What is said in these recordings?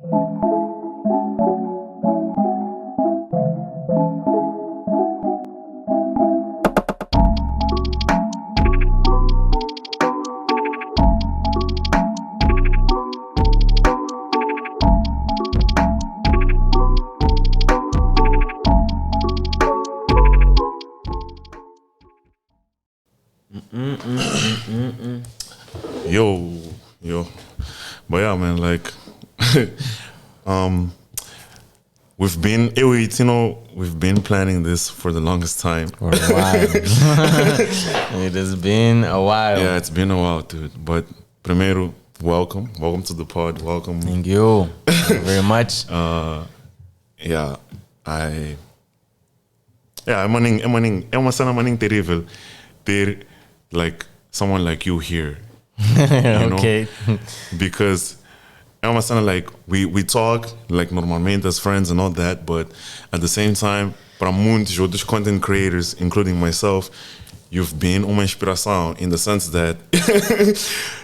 Yo. But yeah, man, like, we've been, Tino, we've been planning this for the longest time. For a while. It has been a while. Yeah, it's been a while, dude. But primeiro, welcome to the pod. Welcome. Thank you very much. É uma cena maninho terrível ter like someone like you here. Okay. Because é uma cena like we talk like normalmente as friends and all that, but at the same time, para muitos outros content creators, including myself, you've been uma inspiração in the sense that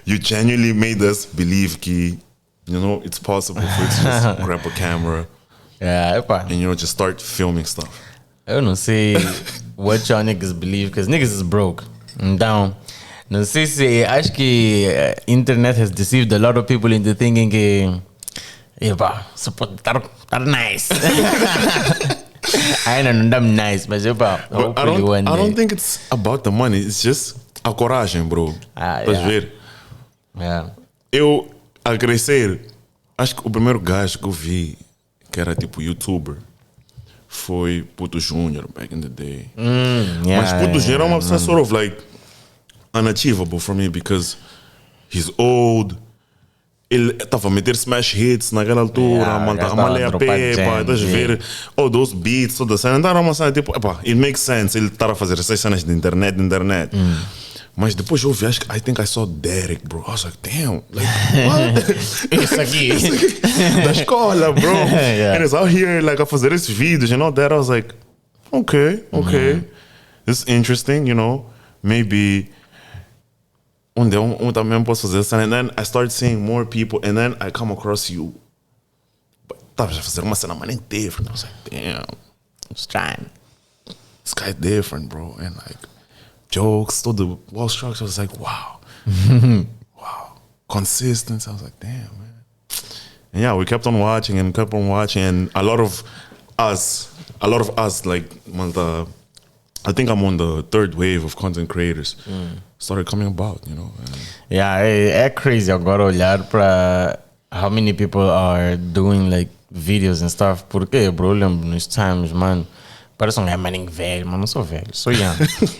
you genuinely made us believe que, it's possible for you to just grab a camera and just start filming stuff. Eu não sei what y'all niggas believe, because niggas is broke. Então, não sei se acho que internet has deceived a lot of people into thinking que só pode estar nice. Ainda não dá nice, mas I don't think it's about the money, it's just a coragem, bro. Pode ver. Eu, a crescer, acho que o primeiro gajo que eu vi que era tipo youtuber foi Puto Júnior back in the day. Mas Puto Júnior é uma pessoa sort of like unachievable for me because he's old. Ele estava a meter smash hits naquela altura, a malha a pepa, estás a ver all those beats, toda a cena. Então era uma cena tipo, it makes sense ele estar a fazer essas cenas de internet. Mas depois eu vi, I think I saw Derek, bro. I was like, damn, like, what? Isso aqui. Da escola, bro. And he's out here, like, a fazer esses vídeos and all that. I was like, okay. It's interesting, maybe um também posso fazer essa. And then I start seeing more people and then I come across you. Estavas a fazer uma cena mais different. I was like, damn. Just trying. This guy's different, bro. And like, jokes, all the wall structure, I was like, wow. Consistency, I was like, damn, man. And yeah, we kept on watching and a lot of us, like, I think I'm on the third wave of content creators started coming about, É crazy agora olhar para how many people are doing like videos and stuff. Porque, bro, eu lembro nos times, mano, parece um maninho velho, mas não sou velho, sou young.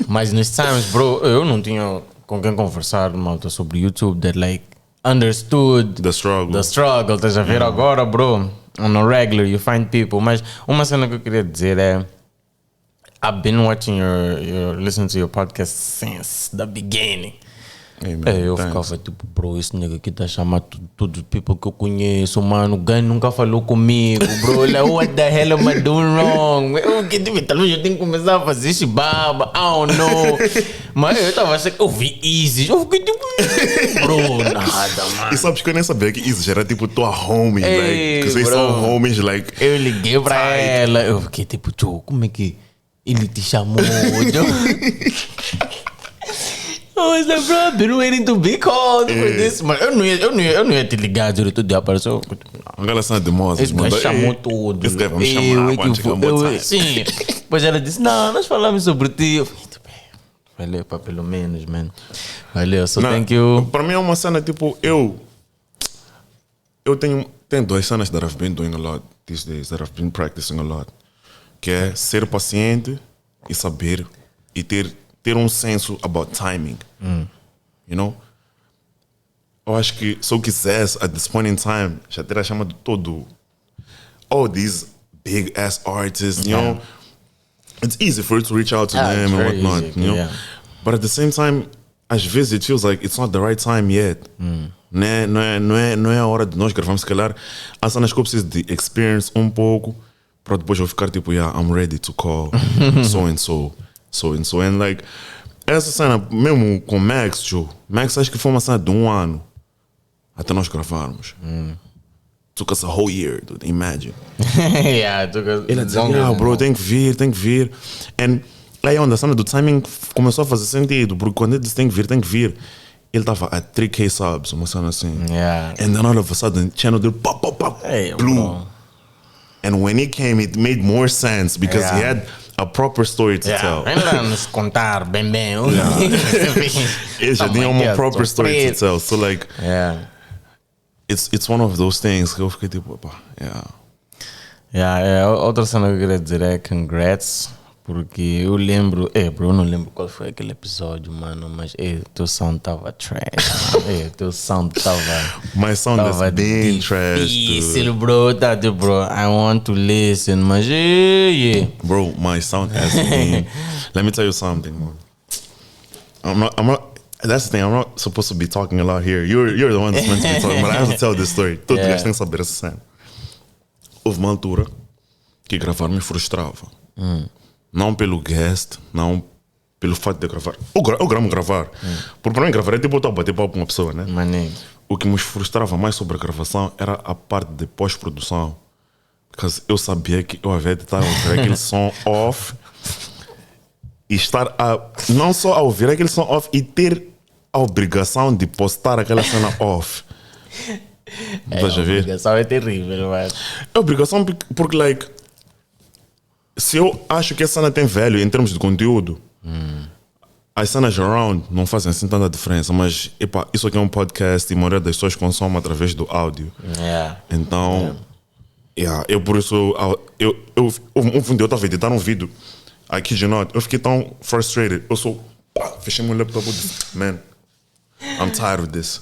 Mas nos times, bro, eu não tinha com quem conversar, malta, sobre YouTube that like understood the struggle, estás a ver agora, bro, on a regular you find people. Mas uma cena que eu queria dizer é I've been watching listening to your podcast since the beginning. Eu ficava tipo, bro, esse nigga aqui tá chamando todos os people que eu conheço, mano. O Gun nunca falou comigo, bro. Like, what the hell am I doing wrong? Eu tenho que começar a fazer shibaba, I don't know. Mas eu tava achando que eu vi Easy. Eu fiquei tipo, bro, nada, mano. E sabes que eu nem sabia que Easy era tipo tua homie, like, que vocês são homies, like. Eu liguei pra ela, eu fiquei tipo, tio, como é que ele te chamou? I was like, bro, I've been waiting to be called for this. Mas eu não ia te ligar direito de apareceu. Aquela cena de moças. Esse gajo chamou tudo. Esse gajo vai me chamar. Sim. Depois ela disse, não, nós falamos sobre ti. Eu falei, valeu, pá, pelo menos, man. Valeu, so thank you. Para mim é uma cena tipo, eu tenho duas cenas that I've been doing a lot these days, that I've been practicing a lot. Que é ser paciente e saber e ter um senso about timing. Eu acho que se eu quisesse, at this point in time, já teria chamado todo all these big ass artists, you know. It's easy for you to reach out to them and whatnot, easy, you know. But at the same time, às vezes it feels like it's not the right time yet. Não é a hora de nós gravarmos, se calhar. Há cenas que eu preciso de experience um pouco para depois eu ficar tipo, I'm ready to call so and so. And like, essa cena, mesmo com Max, Joe. Max acho que foi uma cena de 1 ano até nós gravarmos. took us a whole year, dude, imagine. Yeah, it took us. Ele dizia, bro, tem que vir. And aí a cena do timing começou a fazer sentido, porque quando ele disse tem que vir, ele estava a 3K subs, uma cena assim. Yeah. And then all of a sudden, channel dele pop, blew. Bro. And when he came, it made more sense because he had a proper story to tell. Ainda nos contar bem. Ele já tinha uma proper story to tell. So like, it's one of those things que eu fiquei tipo, opa, outra cena que eu queria dizer é congrats, porque eu lembro, bro, eu não lembro qual foi aquele episódio, mano, mas teu sound tava trash, mano. Teu sound tava... My sound has been trash, dude. Bro, I want to listen, mas Bro, my sound has been... Let me tell you something, man. I'm not. That's the thing. I'm not supposed to be talking a lot here. You're the one that's meant to be talking, but I have to tell this story. Todo gajo tem que saber essa cena. Houve uma altura que gravar me frustrava. Não pelo guest, não pelo fato de gravar. Eu gramo gravar. Porque para mim gravar é tipo eu bater papo com uma pessoa, né? Maninho. O que me frustrava mais sobre a gravação era a parte de pós-produção. Porque eu sabia que eu havia de estar a ouvir aquele som off e estar não só a ouvir aquele som off e ter a obrigação de postar aquela cena off. A obrigação é terrível, mano. É obrigação porque, like, se eu acho que a cena tem value em termos de conteúdo, as cenas around não fazem assim tanta diferença, mas isso aqui é um podcast e a maioria das pessoas consomem através do áudio. Então, eu por isso, eu estava a editar um vídeo aqui de noite, eu fiquei tão frustrated, fechei meu laptop e disse, man, I'm tired of this.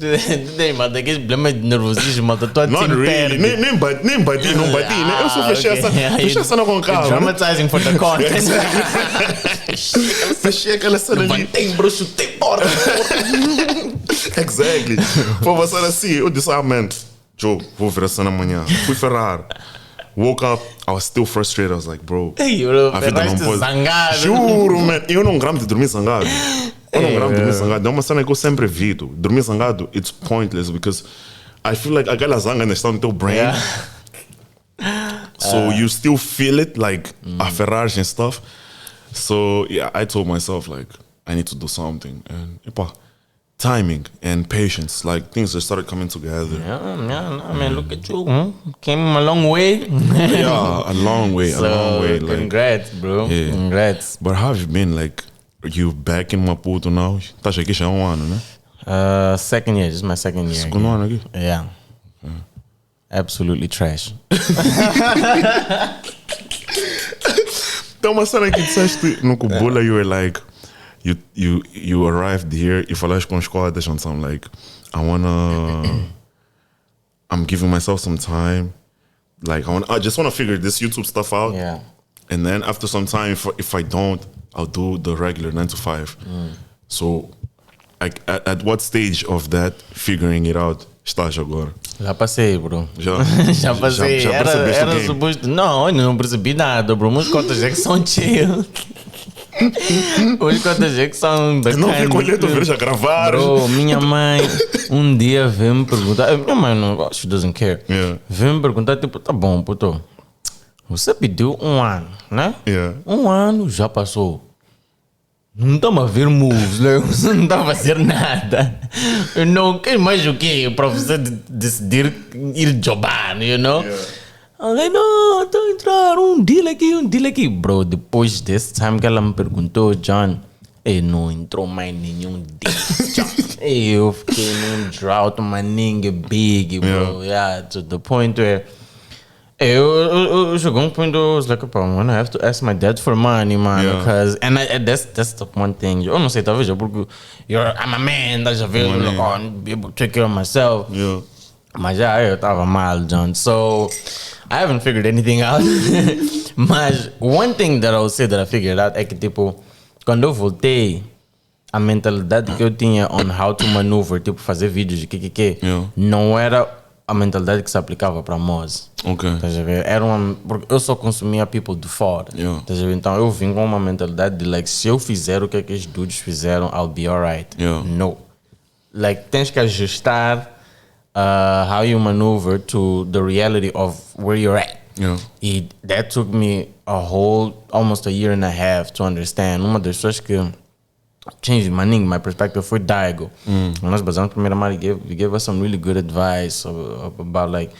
Nem, mano, daqueles problemas de nervosismo, mano, tô Not really. Nem bati, né? Eu só fechei a cena com calma. Dramatizing for the content. Fechei aquela cena ali. Tem bruxo, tem porra. Exactly. Foi uma cena assim, eu disse, man, Joe, vou ver a cena amanhã. Fui ferrar. Woke up, I was still frustrated. I was like, bro, a vida não pode. Zangado. Juro, man, eu não gramo de dormir zangado. É uma cena que eu sempre evito. Dormir zangado, it's pointless because I feel like aquela zanga ainda está no teu brain. So you still feel it, like a ferragem and stuff. So I told myself, like, I need to do something. And timing and patience, like things just started coming together. I mean, look at you. Came a long way. A long way. Congrats, bro. Yeah. Congrats. But how have you been, like, you back in Maputo now? Estás aqui já há um ano, né? Second year, this is my second year. Segundo ano aqui? Yeah. Absolutely trash. Então uma cena que disseste no Kubula, you were like, you arrived here e falaste com os colegas and some like, I'm giving myself some time, like I just want to figure this YouTube stuff out. Yeah. And then after some time, if I don't, I'll do the regular 9 to 5. So, at what stage of that figuring it out estás agora? Já passei, bro. Já passei. Já era suposto. Não, eu não percebi nada, bro. Meus contas é que são chill. Os contas é que são bacanas. Não fico olhando ver já gravar. Bro, minha mãe um dia veio me perguntar. Minha mãe não, she doesn't care. Veio me perguntar, tipo, tá bom, puto. Você pediu 1 ano, né? 1 ano já passou. Não estava a ver moves, né? Você não estava a fazer nada. Eu não quero mais o quê? Para você decidir ir jobar, you know? Eu falei, não, estou a entrar um deal aqui. Bro, depois desse time que ela me perguntou, John, não entrou mais nenhum deal, John. Eu fiquei num drought, maninga big, bro. To the point where... Eu chegou um ponto, I was like, I'm gonna have to ask my dad for money, man, because that's the one thing. Eu não sei, talvez porque I'm a man, that's a very be able to take care of myself. Mas eu tava mal, John. So I haven't figured anything out. Mas one thing that I would say that I figured out é que tipo, quando eu voltei, a mentalidade que eu tinha on how to maneuver, tipo fazer vídeos de que não era a mentalidade que se aplicava para nós. Estás a ver? Porque eu só consumia people de fora. Estás a ver? Então eu vim com uma mentalidade de like, se eu fizer o que aqueles dudes fizeram, I'll be alright. No. Like, tens que ajustar how you maneuver to the reality of where you're at. Yeah. That took me almost a year and a half to understand. Uma das pessoas que changed my perspective foi Daigo. Nós basamos primeira Mari gave us some really good advice about like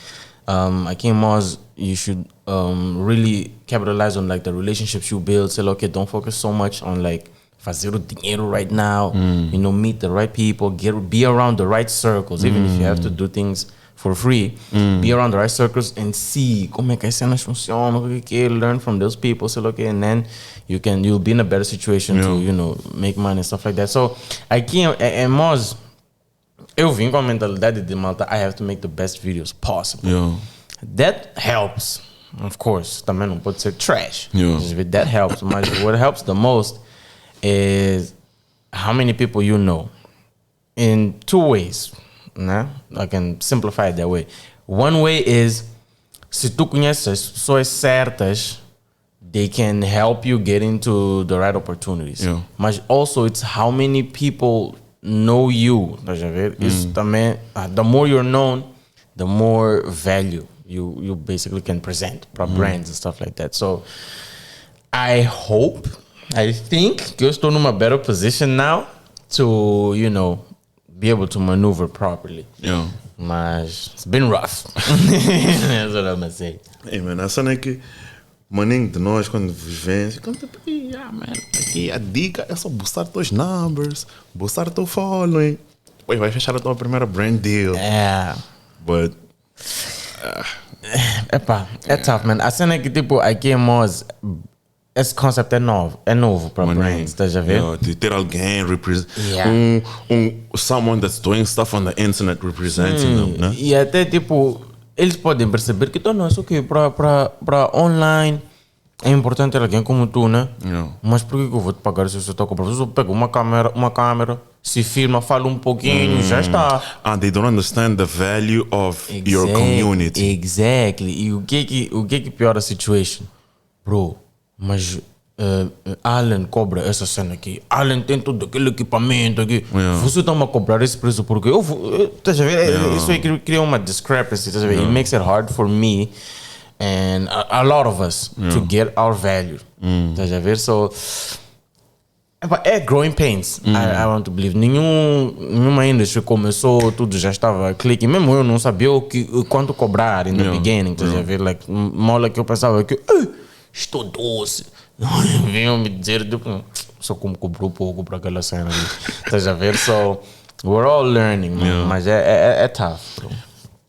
aqui em Moz you should really capitalize on like the relationships you build. Say okay, don't focus so much on like fazer o dinheiro right now. You know, meet the right people, be around the right circles, even if you have to do things for free. Be around the right circles and see como é que as cenas funcionam, learn from those people, so okay, and then you'll be in a better situation to, you know, make money and stuff like that. So aqui em Moz, eu vim com a mentalidade de malta, I have to make the best videos possible. That helps, of course. Também não pode ser trash. That helps. But what helps the most is how many people you know. In two ways. Né? I can simplify it that way. One way is, se tu conheces pessoas certas, they can help you get into the right opportunities. But also it's how many people know you. Isso também, the more you're known, the more value you basically can present para brands and stuff like that. So I think que eu estou numa better position now to, you know, be able to maneuver properly. Mas it's been rough. That's what I'm gonna say. Hey man, a cena é que maninho de nós quando vivemos, aqui a dica é só boostar teus numbers, boostar teu following. Vai fechar a tua primeira brand deal. But é tough, man. A cena é que tipo aqui em Moz, esse concept é novo para brands, estás a ver? De ter alguém someone that's doing stuff on the internet representing them, né? E até tipo, eles podem perceber que não é só que para online é importante ter alguém como tu, né? Mas por que eu vou te pagar se eu estou comprando? Se eu pego uma câmera, se filma, fala um pouquinho, já está. They don't understand the value of your community. Exactly. E o que piora a situation? Bro, mas Alan cobra essa cena aqui. Alan tem todo aquele equipamento aqui. Você está-me a cobrar esse preço porque estás a ver? Isso aí cria uma discrepancy. Estás a ver? It makes it hard for me and a lot of us to get our value. Estás a ver? So é growing pains. I want to believe. Nenhuma indústria começou, tudo já estava clicking. Mesmo eu não sabia quanto cobrar in the beginning. Estás a ver? Like, mola que eu pensava que estou doce. Vinham me dizer, só como cobrou pouco para aquela cena ali. Estás a ver? So, we're all learning, man. Mas é tough, bro.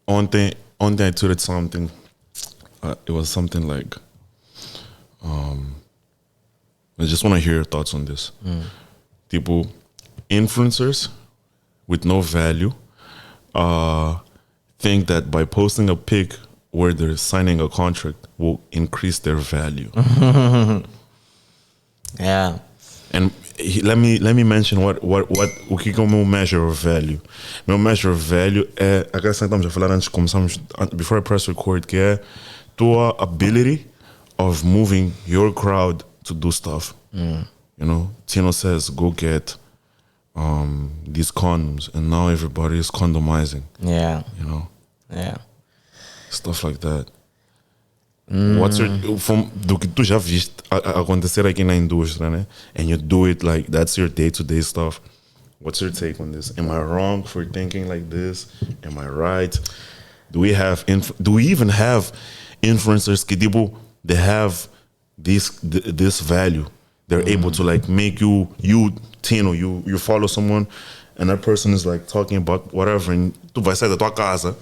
Ontem I tweeted something. It was something like, I just want to hear your thoughts on this. Tipo, influencers with no value think that by posting a pic where they're signing a contract will increase their value. And let me mention what o que é o meu measure of value. Meu measure of value é aquela que estamos a falar antes de começarmos, before I press record, que é tua ability of moving your crowd to do stuff. You know, Tino says go get these condoms, and now everybody is condomizing. You know. Stuff like that. What's your, do que tu já viste acontecer aqui na indústria, né? And you do it like that's your day-to-day stuff. What's your take on this? Am I wrong for thinking like this? Am I right? Do we even have influencers que tipo they have this value? They're able to like make you Tino, you follow someone and that person is like talking about whatever, and tu vai sair da tua casa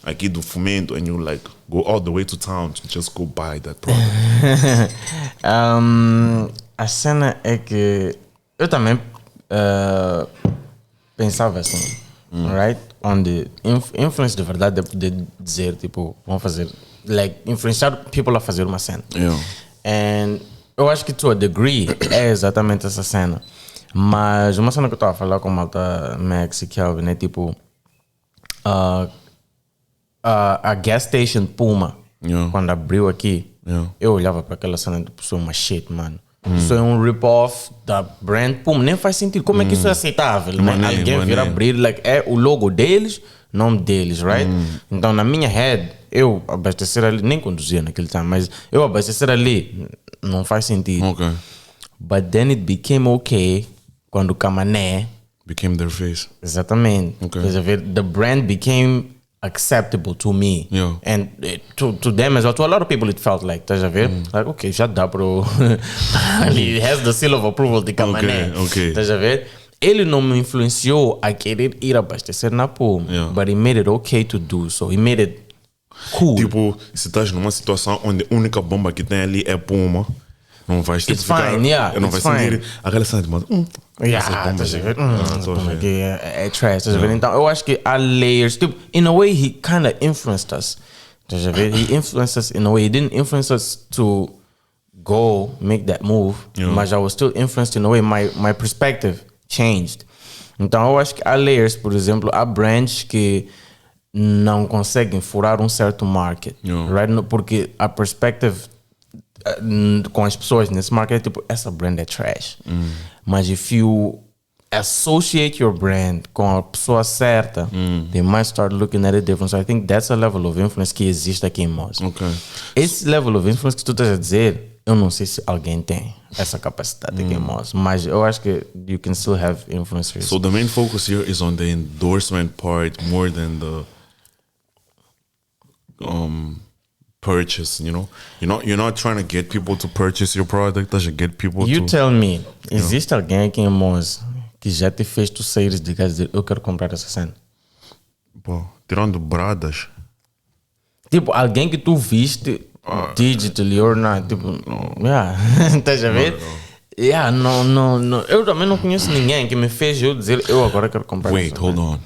aqui do Fomento and you like go all the way to town to just go buy that product. A cena é que eu também pensava assim, right? On the influence de verdade de poder dizer, tipo, vamos fazer, like, influenciar people a fazer uma cena. And eu acho que to a degree é exatamente essa cena. Mas uma cena que eu estava a falar com malta Max e Kelvin é tipo a gas station Puma, quando abriu aqui, eu olhava para aquela cena de pessoa, uma shit, mano. Isso é um rip-off da brand Puma, nem faz sentido. Como é que isso é aceitável? Alguém vir abrir, like, é o logo deles nome deles, right? Então, na minha head, eu abastecer ali, nem conduzia naquele tempo, mas eu abastecer ali não faz sentido. Okay. But then it became okay quando o Camané became their face. Exatamente. Okay. The brand became acceptable to me. Yeah. And to them as well. To a lot of people it felt like, estás a ver? Like, okay, já dá pro... He has the seal of approval de Camané. Okay. Estás a ver? Ele não me influenciou a querer ir abastecer na Puma. Yeah. But he made it okay to do so. He made it cool. Tipo, se estás numa situação onde a única bomba que tem ali é Puma, não vais It's fine, yeah. Não vais sentir aquela cena de é trash, estás a ver? Então, eu acho que há layers. Tipo, in a way, he kind of influenced us. Estás a ver? He influenced us in a way. He didn't influence us to go make that move, mas I was still influenced in a way. My perspective changed. Então, eu acho que há layers, por exemplo, há brands que não conseguem furar um certo market, right? Porque a perspective com as pessoas nesse market é tipo, essa brand é trash. Mas if you associate your brand com a pessoa certa, they might start looking at it different. So I think that's a level of influence que existe aqui em Moz. Okay. Esse level of influence que tu estás a dizer, eu não sei se alguém tem essa capacidade aqui em Moz, mas eu acho que you can still have influencers. So the main focus here is on the endorsement part more than the purchase, you know? You're not trying to get people to purchase your product, you get people You tell me, existe alguém aqui em Moz que já te fez tu sair de casa e dizer, eu quero comprar essa cena? Pô, tirando bradas. Tipo, alguém que tu viste digitally or not, tipo, estás a ver? Não. Eu também não conheço ninguém que me fez eu dizer, eu agora quero comprar essa cena. Wait, hold on.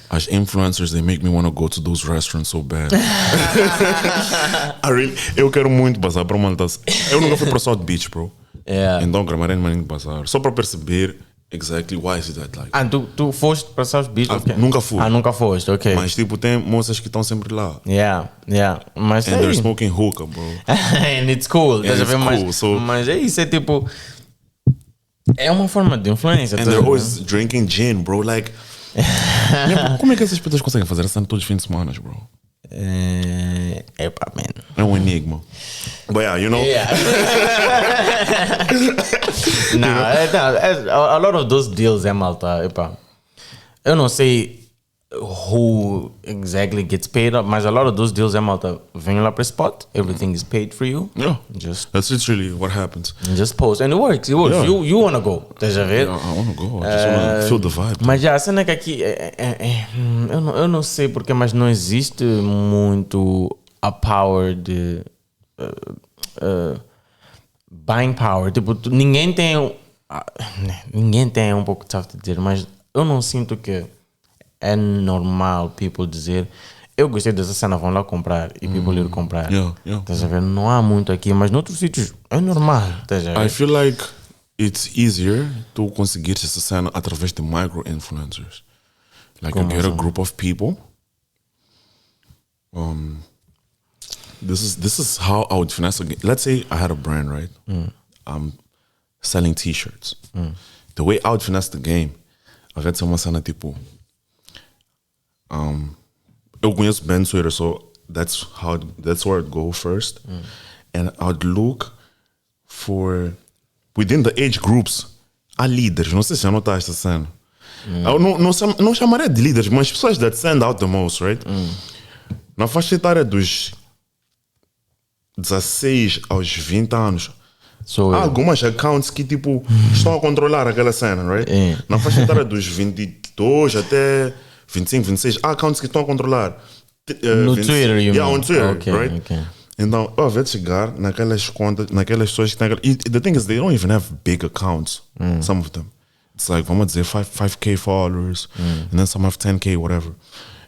As influencers, they make me want to go to those restaurants so bad. Eu quero muito passar para uma das... Eu nunca fui para South Beach, bro. Então, gramarei no passar. Só para perceber exactly why is that like. Tu foste para South Beach? Okay. Nunca fui. Nunca foste, ok. Mas tipo, tem moças que estão sempre lá. Mas and they're smoking hookah, bro. And it's cool. And it's cool. Mas é isso, é tipo... É uma forma de influência. And they're always drinking gin, bro. Like... Como é que essas pessoas conseguem fazer essa todos os fins de semana, bro? Epa, man. É um enigma. But you know. A lot of those deals malta. Epa. Eu não sei who exactly gets paid up, mas a lot of those deals malta. Vem lá para spot, everything is paid for you. That's literally what happens. Just post and it works. You wanna go, estás a ver? I wanna go. I just wanna feel the vibe. Mas a cena que aqui eu não sei porque, mas não existe muito a power de buying power. Tipo, ninguém tem um pouco tough de dizer, mas eu não sinto que é normal people dizer eu gostei dessa cena, vão lá comprar e people ir comprar. Estás a ver? Não há muito aqui, mas noutros sítios é normal. I feel like it's easier to conseguir essa cena através de micro-influencers. Like you get a group of people. This is how I would finesse a game. Let's say I had a brand, right? I'm selling t-shirts. The way I would finesse the game, I had uma cena tipo eu conheço Ben Sweater, so that's where I'd go first. And I'd look for within the age groups há líderes, não sei se já notaste essa cena. Eu não chamaria de líderes, mas pessoas that stand out the most, right? Na faixa etária dos 16 aos 20 anos, há algumas accounts que tipo estão a controlar aquela cena, right? Na faixa etária dos 22 até 25, 26, há accounts que estão a controlar. No Twitter, you mean? On Twitter, right? Okay. Então, ao invés de chegar naquelas contas, naquelas pessoas que têm... The thing is, they don't even have big accounts, some of them. It's like, vamos dizer, 5K followers, and then some have 10K, whatever.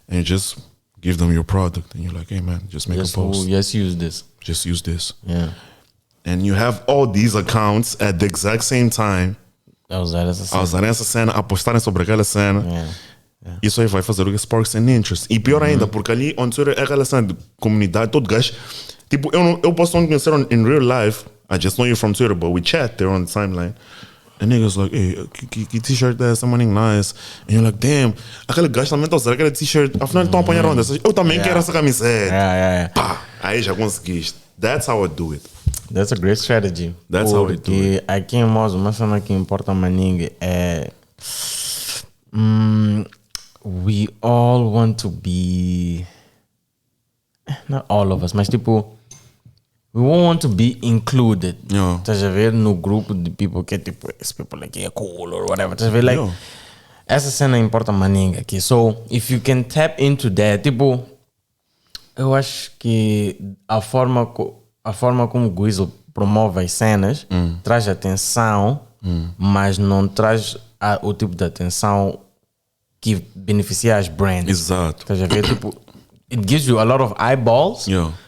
And you just give them your product, and you're like, hey man, just make a post. Just use this. Just use this. Yeah. And you have all these accounts at the exact same time. A usarem essa cena, a postarem sobre aquela cena. Isso aí vai fazer o que sparks an interest. E pior ainda, porque ali onde é a relação de comunidade, todo gajo. Tipo, eu posso não conhecer in real life. I just know you from Twitter, but we chat there on the timeline. And niggas like, hey, que t-shirt é essa, maninho, nice. And you're like, damn, aquele gajo também está a usar aquele t-shirt. Afinal, estão apanhando onde? Eu também quero essa camiseta. Pá, aí já conseguiste. That's how I do it. That's a great strategy. That's how I do it. Aqui em Moço, uma cena que importa maninho é... we all want to be... Not all of us, mas tipo... We won't want to be included. Estás a ver? No grupo de people que é tipo... Esse people aqui é cool or whatever. Estás a ver? Like... Essa cena importa maninho aqui. So, if you can tap into that, tipo... Eu acho que a forma como o Guizo promove as cenas traz atenção, mas não traz o tipo de atenção que beneficia as brands. Exato. Estás a ver? Tipo, it gives you a lot of eyeballs,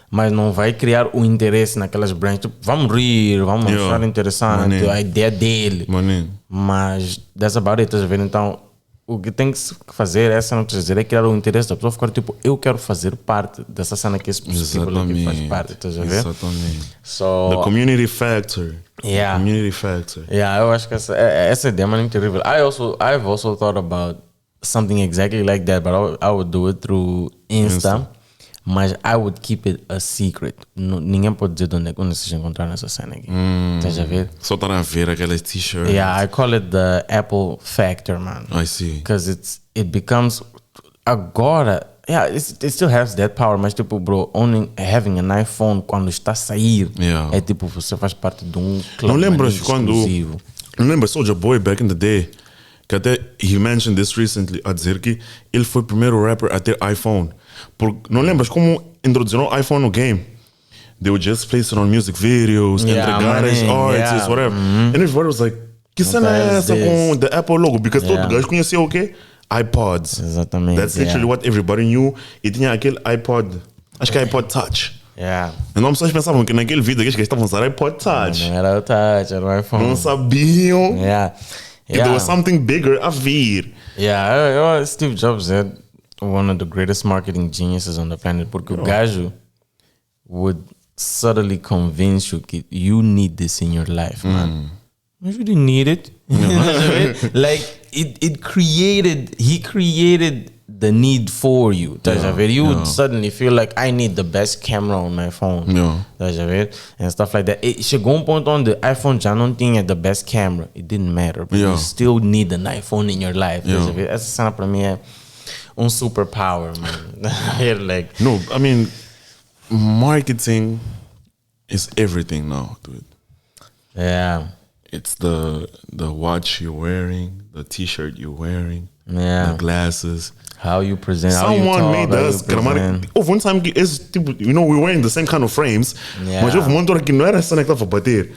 mas não vai criar o interesse naquelas brands. Tipo, vamos rir, vamos achar interessante a ideia dele. Mas that's about it, estás a ver? Então, o que tem que fazer, essa não te dizer, é criar o interesse da pessoa, ficar tipo, eu quero fazer parte dessa cena que esse people aqui faz parte, estás a ver? Exatamente. So, the community factor. Yeah. The community factor. Yeah, eu acho que essa ideia é muito terrível. I've also thought about something exactly like that, but I would do it through Insta. Mas I would keep it a secret. Ninguém pode dizer onde vocês encontraram essa cena aqui. Estás a ver? Só estar a ver aquelas t-shirts. Yeah, I call it the Apple factor, man. I see. Because it becomes... Agora... Yeah, it still has that power, mas tipo, bro, having an iPhone quando está a sair, é tipo, você faz parte de um clube. Não lembras quando... Não lembras Soulja Boy back in the day? Que até, he mentioned this recently, a dizer que ele foi o primeiro rapper a ter iPhone. Não lembras como introduziram o iPhone no game? They would just place it on music videos, entregar as artists, whatever. And everybody was like, que cena é essa com the Apple logo? Because todo gajo conhecia o quê? iPods. Exatamente. That's literally what everybody knew. E tinha aquele iPod, acho que é iPod Touch. Então as pessoas pensavam que naquele vídeo que estavam a usar iPod Touch. Não era o Touch, era o iPhone. Não sabiam que there was something bigger a vir. Steve Jobs é one of the greatest marketing geniuses on the planet, porque o gajo would subtly convince you that you need this in your life, man. But you didn't need it. Like he created the need for you. You would suddenly feel like I need the best camera on my phone. And stuff like that. Chegou ponto onde the iPhone já não tinha the best camera. It didn't matter. But you still need an iPhone in your life. Essa cena para mim é superpower, man. Like, no, I mean, marketing is everything now, dude. It's the watch you're wearing, the t-shirt you're wearing, the glasses, how you present. Someone made us houve time que tipo, you know, we were wearing the same kind of frames, mas houve uma altura que não era a cena que estava a bater.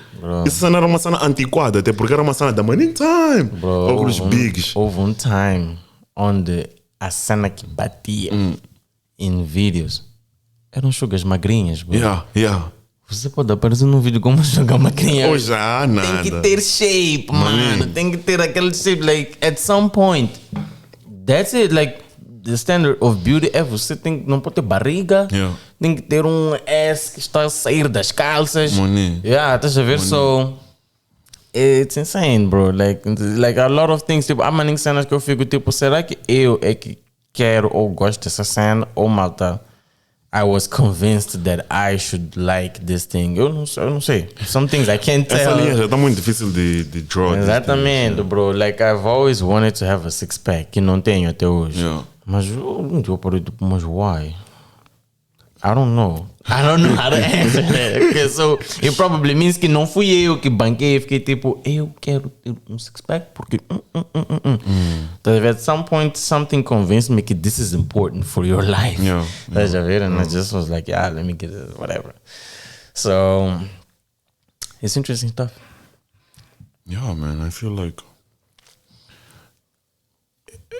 Essa cena era uma cena antiquada, até porque era uma cena da Money Time. Óculos bigs. Houve time onde a cena que batia em vídeos eram sugas magrinhas, bro. Você pode aparecer num vídeo como sugar magrinha. Ou já, nada. Tem que ter shape, mano. Tem que ter aquele shape. Like, at some point, that's it. Like, the standard of beauty é você não pode ter barriga. Tem que ter um S que está a sair das calças. Estás a ver? So, it's insane, bro. Like a lot of things. Tipo, há maninhas cenas que eu fico tipo, será que eu é que quero ou gosto dessa cena? Ou malta, I was convinced that I should like this thing. Eu não sei. Some things I can't tell. Essa linha já está muito difícil de draw. Exatamente, bro. Like, I've always wanted to have a six-pack, que não tenho até hoje. Mas eu parei tipo, mas why? I don't know how to answer that. Okay, so it probably means que não fui eu que banquei. Fiquei tipo, eu quero ter um six-pack porque At some point, something convinced me that this is important for your life. And I just was like, let me get it, whatever. So it's interesting stuff. Yeah, man, I feel like...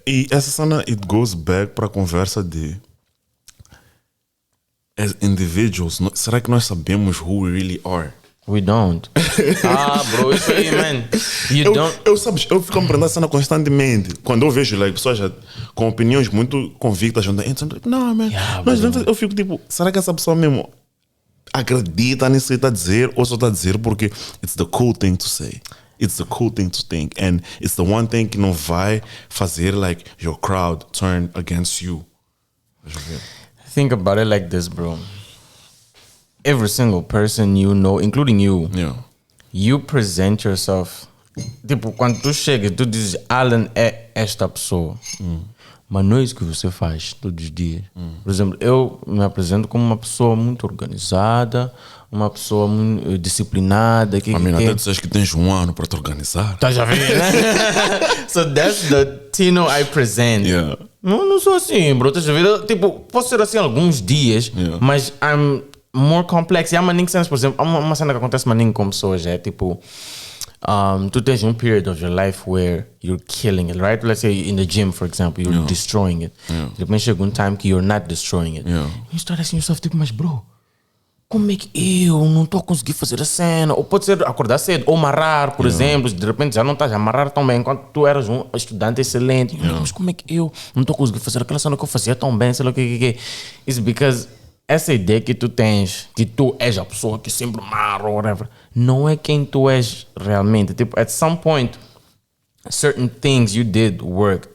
E essa cena, it goes back para a conversa de... As individuals, será que nós sabemos who we really are? We don't. Bro, isso aí, man. Eu fico me perguntando essa cena constantemente. Quando eu vejo pessoas com opiniões muito convictas, não, man. Eu fico tipo, será que essa pessoa mesmo acredita nisso que está a dizer ou só está a dizer porque it's the cool thing to say? it's the cool thing to think. And it's the one thing que não vai fazer like your crowd turn against you. Think about it like this, bro. Every single person you know, including you, you present yourself. Tipo, quando tu chegas, tu dizes, Alan é esta pessoa. Mas não é isso que você faz todos os dias. Por exemplo, eu me apresento como uma pessoa muito organizada, uma pessoa muito disciplinada. Até dizes que tens um ano para te organizar. Estás a ver, né? So that's the Tino I present. Não sou assim, bro. Estás a ver? Tipo, posso ser assim alguns dias, mas I'm more complex. E há maninho cenas, por exemplo, há uma cena que acontece maninho com pessoas, é tipo... tu tens period of your life where you're killing it, right? Let's say in the gym, for example, you're destroying it. Depois chega time que you're not destroying it. You start asking yourself, tipo, mas bro, como é que eu não estou a conseguir fazer a cena? Ou pode ser acordar cedo, ou amarrar, por exemplo, de repente já não estás a amarrar tão bem enquanto tu eras um estudante excelente. Mas como é que eu não estou a conseguir fazer aquela cena que eu fazia tão bem? Sei lá o que. It's because essa ideia que tu tens, que tu és a pessoa que sempre amarra ou whatever, não é quem tu és realmente. Tipo, at some point, certain things you did worked.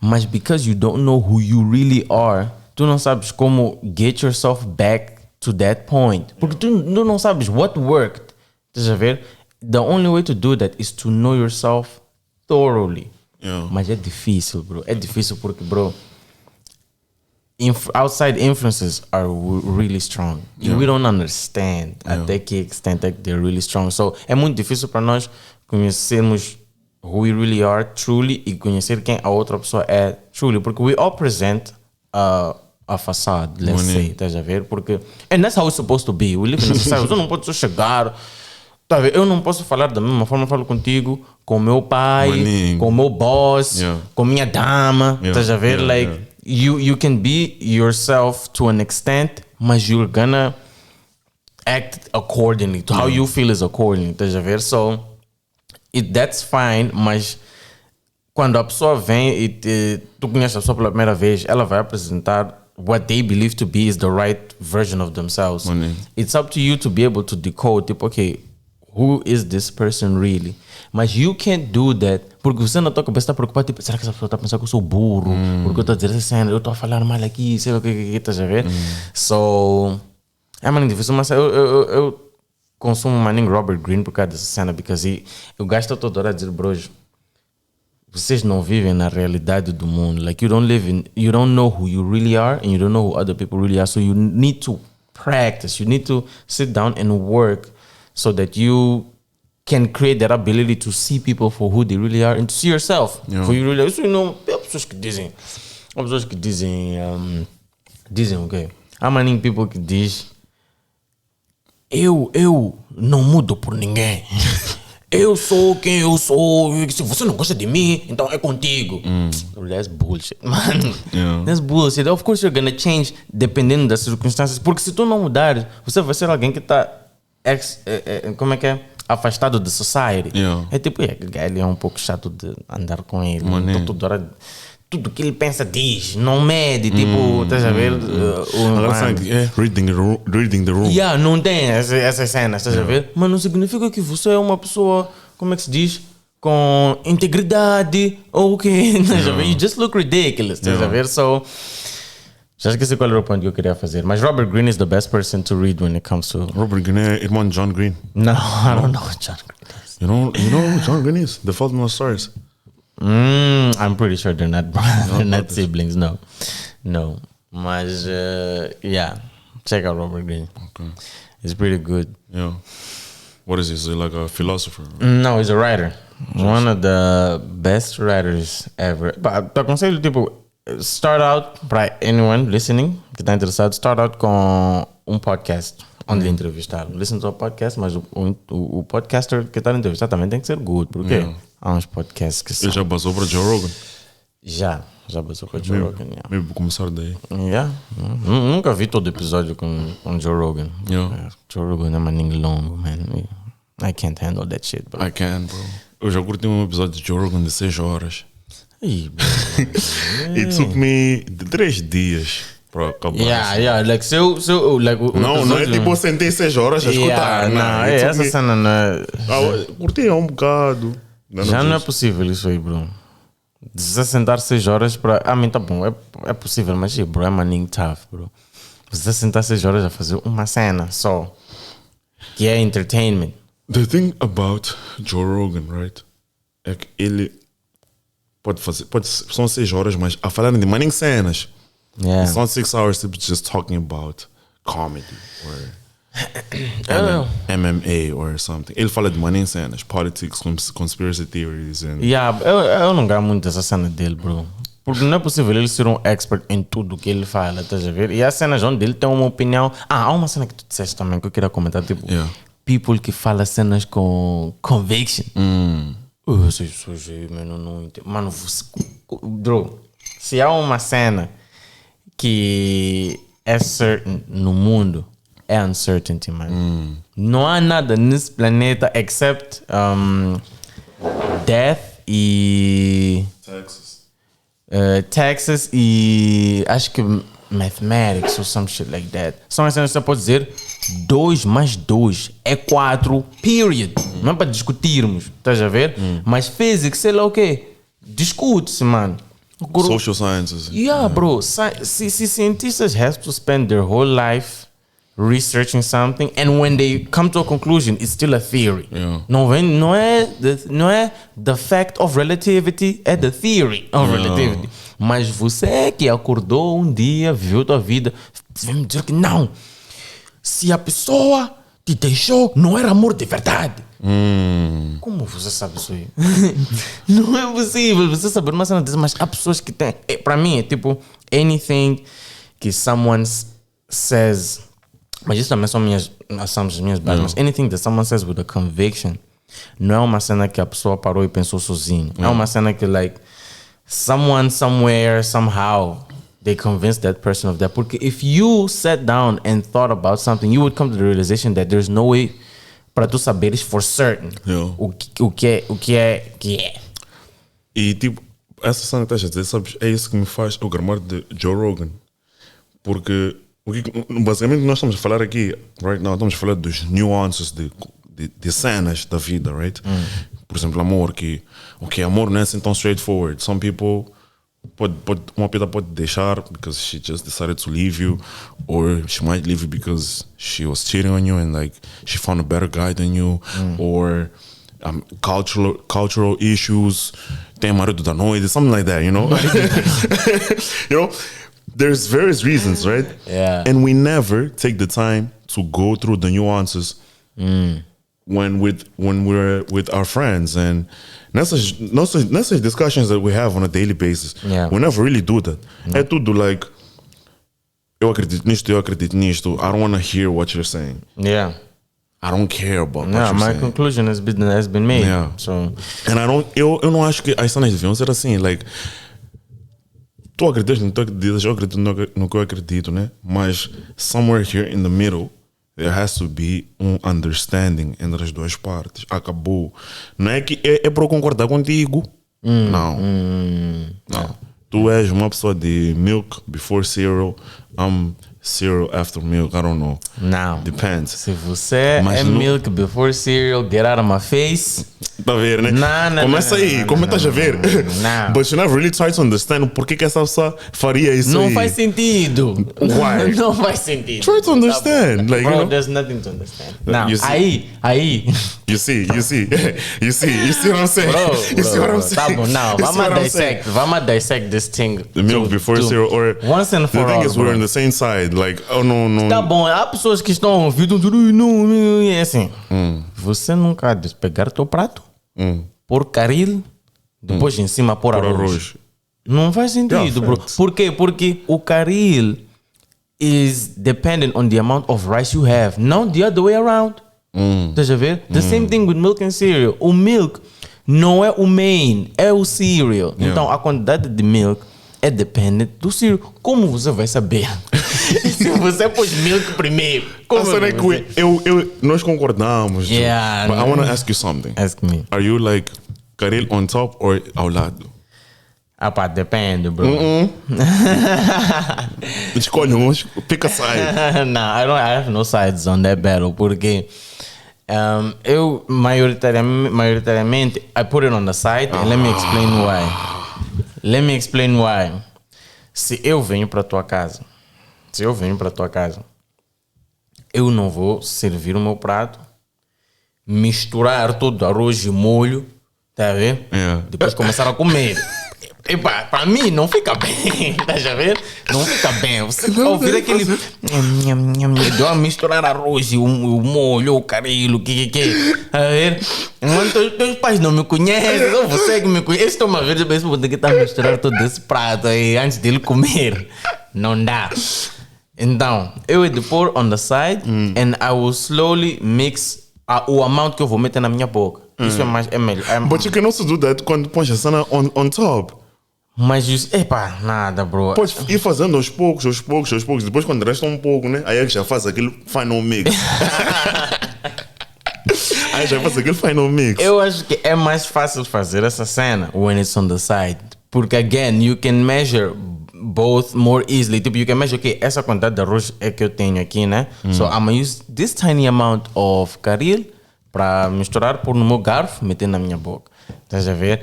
Mas because you don't know who you really are, tu não sabes como get yourself back to that point. Porque tu não sabes what worked. Estás a ver? The only way to do that is to know yourself thoroughly. Mas é difícil, bro. É difícil porque, bro, outside influences are really strong. We don't understand até que extent that they're really strong. So é muito difícil para nós conhecermos who we really are truly e conhecer quem a outra pessoa é truly, porque we all present a facade, let's say, estás a ver? Porque and that's how it's supposed to be. We live in a society. Eu não posso chegar, tá a ver? Eu não posso falar da mesma forma que eu falo contigo, com meu pai, com meu boss, com minha dama, estás a ver? Like You can be yourself to an extent, mas you're gonna act accordingly to how you feel is accordingly, estás a ver? So that's fine, mas quando a pessoa vem e tu conheces a pessoa pela primeira vez, ela vai apresentar what they believe to be is the right version of themselves. It's up to you to be able to decode, tipo, okay, who is this person really? Mas you can't do that porque você na tua cabeça está preocupado, tipo, será que essa pessoa está a pensar que eu sou burro? Porque eu estou a dizer essa cena, eu estou a falar mal aqui, sei lá o que estás a ver? So, é muito difícil, mas eu consumo maninho Robert Greene por causa dessa cena, porque eu gasto toda hora a dizer, bros, vocês não vivem na realidade do mundo. Like, you don't know who you really are and you don't know who other people really are, so you need to practice, you need to sit down and work so that you can create that ability to see people for who they really are and to see yourself for who you really are. Isso não, há pessoas que dizem o quê? Há maninho people que diz eu não mudo por ninguém. Eu sou quem eu sou. Se você não gosta de mim, então é contigo. That's bullshit, man. That's bullshit. Of course you're gonna change dependendo das circunstâncias, porque se tu não mudar, você vai ser alguém que está como é que é? Afastado da society. É tipo, ele é um pouco chato de andar com ele. Então, tudo que ele pensa diz, não mede, tipo, estás a ver? Reading the room. Não tem essas cenas, estás a ver? Mas não significa que você é uma pessoa, como é que se diz? Com integridade, ou o quê? You just look ridiculous, estás a ver? So, já esqueci qual era o ponto que eu queria fazer. Mas Robert Greene is the best person to read when it comes to... Robert Greene é irmão de John Greene. No, I don't know what John Greene is. You know who John Greene is? The Fault in Our Stars. I'm pretty sure they're not siblings, no. Mas, check out Robert Greene. Okay. He's pretty good. What is he? Is he like a philosopher? No, he's a writer. One of the best writers ever. But te aconselho, tipo, start out, para anyone listening que está interessado, start out com um podcast onde ele entrevistar. Listen to a podcast, mas o podcaster que está a entrevistar também tem que ser good, porque há uns podcasts que são... Ele já basou para Joe Rogan? Já basou para Joe Rogan. Maybe vou começar daí. Nunca vi todo episódio com Joe Rogan. Joe Rogan é maninho longo, man. I can't handle that shit, bro. I can, bro. Eu já curti um episódio de Joe Rogan de 6 horas. It took me 3 dias. para acabar. Like, não é tipo eu sentei 6 horas a escutar. Não, essa cena não é... Curti um bocado. Já não é possível isso aí, bro. Você sentar 6 horas para... tá bom, é possível, mas, bro, é maninho tough, bro. Você sentar 6 horas a fazer uma cena só, que é entertainment. The thing about Joe Rogan, right? É que ele são 6 horas, mas a falar de maninho cenas. It's not 6 hours just talking about comedy or MMA or something. Ele fala de maninho cenas, politics, conspiracy theories. Eu não gosto muito dessa cena dele, bro. Porque não é possível ele ser um expert em tudo que ele fala, estás a ver? E há cenas onde ele tem uma opinião. Há uma cena que tu disseste também que eu queria comentar, tipo, people que falam cenas com conviction. Essas pessoas aí, mano, não entendo. Mano, bro, se há uma cena que é certain no mundo, é uncertainty, mano. Não há nada nesse planeta except death e... Texas e acho que mathematics or some shit like that. São as cenas que você pode dizer 2 mais 2 é 4, period. Não é para discutirmos, estás a ver? Mas physics, sei lá o quê, discute-se, mano. Social sciences. Bro. See, scientists have to spend their whole life researching something, and when they come to a conclusion, it's still a theory. Não é the fact of relativity, é the theory of relativity. Mas você que acordou um dia, viveu tua vida, vem me dizer que não. Se a pessoa te deixou, não era amor de verdade. Como você sabe isso aí? Não é possível você saber uma cena dessa, mas há pessoas que têm. Para mim é tipo anything que someone says. Mas isso também são minhas assumptions, minhas bases. Mas anything that someone says with a conviction não é uma cena que a pessoa parou e pensou sozinho. É uma cena que, like, someone, somewhere, somehow, they convinced that person of that. Porque if you sat down and thought about something, you would come to the realization that there's no way para tu saberes for certain o que é. E, tipo, essa cena que estás a dizer, sabes, é isso que me faz eu gramar de Joe Rogan. Porque... basicamente nós estamos a falar aqui right now, estamos a falar dos nuances de cenas da vida, right? Por exemplo, amor, que amor não é assim tão straightforward. Some people uma pessoa pode deixar because she just decided to leave you, or she might leave you because she was cheating on you and like she found a better guy than you, or cultural issues, tem marido da noite, something like that, you know? You know? There's various reasons, right? And we never take the time to go through the nuances when we're with our friends. And nessas discussions that we have on a daily basis, we never really do that. É tudo like, eu acredito nisto, I don't want to hear what you're saying. I don't care about what you're my saying. conclusion has been made. So. And eu não acho que as cenas deviam ser assim, like... Tu acreditas no que tu acreditas, eu acredito no que eu acredito, né? Mas somewhere here in the middle, there has to be understanding entre as duas partes. Acabou. Não é que é para eu concordar contigo. Não. Tu és uma pessoa de milk before cereal. I'm cereal after milk. I don't know. Não. Depends. Se você milk before cereal, get out of my face. Tá a ver, né? Começa aí, como estás a ver? But you never really try to understand por que essa pessoa faria isso. Não faz sentido. Why? Não faz sentido. Try to understand. Like, bro, there's nothing to understand. Não, aí. You see what I'm saying? Bro, see what I'm saying? Tá bom, não. Vamos dissect this thing. The milk before cereal, or once and for all. The thing is, we're on the same side. Like, oh no. Tá bom, há pessoas que estão ouvindo, não, é assim. Você nunca há de pegar teu prato, pôr caril, depois em cima pôr arroz. Não faz sentido, bro. Por quê? Porque o caril is dependent on the amount of rice you have, not the other way around. Estás a ver? The same thing with milk and cereal. O milk não é o main, é o cereal. Então a quantidade de milk é dependente do cereal. Como você vai saber? Se você pôs milk primeiro. Nós concordamos. But I want to ask you something. Ask me. Are you like caril on top or ao lado? Pá, depende, bro. Escolhe um, pick a side. No, I have no sides on that battle, porque eu maioritariamente I put it on the side and let me explain why. Se eu venho para tua casa, eu não vou servir o meu prato, misturar todo arroz e molho, tá a ver? Depois começar a comer. Epá, para mim não fica bem, tá a ver? Não fica bem. Você vai ouvir aquele deu a misturar arroz e o molho, o carilo, que. A ver? Teus pais não me conhecem, só você que me conhece. Estou uma vez pensando que está a misturar todo esse prato aí antes dele comer. Não dá. Então, eu vou pôr on the side and I will slowly mix o amount que eu vou meter na minha boca. Isso é melhor. But you can also do that quando pões a cena on top. Mas isso, nada, bro. Pode ir fazendo aos poucos. Depois quando resta um pouco, né? Aí é que já faz aquele final mix. Eu acho que é mais fácil fazer essa cena when it's on the side. Porque, again, you can measure both more easily. Tipo, you can measure, okay, essa quantidade de arroz é que eu tenho aqui, né? So, I'm gonna use this tiny amount of caril para misturar, pôr no meu garfo, meter na minha boca. Estás a ver?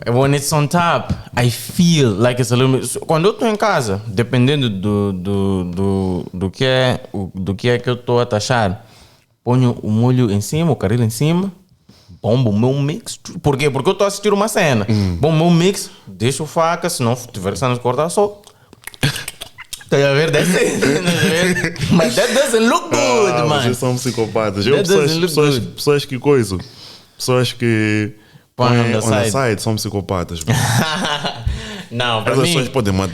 When it's on top, I feel like it's a little bit... Quando eu estou em casa, dependendo do que é que eu estou a taxar, ponho o molho em cima, o caril em cima, bombo o meu mix. Por quê? Porque eu estou a assistir uma cena. Bombo o meu mix, deixo faca, se não tiver cenas de cortar, só... Estás a ver? Mas that doesn't look good, man. Vocês são psicopatas. Pessoas que coisam. Pessoas que... põe on the side, são psicopatas. Não, para mim...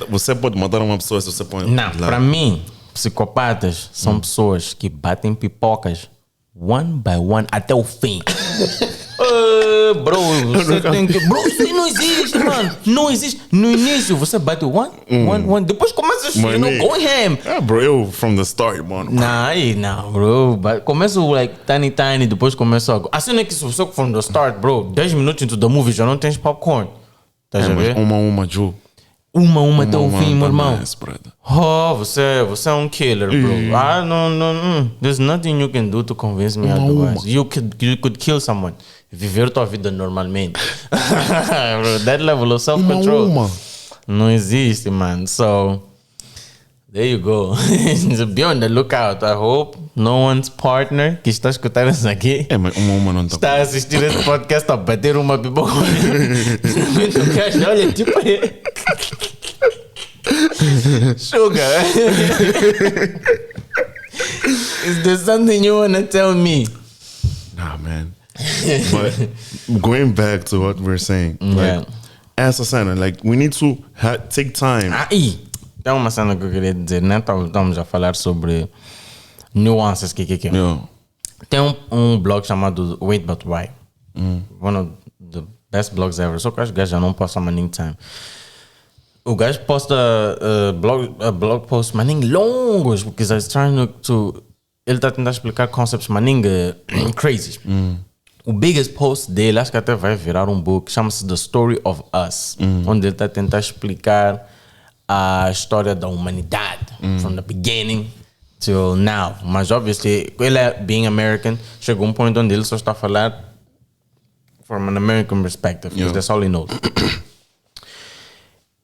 Você pode matar uma pessoa se você põe... Não, para mim, psicopatas são pessoas que batem pipocas one by one até o fim. Bro, você tem que... Bro, isso aí não existe, mano. Não existe. No início, você bate one. Depois começa a go ham. Bro, eu from the start, mano. Não, bro. Começa like tiny, depois começa a... Assim é que se você from the start, bro, 10 minutos into the movie já não tens popcorn. Tá a ver? Uma, Ju. Uma até o fim, meu irmão. Você é um killer, bro. No. There's nothing you can do to convince me otherwise. You could kill someone. Viver tua vida normalmente. Bro, that level of self-control não existe, man. So, there you go. Be on the lookout. I hope no one's partner que está a escutar isso aqui mas uma não está a assistir esse podcast a bater uma pipoca. Olha, tipo... Sugar. Is there something you want to tell me? Nah, man. But going back to what we're saying, like, essa cena, like, we need to take time. Tem uma cena que eu queria dizer, né? Estamos a falar sobre nuances que. Tem um blog chamado Wait But Why. One of the best blogs ever. Só que os gajos já não postam mais time. O gajo posta blog posts maninho longos, porque he's trying to... Ele está tentando explicar concepts maninho crazy. O biggest post dele, acho que até vai virar um book, chama-se The Story of Us, onde ele está tentando explicar a história da humanidade, from the beginning till now. Mas, obviously, ele é being American, chegou um ponto onde ele só está a falar from an American perspective, because that's all he knows.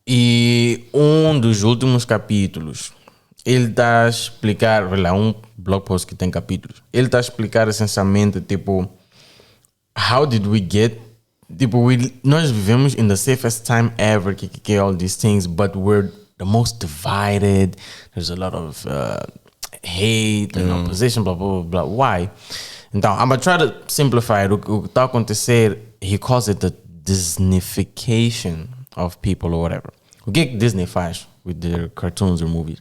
E um dos últimos capítulos, ele está a explicar, um blog post que tem capítulos, ele está a explicar essencialmente, tipo, how did we get, tipo, nós vivemos in the safest time ever, que all these things, but we're the most divided, there's a lot of hate and opposition, blah, blah, blah, blah. Why? Então, I'm going to try to simplify it. O que está a acontecer, he calls it the Disneyfication of people or whatever. O que Disney faz with their cartoons or movies?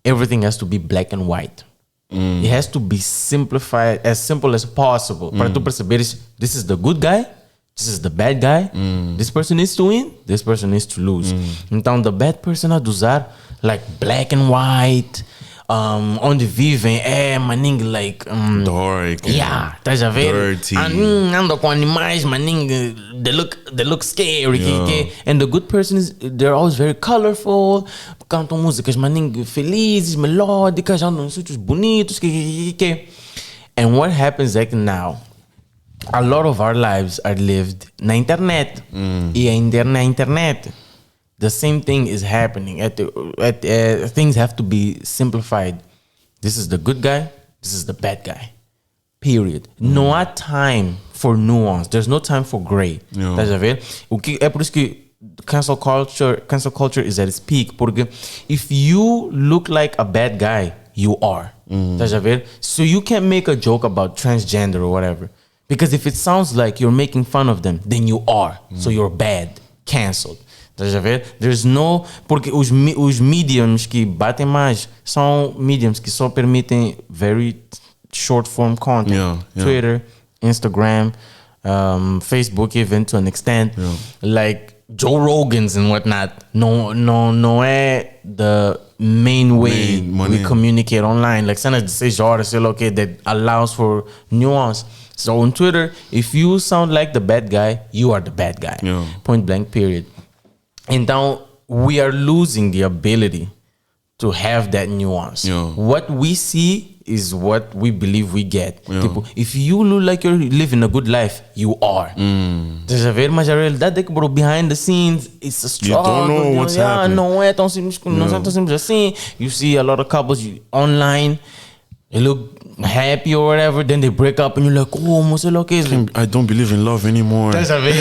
Everything has to be black and white. It has to be simplified, as simple as possible. Para tu perceberes, this is the good guy, this is the bad guy, this person needs to win, this person needs to lose. Então, the bad person há de usar like black and white, onde vivem maninho like dark, estás a ver? dirty. Ando com animais, maninho, they look scary. And the good person is they're always very colorful, cantam músicas maninho felizes, melódicas, andam em sítios bonitos. And what happens now? A lot of our lives are lived na internet. E na internet, the same thing is happening. Things have to be simplified. This is the good guy. This is the bad guy. Period. No há time for nuance. There's no time for gray. Estás a ver? É por isso que cancel culture is at its peak. Porque if you look like a bad guy, you are. Estás a ver? So you can't make a joke about transgender or whatever. Because if it sounds like you're making fun of them, then you are. So you're bad. Cancelled. Estás a ver? There's no... Porque os mediums que batem mais são mediums que só permitem very short form content. Twitter, Instagram, Facebook even to an extent. Like Joe Rogan's and whatnot. No é the main way we communicate online. Like cenas de 6 horas, sei lá o que, that allows for nuance. So on Twitter, if you sound like the bad guy, you are the bad guy. Point blank, period. Então, we are losing the ability to have that nuance. What we see is what we believe we get. Tipo, if you look like you're living a good life, you are. Estás a ver? Mas a realidade é que, bro, behind the scenes, it's a struggle. You don't know what's happening. Não é tão simples, não é tão simples assim. You see a lot of couples online, they look happy or whatever, then they break up and you're like, oh, I don't believe in love anymore. Estás a ver?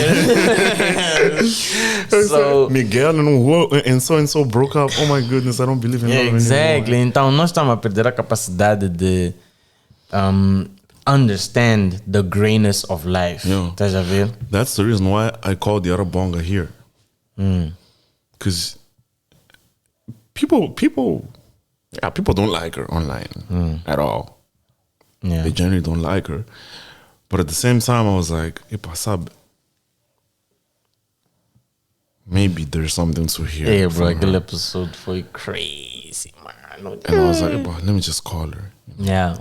So, Miguel and so broke up. Oh my goodness, I don't believe in love anymore. Exactly. Então nós estamos a perder a capacidade de understand the grayness of life. Estás a ver? That's the reason why I call the other bonga here. Because people don't like her online at all. They generally don't like her. But at the same time, I was like, maybe there's something to hear. Yeah, bro, aquele episode foi crazy, man. And I was like, let me just call her. Yeah.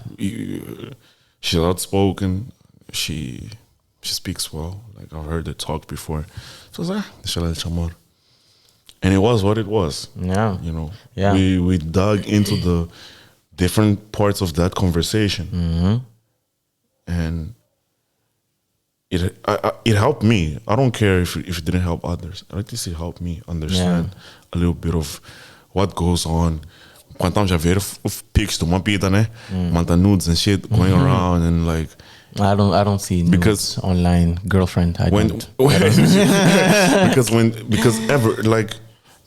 She's outspoken. She speaks well. Like, I've heard her talk before. So I was like, and it was what it was. Yeah. You know? Yeah. We dug into the different parts of that conversation. And it helped me. I don't care if it didn't help others. At least it helped me understand a little bit of what goes on. Quando estamos a ver pics de uma pita, né? Manta nudes and shit going around and like. I don't see nudes online. Girlfriend, I don't. because ever like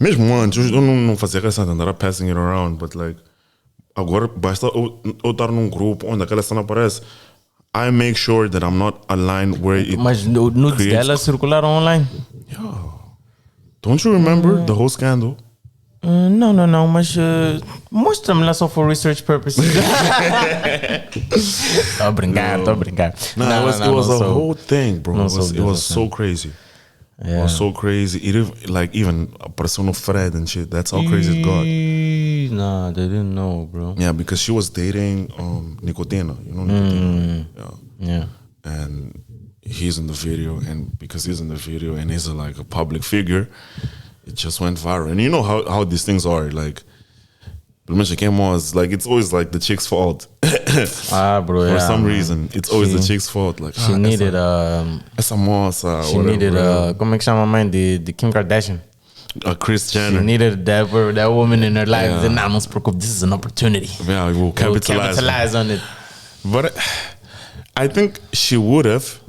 mesmo antes eu não fazia questão de andar passing it around, but like agora basta eu estar num grupo onde aquela cena aparece. I make sure that I'm not aligned where it. Mas nudes dela circularam online. Yeah. Don't you remember the whole scandal? Não, mas mostra-me lá só for research purposes. Tô a brincar. It was a whole thing, bro. It was so crazy. It was so crazy. It like even apareceu no Fred and shit. That's how crazy it got. Nah, they didn't know, bro. Yeah, because she was dating Nicotina. You know Nicotina? Yeah. And he's in the video, and because he's in the video and he's like a public figure, it just went viral. And you know how these things are. Like, it's always like the chick's fault. Bro, for some reason, it's always the chick's fault. Like she needed essa moça. She needed como é que chama a mãe de Kim Kardashian? Kris Jenner. She needed that woman in her life. And não se preocupe, this is an opportunity. Yeah, we'll capitalize on it. But I think she would have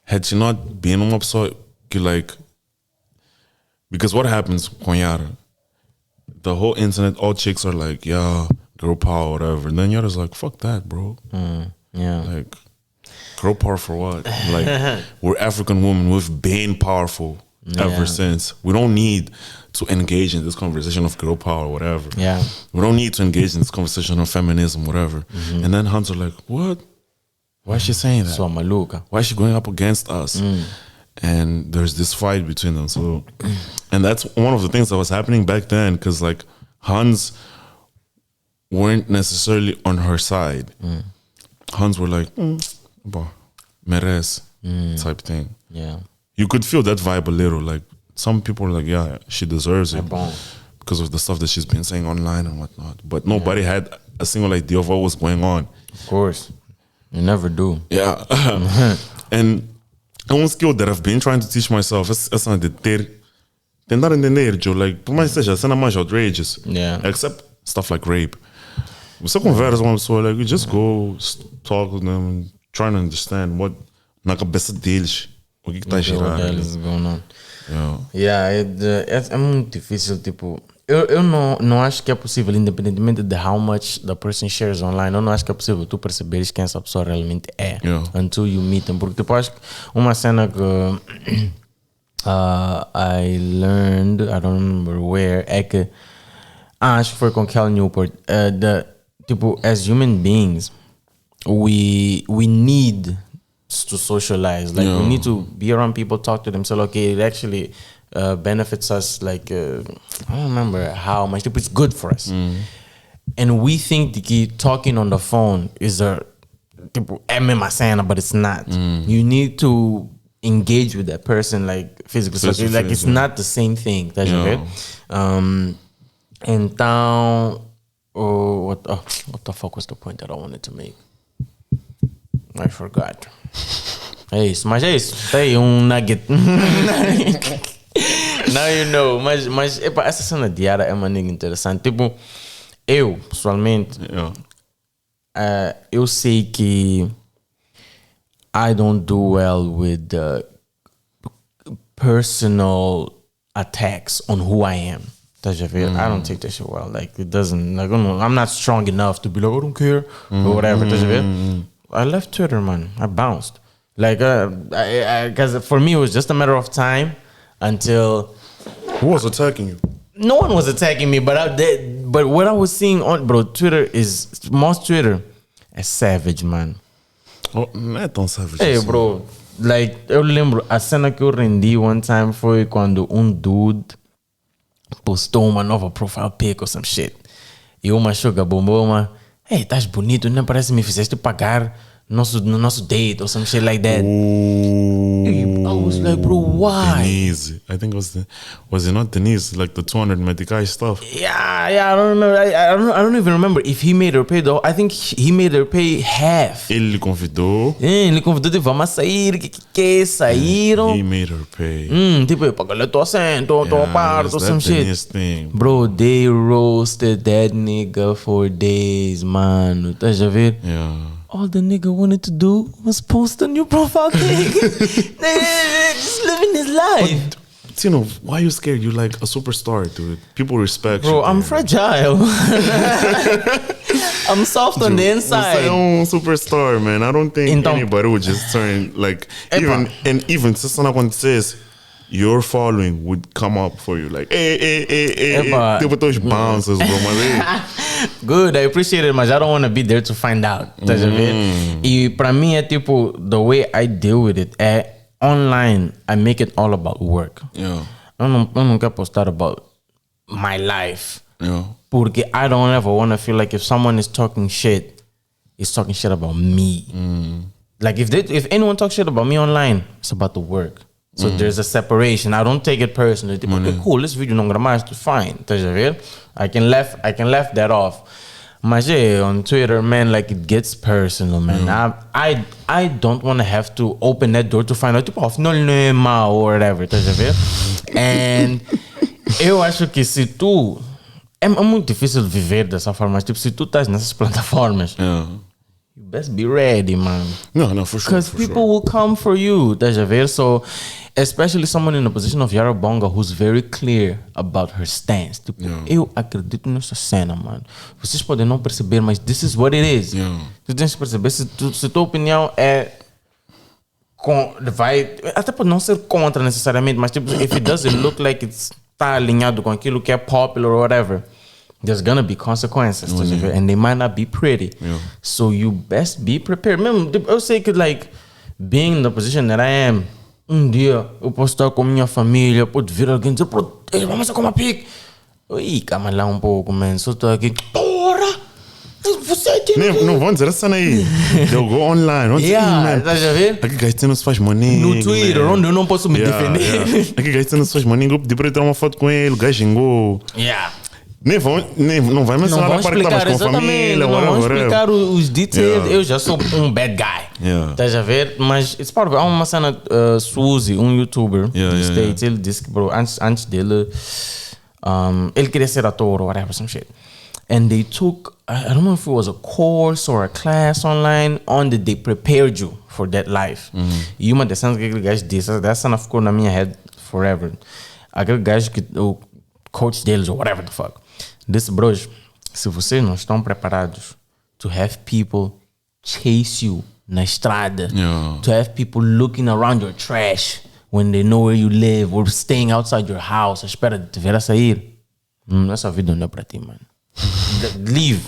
had she not been uma pessoa que like. Because what happens com Yara? The whole internet, all chicks are like, yeah, girl power, whatever. And then Yara's like, fuck that, bro. Yeah. Like, girl power for what? Like, we're African women. We've been powerful ever since. We don't need to engage in this conversation of girl power, whatever. Yeah. We don't need to engage in this conversation of feminism, whatever. And then Hans are like, what? Why is she saying that? So maluca. Why is she going up against us? And there's this fight between them. So, and that's one of the things that was happening back then, because like Hans weren't necessarily on her side. Hands were like, merece, type thing. Yeah. You could feel that vibe a little. Like, some people were like, yeah, she deserves it because of the stuff that she's been saying online and whatnot. But nobody had a single idea of what was going on. Of course. You never do. Yeah. And one skill that I've been trying to teach myself is tentar entender, Joe. Like, por mais que seja a cena mais outrageous, except stuff like rape. Você conversa com uma pessoa, like, you just go talk with them and try to understand what na cabeça deles, o que está a girar. É muito difícil, tipo, eu não acho que é possível, independentemente de how much the person shares online, eu não acho que é possível tu perceberes quem essa pessoa realmente é until you meet them, porque tipo, acho que uma cena que I learned, I don't remember where, é que acho que foi com Cal Newport, tipo, as human beings, we need to socialize. Like, we need to be around people, talk to them. So, okay, it actually benefits us. Like, I don't remember how much, but it's good for us. And we think that talking on the phone is but it's not. You need to engage with that person, like, physically. So, like, it's not the same thing. That's right. Então, what the fuck was the point that I wanted to make? I forgot. É isso, mas é isso. Tem nugget. Now you know. Mas epa, essa cena diária é uma nega interessante. Tipo, eu, pessoalmente, eu sei que I don't do well with personal attacks on who I am. I don't take that shit well. Like, it doesn't, like, I'm not strong enough to be like, I don't care, or whatever. I left Twitter, man. I bounced. Like, because for me, it was just a matter of time until... Who was attacking you? No one was attacking me, but what I was seeing on, bro, Twitter is savage, man. Oh, não é tão savage. Hey, bro, like, eu lembro, a cena que eu rendi one time foi quando dude postou uma nova profile pic or some shit. E uma sugar bombou uma, hey, estás bonito, nem parece que me fizeste pagar no nosso date or some shit like that. I was like, bro, why? Denise, I think was it not Denise, like the 200 Medicaid stuff? Yeah, I don't remember. I don't even remember if he made her pay though. I think he made her pay half. Ele convidou. Ele convidou de vamos sair, que saíram. He made her pay. Tipo, eu paguei tua assento, tua parte, or some shit. Thing. Bro, they roasted that nigga for days, mano. Tá já ver? Yeah. All the nigga wanted to do was post a new profile pic. Just living his life. But, Tino, why are you scared? You're like a superstar, dude. People respect you. Bro, I'm fragile. I'm soft on the inside. I'm a superstar, man. I don't think anybody would just turn like even se isso não acontecesse, your following would come up for you like, hey, tipo those bouncers, bro. Good, I appreciate it, mas I don't want to be there to find out. Tá a ver? E pra mim é tipo, the way I deal with it é online, I make it all about work. Yeah. Eu não quero postar about my life. Yeah. Porque I don't ever want to feel like if someone is talking shit, it's talking shit about me. Like if anyone talks shit about me online, it's about the work. So there's a separation. I don't take it personally. Tipo, okay, cool, this video não gramaste, fine. Tá a ver? I can left that off. Mas on Twitter, man, like it gets personal, man. I don't want to have to open that door to find out, tipo, afinal ele não é mau or whatever, tá a ver? And eu acho que se tu... É muito difícil viver dessa forma, mas tipo, se tu estás nessas plataformas, you best be ready, man. No, for sure. Because people will come for you, tá a ver? So, especially someone in a position of Yarabonga who's very clear about her stance. Tipo, eu acredito nessa cena, mano. Vocês podem não perceber, mas this is what it is. Tu tens que perceber se tua opinião é... Até pode não ser contra necessariamente, mas tipo, if it doesn't look like está alinhado com aquilo que é popular or whatever, there's gonna be consequences, and they might not be pretty. So you best be prepared. Mesmo, eu sei que, like, being in the position that I am, dia eu posso estar com minha família, pode vir alguém dizer, vamos a comer pique. Ih, calma lá um pouco, man. Só estou aqui, porra! Não vão dizer essa aí. They'll go online. Vão dizer, estás a ver? Aqui gajo não se faz money. No Twitter, onde eu não posso me defender. Aqui gajo não se faz money. Grupo de preto tirar uma foto com ele. O gajo xingou. Não vai mencionar a parte que estavas com a família. Não vão explicar os details. Eu já sou um bad guy. Estás a ver? Mas it's part of, há uma cena, Suzy, um youtuber dos States, ele disse que, bro, antes dele, ele queria ser ator or whatever, some shit. And they took, I don't know if it was a course or a class online on that they prepared you for that life. E uma das cenas que aquele gajo disse, essa cena ficou na minha head forever. Aquele gajo que, o coach deles or whatever the fuck, disse, bros, se vocês não estão preparados to have people chase you na estrada, to have people looking around your trash when they know where you live, or staying outside your house à espera de te ver a sair, essa vida não é para ti, mano. Leave.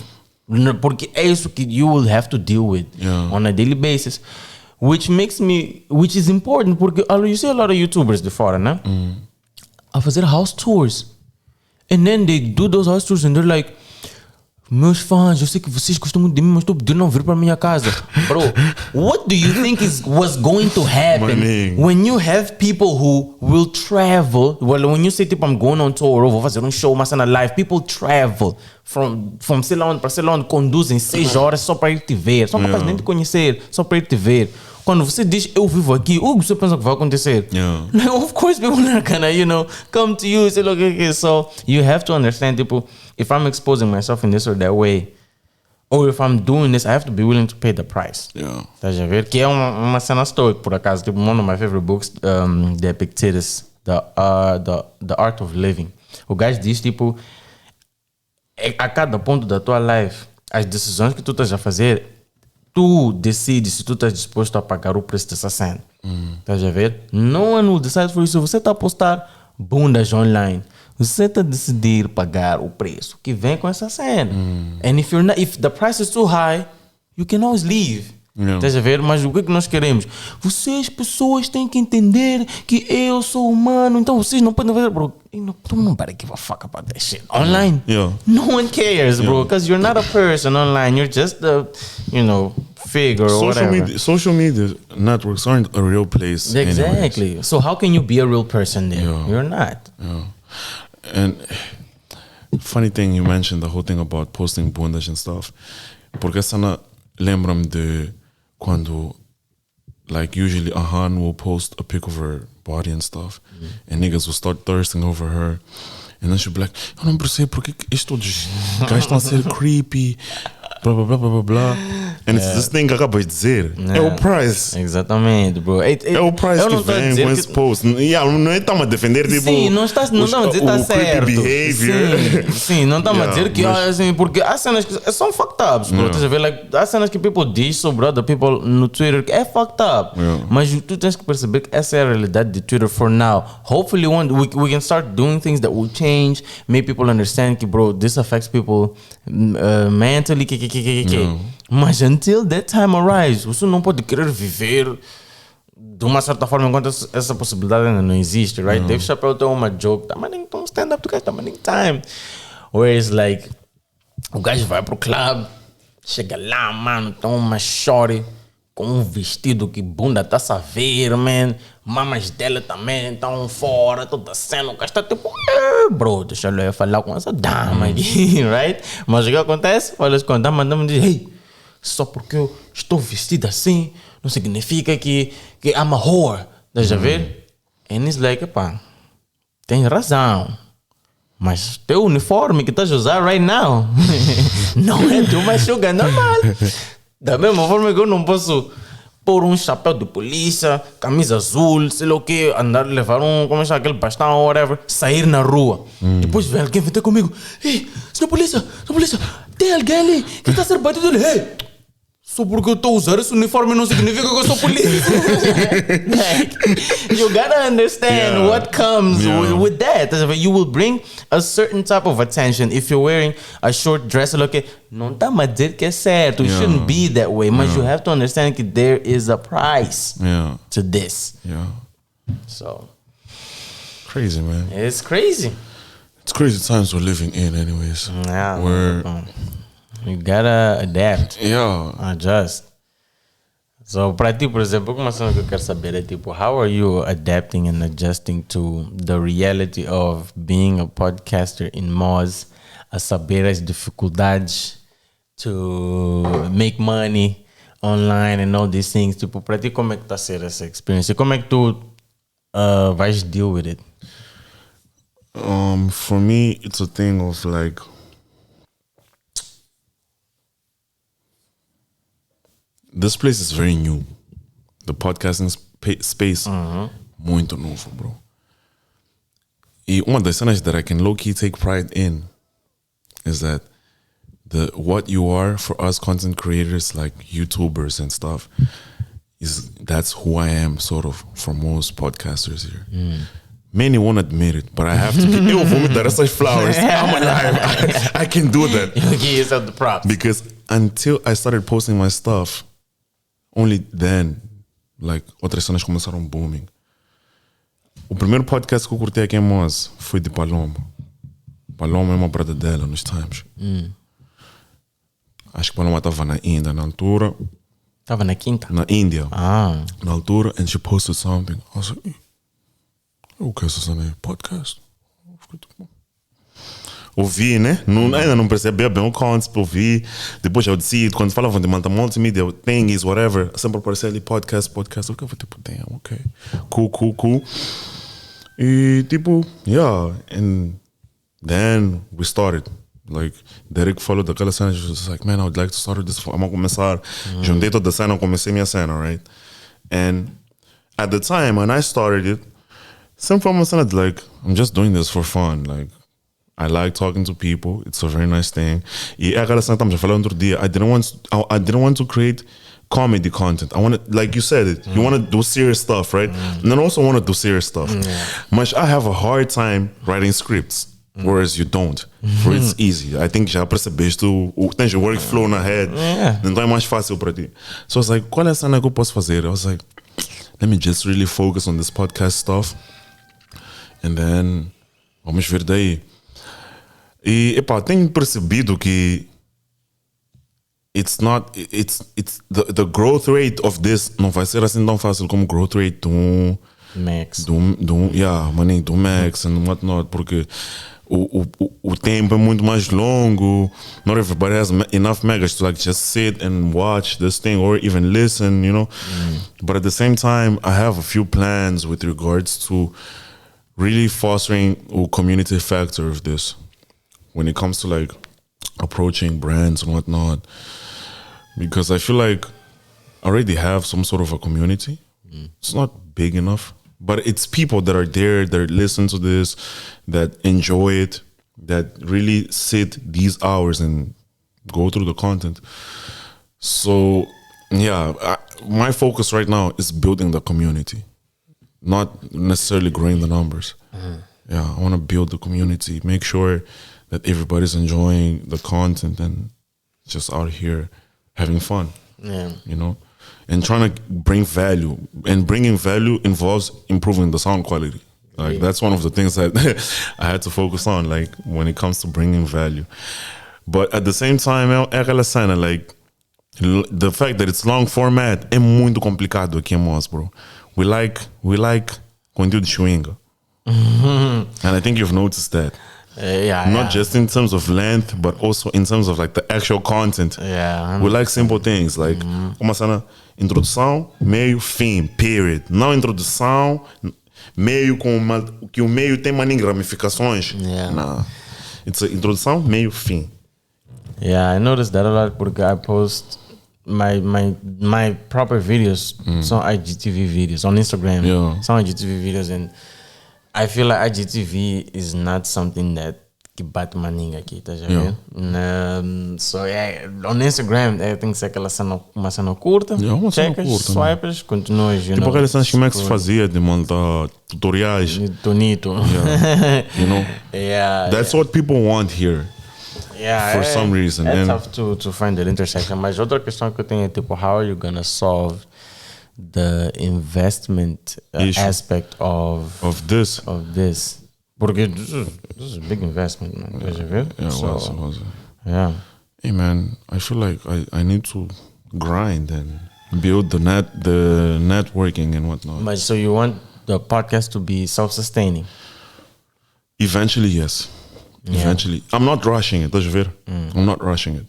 Porque é isso que you will have to deal with on a daily basis, which is important, porque you see a lot of YouTubers de fora, né? A fazer house tours. And then they do those house tours and they're like, meus fãs, eu sei que vocês gostam muito de mim, mas estou pedindo não vir para a minha casa. Bro, what do you think was going to happen when you have people who will travel? Well, when you say, tipo, I'm going on tour, ou vou fazer um show, uma cena live, people travel from sei lá onde para sei lá onde, conduzem 6 horas só para ir te ver, só capaz nem te conhecer, só para ir te ver. Quando você diz, eu vivo aqui, o que você pensa que vai acontecer? Like, of course, people are gonna, come to you, say, look, okay. So you have to understand, people, if I'm exposing myself in this or that way, or if I'm doing this, I have to be willing to pay the price. Estás a ver? Que é uma cena stoic, por acaso. Tipo, one of my favorite books, the Epictetus, the Art of Living. O gajo diz, tipo, a cada ponto da tua life, as decisões que tu estás a fazer, tu decides se tu estás disposto a pagar o preço dessa cena. Estás a ver? No one will decide for you. Se você está a postar bundas online, você está a decidir pagar o preço que vem com essa cena. And if the price is too high, you can always leave. Estás a ver? Mas o que é que nós queremos? Vocês, pessoas, têm que entender que eu sou humano, então vocês não podem fazer, bro. Nobody give a fuck about that shit. Online, no one cares, bro, because you're not a person online. You're just a, figure or whatever. Social media networks aren't a real place. Exactly. Anyways. So how can you be a real person then? You're not. And funny thing, you mentioned the whole thing about posting bundas and stuff. Porque essa lembra-me de quando, like, usually Ahan will post a pic of her body and stuff, and niggas will start thirsting over her, and then she'll be like, eu não percebo porque estes gajos estão a ser creepy, blá blá blá blá blá. And it's this thing que acabas de dizer. É o price. Exatamente, bro. É o price que vem com esse post. Não é estamos a defender, tipo, sim, não estamos a dizer que está certo. Behavior. Sim, não estamos a dizer que assim, porque há cenas que são fucked up, bro. Like, há cenas que people diz sobre other people no Twitter que é fucked up. Mas tu tens que perceber que essa é a realidade de Twitter for now. Hopefully we can start doing things that will change, make people understand que, bro, this affects people mentally, Mas until that time arrives, você não pode querer viver de uma certa forma enquanto essa possibilidade ainda não existe, right? Dave Chappelle tem uma joke, um stand-up do gajo, time. Whereas, like, o gajo vai pro club, chega lá, mano, tem uma shorty com um vestido que bunda tá-se a ver, man. Mamas dela também estão fora, toda cena. O gajo tá tipo, bro, deixa eu falar com essa dama aqui, right? Mas o que acontece? Olha, quando a dama diz, hey, só porque eu estou vestido assim, não significa que I'm a whore. Deixa ver? And it's like, pá, tem razão. Mas teu uniforme que estás a usar right now não é de uma sugar normal. Da mesma forma que eu não posso pôr um chapéu de polícia, camisa azul, sei lá o que, andar, levar como é aquele bastão ou whatever, sair na rua. Depois vem alguém ter comigo, ei, senhor polícia, tem alguém ali que está a ser batido ali, hey! Só porque eu estou a usar esse uniforme não significa que eu sou polícia. Like, you gotta understand what comes with that. You will bring a certain type of attention if you're wearing a short dress. Okay, não está a dizer que é certo. It shouldn't be that way. But you have to understand that there is a price to this. So crazy, man. It's crazy. It's crazy times we're living in, anyways. You gotta adapt. Yeah. Adjust. So, para ti, por exemplo, uma coisa que eu quero saber é tipo, how are you adapting and adjusting to the reality of being a podcaster in Moz, a saber as dificuldades to make money online and all these things? Tipo, para ti, como é que está a ser essa experience? E como é que tu vais deal with it? For me, it's a thing of like, this place is very new. The podcasting space, muito novo, bro. E uma das cenas that I can low-key take pride in is that what you are for us content creators, like YouTubers and stuff, that's who I am, sort of, for most podcasters here. Many won't admit it, but I have to. Eu vou me dar essas flowers. I'm alive. I can do that. You give yourself the props. Because until I started posting my stuff, only then, like, outras cenas começaram booming. O primeiro podcast que eu curti aqui em Moz foi de Paloma. Paloma é uma brada dela nos times. Acho que Paloma estava na Índia na altura. Estava na quinta? Na Índia. Na altura, and she posted something. I was like, o que é essa cena aí? Podcast? Ouvi, né? Ainda não percebia bem o conceito, ouvi. Depois eu decido, quando falavam de multimedia, things, whatever, sempre aparecia ali podcast. Eu ficava tipo, damn, ok. Cool. E tipo, yeah. And then we started. Like, Derek falou daquela cena, he was like, man, I would like to start this. Vamos começar. Juntei toda a cena, comecei minha cena, right? And at the time, when I started it, sempre foi uma cena de like, I'm just doing this for fun. Like, I like talking to people. It's a very nice thing. E é aquela cena que estamos a falar outro dia. I didn't want to create comedy content. I wanted, like you said it, you want to do serious stuff, right? And I also want to do serious stuff. But I have a hard time writing scripts. Whereas you don't. For it's easy. I think já percebeste tens o workflow na head. Então é mais fácil para ti. So I was like, qual é a cena que eu posso fazer? I was like, let me just really focus on this podcast stuff. And then, vamos ver daí. E, tenho percebido que the growth rate of this não vai ser assim tão fácil como o growth rate do Max. Do Max and whatnot, porque o tempo é muito mais longo. Not everybody has enough megas to like just sit and watch this thing or even listen, you know. But at the same time, I have a few plans with regards to really fostering a community factor of this when it comes to like approaching brands and whatnot, because I feel like I already have some sort of a community. It's not big enough, but it's people that are there, that listen to this, that enjoy it, that really sit these hours and go through the content. So yeah, my focus right now is building the community, not necessarily growing the numbers. Yeah, I want to build the community, make sure that everybody's enjoying the content and just out here having fun. Yeah. You know, and trying to bring value. And bringing value involves improving the sound quality. Like that's one of the things that I had to focus on, like when it comes to bringing value. But at the same time, like the fact that it's long format é muito complicado aqui em Moz, bro. We like conteúdo de chewinga. And I think you've noticed that. Not just in terms of length, but also in terms of like the actual content. We like simple things, like uma cena, introdução, meio, fim, period. Não introdução, meio que o meio tem maninho ramificações. Nah. It's a introdução, meio, fim. I noticed that a lot porque I post my proper videos são IGTV videos on Instagram. São IGTV videos, and I feel like IGTV is not something that que bate maninga aqui, tá já vendo? So on Instagram tem que ser aquela cena, uma cena curta, checas, swipes, continuas. Tipo aquelas cenas que o Max fazia de montar tutoriais. Tonito. You know? That's what people want here. For some reason. It's tough to find that intersection. Mas outra questão que eu tenho é tipo, how are you gonna solve the investment aspect of this? Porque this is a big investment, man. It was. hey man, I feel like I need to grind and build the networking and whatnot. But so you want the podcast to be self-sustaining? Eventually, yes. Yeah. Eventually. I'm not rushing it, estás a ver? I'm not rushing it.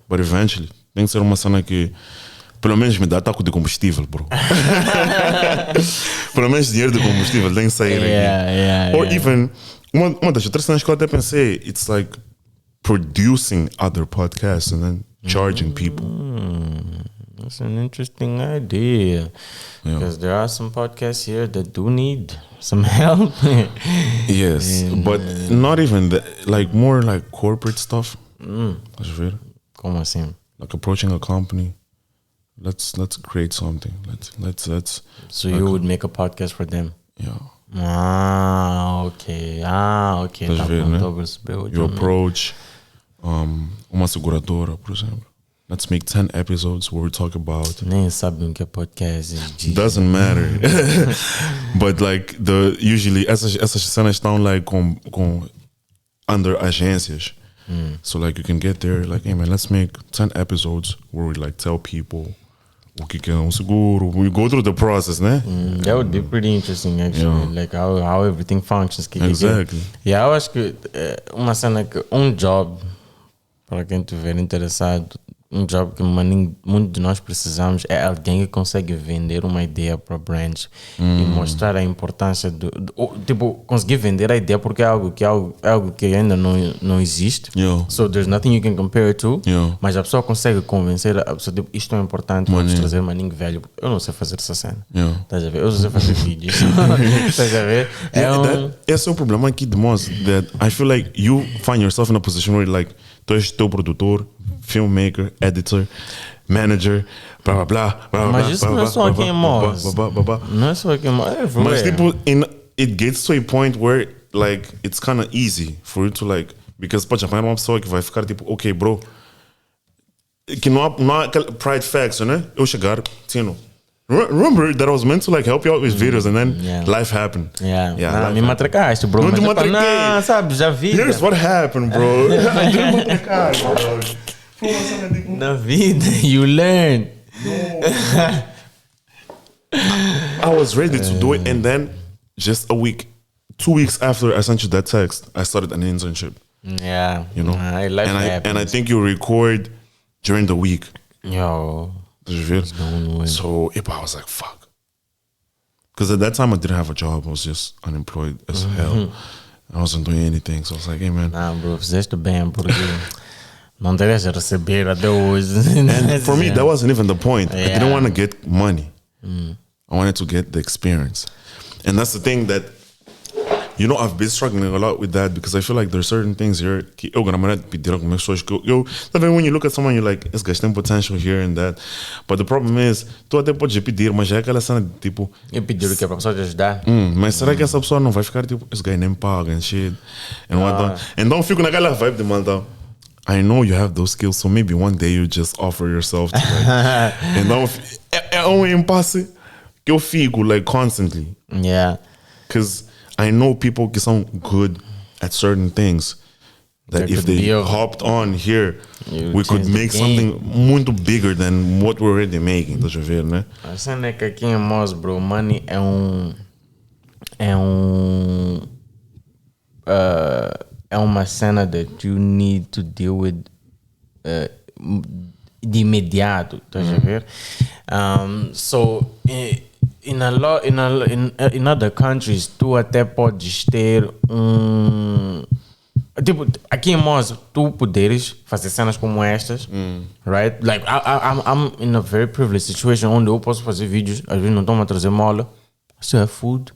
But eventually. Tem que ser uma cena que pelo menos me dá taco de combustível, bro. Pelo menos dinheiro de combustível tem que sair aqui. Or even, uma das outras cenas que eu até pensei, it's like producing other podcasts and then charging people. That's an interesting idea. Because there are some podcasts here that do need some help. Yes, but not even that, like more like corporate stuff. Estás a ver? Como assim? Like approaching a company. Let's create something. Let's. So you would make a podcast for them? Yeah. Okay. Tá bom, you approach uma seguradora, por exemplo. Let's make 10 episodes where we talk about. Nem sabem o que é podcast. Doesn't matter. But like usually essas cenas estão like com under agências. So like you can get there like, hey man, let's make 10 episodes where we like tell people o que é seguro. We go through the process, né? That would be pretty interesting actually. Like how everything functions. Exactly. Eu acho que uma cena que job para quem estiver interessado, job que muito de nós precisamos é alguém que consegue vender uma ideia para brands e mostrar a importância tipo, conseguir vender a ideia porque é algo que ainda não existe. So there's nothing you can compare it to. Mas a pessoa consegue convencer a pessoa, tipo, isto é importante, vamos trazer maninho velho. Eu não sei fazer essa cena. Estás a ver? Eu não sei fazer vídeos. Estás a ver? Esse é o problema aqui de Moz, that I feel like you find yourself in a position where like tu és teu produtor, filmmaker, editor, manager, blá blá blá. Mas isso não é só aqui em Moz. Não é só aqui em Moz, é everywhere. Mas tipo, it gets to a point where like it's kind of easy for you to like, because pode apanhar uma pessoa que vai ficar tipo, ok bro, que não há aquele pride factor, né? Eu chegar, Tino, remember that I was meant to like help you out with videos and then life happened. Me matracaste, bro. Não te matraquei. Não, sabe, já vi. Here's what happened, bro. I didn't matracar, bro. Na vida, you learn. I was ready to do it and then just 2 weeks after I sent you that text, I started an internship. Yeah. You know? And I think you record during the week. Yo. So I was like, fuck. Because at that time I didn't have a job. I was just unemployed as hell. I wasn't doing anything. So I was like, hey man. Nah, bro, fizeste bem porque não terias a receber até hoje. And for me, that wasn't even the point. I didn't want to get money. I wanted to get the experience. And that's the thing that, you know, I've been struggling a lot with that because I feel like there's certain things here que eu gonna pedir algumas pessoas que when you look at someone, you're like, esse gajo tem potential here and that. But the problem is, tu até podes pedir, mas já é aquela cena de tipo... Eu pedir o que é para a pessoa te ajudar? Mas será que essa pessoa não vai ficar tipo, esse gajo nem paga and shit? And whatnot. Então fico naquela vibe de malta. I know you have those skills, so maybe one day you just offer yourself to like... Então é um impasse que eu fico like constantly. Yeah. Because I know people que são good at certain things that if they hopped on here, we could make something muito bigger than what we're already making. Estás a ver, né? A cena é que aqui em Moz, bro, money é uma cena that you need to deal with de imediato. Estás a ver? So in other countries, tu até podes ter tipo, aqui em Moz, tu poderes fazer cenas como estas, right? Like, I'm in a very privileged situation onde eu posso fazer vídeos, às vezes não estão a trazer mola, still have food,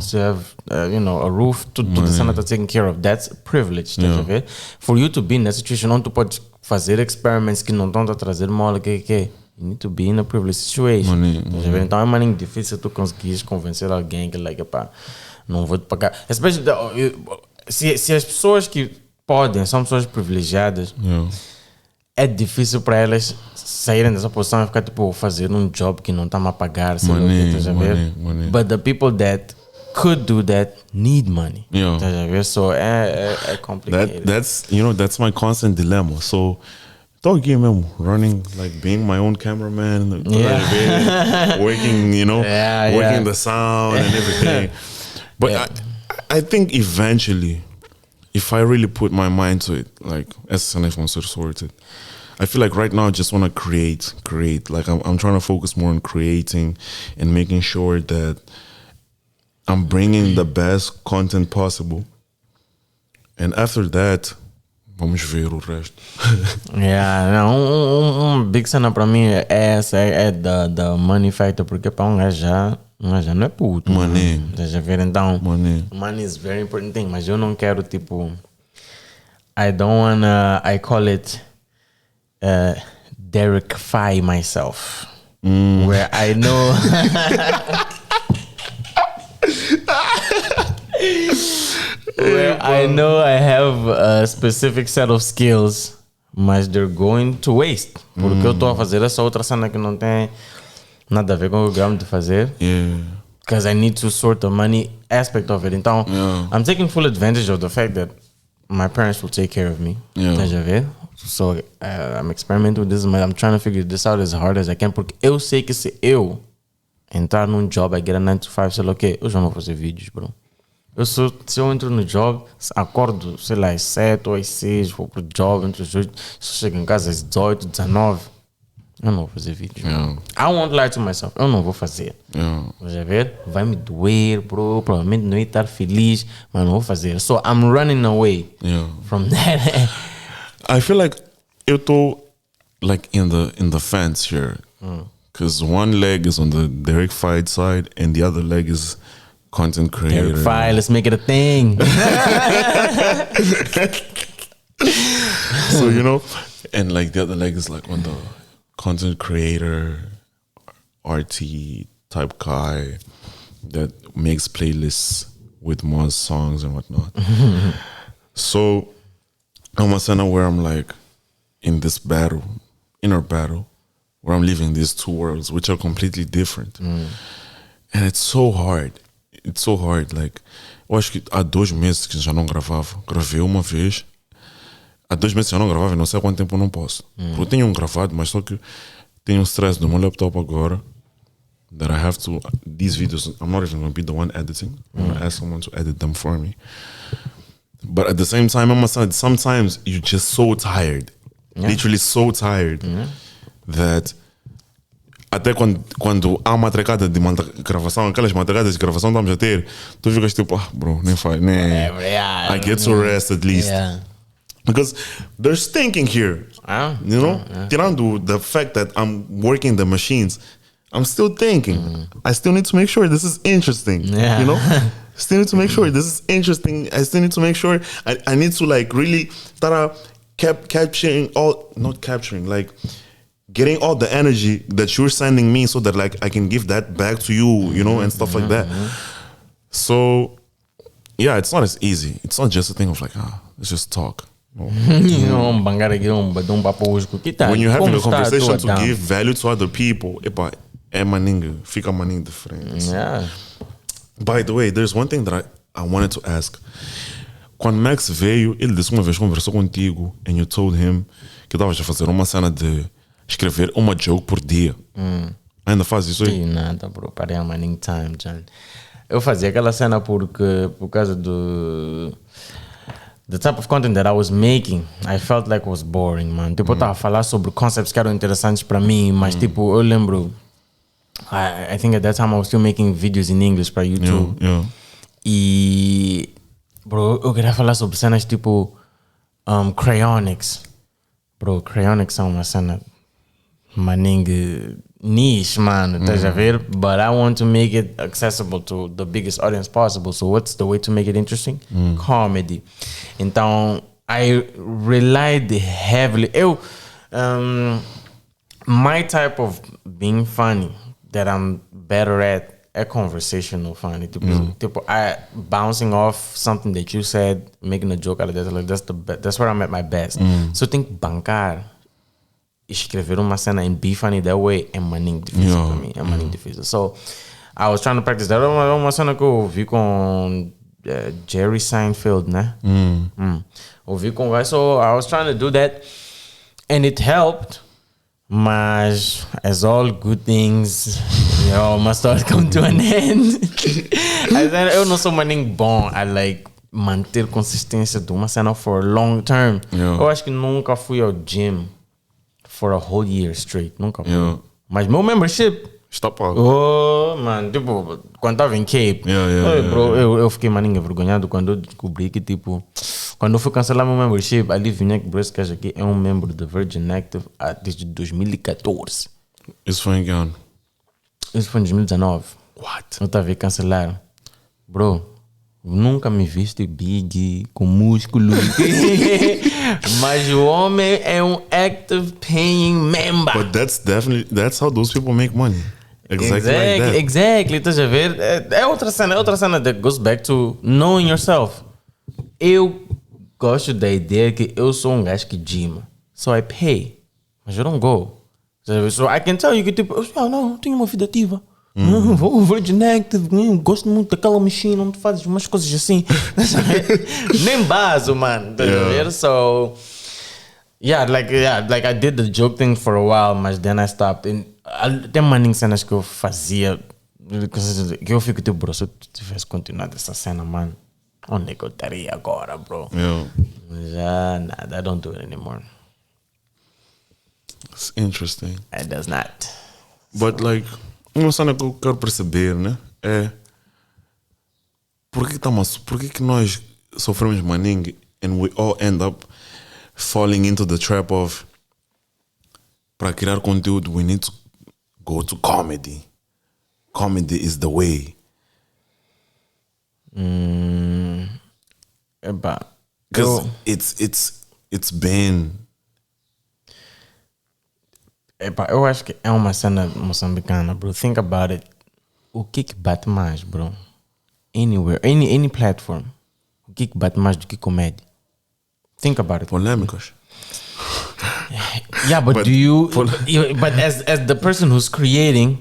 still have, a roof, tudo a cena está taken care of. That's privilege, tá a ver? For you to be in a situation onde tu podes fazer experiments que não estão a trazer mola, que you need to be in a privileged situation. Então é maninho difícil tu conseguires convencer alguém que, like, pá, não vou te pagar. Especially, se as pessoas que podem são pessoas privilegiadas, é difícil para elas saírem dessa posição e ficar tipo, fazer um job que não está a pagar. Money. But the people that could do that need money. So é complicated. That's my constant dilemma. So Tô aqui mesmo, running, like being my own cameraman, working, working the sound and everything. But I think eventually, if I really put my mind to it, like as an iPhone sorted, I feel like right now I just want to create. Like I'm trying to focus more on creating and making sure that I'm bringing the best content possible. And after that, vamos ver o resto. Big cena para mim é essa, é da money factor, porque para um gajo já não é puto. Money. Deixa ver, então. Money is very important thing, mas eu não quero, tipo, I don't wanna, I call it Derekify myself. Where I know I know I have a specific set of skills, mas they're going to waste. Porque eu estou a fazer essa outra cena que não tem nada a ver com o que eu amo de fazer. Because I need to sort the money aspect of it. Então, I'm taking full advantage of the fact that my parents will take care of me. So I'm experimenting with this, but I'm trying to figure this out as hard as I can. Porque eu sei que se eu entrar num job, I get a 9 to 5, sei lá o quê, eu já não vou fazer vídeos, bro. Se eu entro no job, acordo, sei lá, às 7 ou às 6, vou pro job, entre os 8, se eu chego em casa às 18, 19, eu não vou fazer vídeo. I won't lie to myself, eu não vou fazer. Já ver? Vai me doer, bro, provavelmente não ia estar feliz, mas não vou fazer. So I'm running away from that. I feel like eu tô like in the fence here. Because one leg is on the Derekfied side and the other leg is content creator. Derek, let's make it a thing. So, and like the other leg is like on the content creator, RT type guy that makes playlists with more songs and whatnot. So I'm a center where I'm like in this inner battle, where I'm living these two worlds, which are completely different. And it's so hard. It's so hard. Like, eu acho que há 2 meses que já não gravava. Gravei uma vez. Há 2 meses que já não gravava e não sei há quanto tempo eu não posso. Eu tenho gravado, mas só que tenho stress do meu laptop agora. That I have to... These videos, I'm not even going to be the one editing. I'm going to ask someone to edit them for me. But at the same time, sometimes you're just so tired. Literally so tired. That... Até quando há uma trocada de gravação, aquelas matracadas de gravação que estamos a ter, tu ficas tipo, bro, nem faz, nem. I get to rest at least. Because there's thinking here. Tirando the fact that I'm working the machines, I'm still thinking. I still need to make sure this is interesting. Still need to make sure this is interesting. I still need to make sure I need to like really start capturing like getting all the energy that you're sending me so that like I can give that back to you, and stuff like that. So yeah, it's not as easy. It's not just a thing of like, let's just talk. When you're having a conversation to give value to other people, fica maninho diferente. By the way, there's one thing that I wanted to ask. Quando Max veio, ele disse uma vez conversou contigo and you told him que estavas a fazer uma cena de escrever uma joke por dia. Ainda faz isso aí? Nada, bro. Parei a mining time, John. Eu fazia aquela cena por causa do... The type of content that I was making, I felt like it was boring, man. Tipo, eu estava a falar sobre concepts que eram interessantes para mim, mas tipo, eu lembro... I think at that time I was still making videos in English para YouTube. E... Bro, eu queria falar sobre cenas tipo... cryonics. Bro, cryonics são uma cena... niche, man, estás a ver? But I want to make it accessible to the biggest audience possible. So what's the way to make it interesting? Comedy. Então, I relied heavily. My type of being funny that I'm better at é conversational funny. Tipo, I bouncing off something that you said, making a joke out of that. Like that's where I'm at my best. So eu tenho que bancar. Escrever uma cena and be funny that way é maninho difícil para mim. É maninho difícil. So, I was trying to practice that. Uma cena que eu vi com Jerry Seinfeld, né? Ouvi com o guy. So, I was trying to do that. And it helped, mas as all good things, must start come to an end. Eu não sou maninho bom a manter consistência de uma cena for a long term. Eu acho que nunca fui ao gym for a whole year straight. Nunca fui. Mas meu membership... Stop up. Oh, mano, tipo, quando tava em Cape, bro, eu fiquei maninho envergonhado quando eu descobri que, tipo, quando eu fui cancelar meu membership, ali vinha que esse gajo aqui é um membro da Virgin Active desde 2014. Isso foi em que ano? Isso foi em 2019. What? Eu tava a cancelar. Bro, nunca me viste big, com músculo. Mas o homem é um active paying member. But that's how those people make money. Exactly like that. Exactly, estás a ver? É outra cena that goes back to knowing yourself. Eu gosto da ideia que eu sou um gajo que gym. So I pay, mas eu don't go. So I can tell you que tipo, não, tenho uma vida ativa. Vou Virgin Active, gosto muito daquela machine onde fazes umas coisas assim. Nem baso, mano. So like I did the joke thing for a while, mas then I stopped. Tem maninhas cenas que eu fazia que eu fico tipo, bro, se eu tivesse continuado essa cena, mano, onde é que eu estaria agora, bro? Já nada, I don't do it anymore. It's interesting. It does not. But like, uma cena que eu quero perceber, né, é por que nós sofremos maninho and we all end up falling into the trap of para criar conteúdo we need to go to comedy. Comedy is the way. Because it's been... eu acho que é uma cena moçambicana, bro. Think about it. O que bate mais, bro? Anywhere, any platform. O que bate mais do que comédia? Think about it. Polêmicas. Yeah, but as the person who's creating,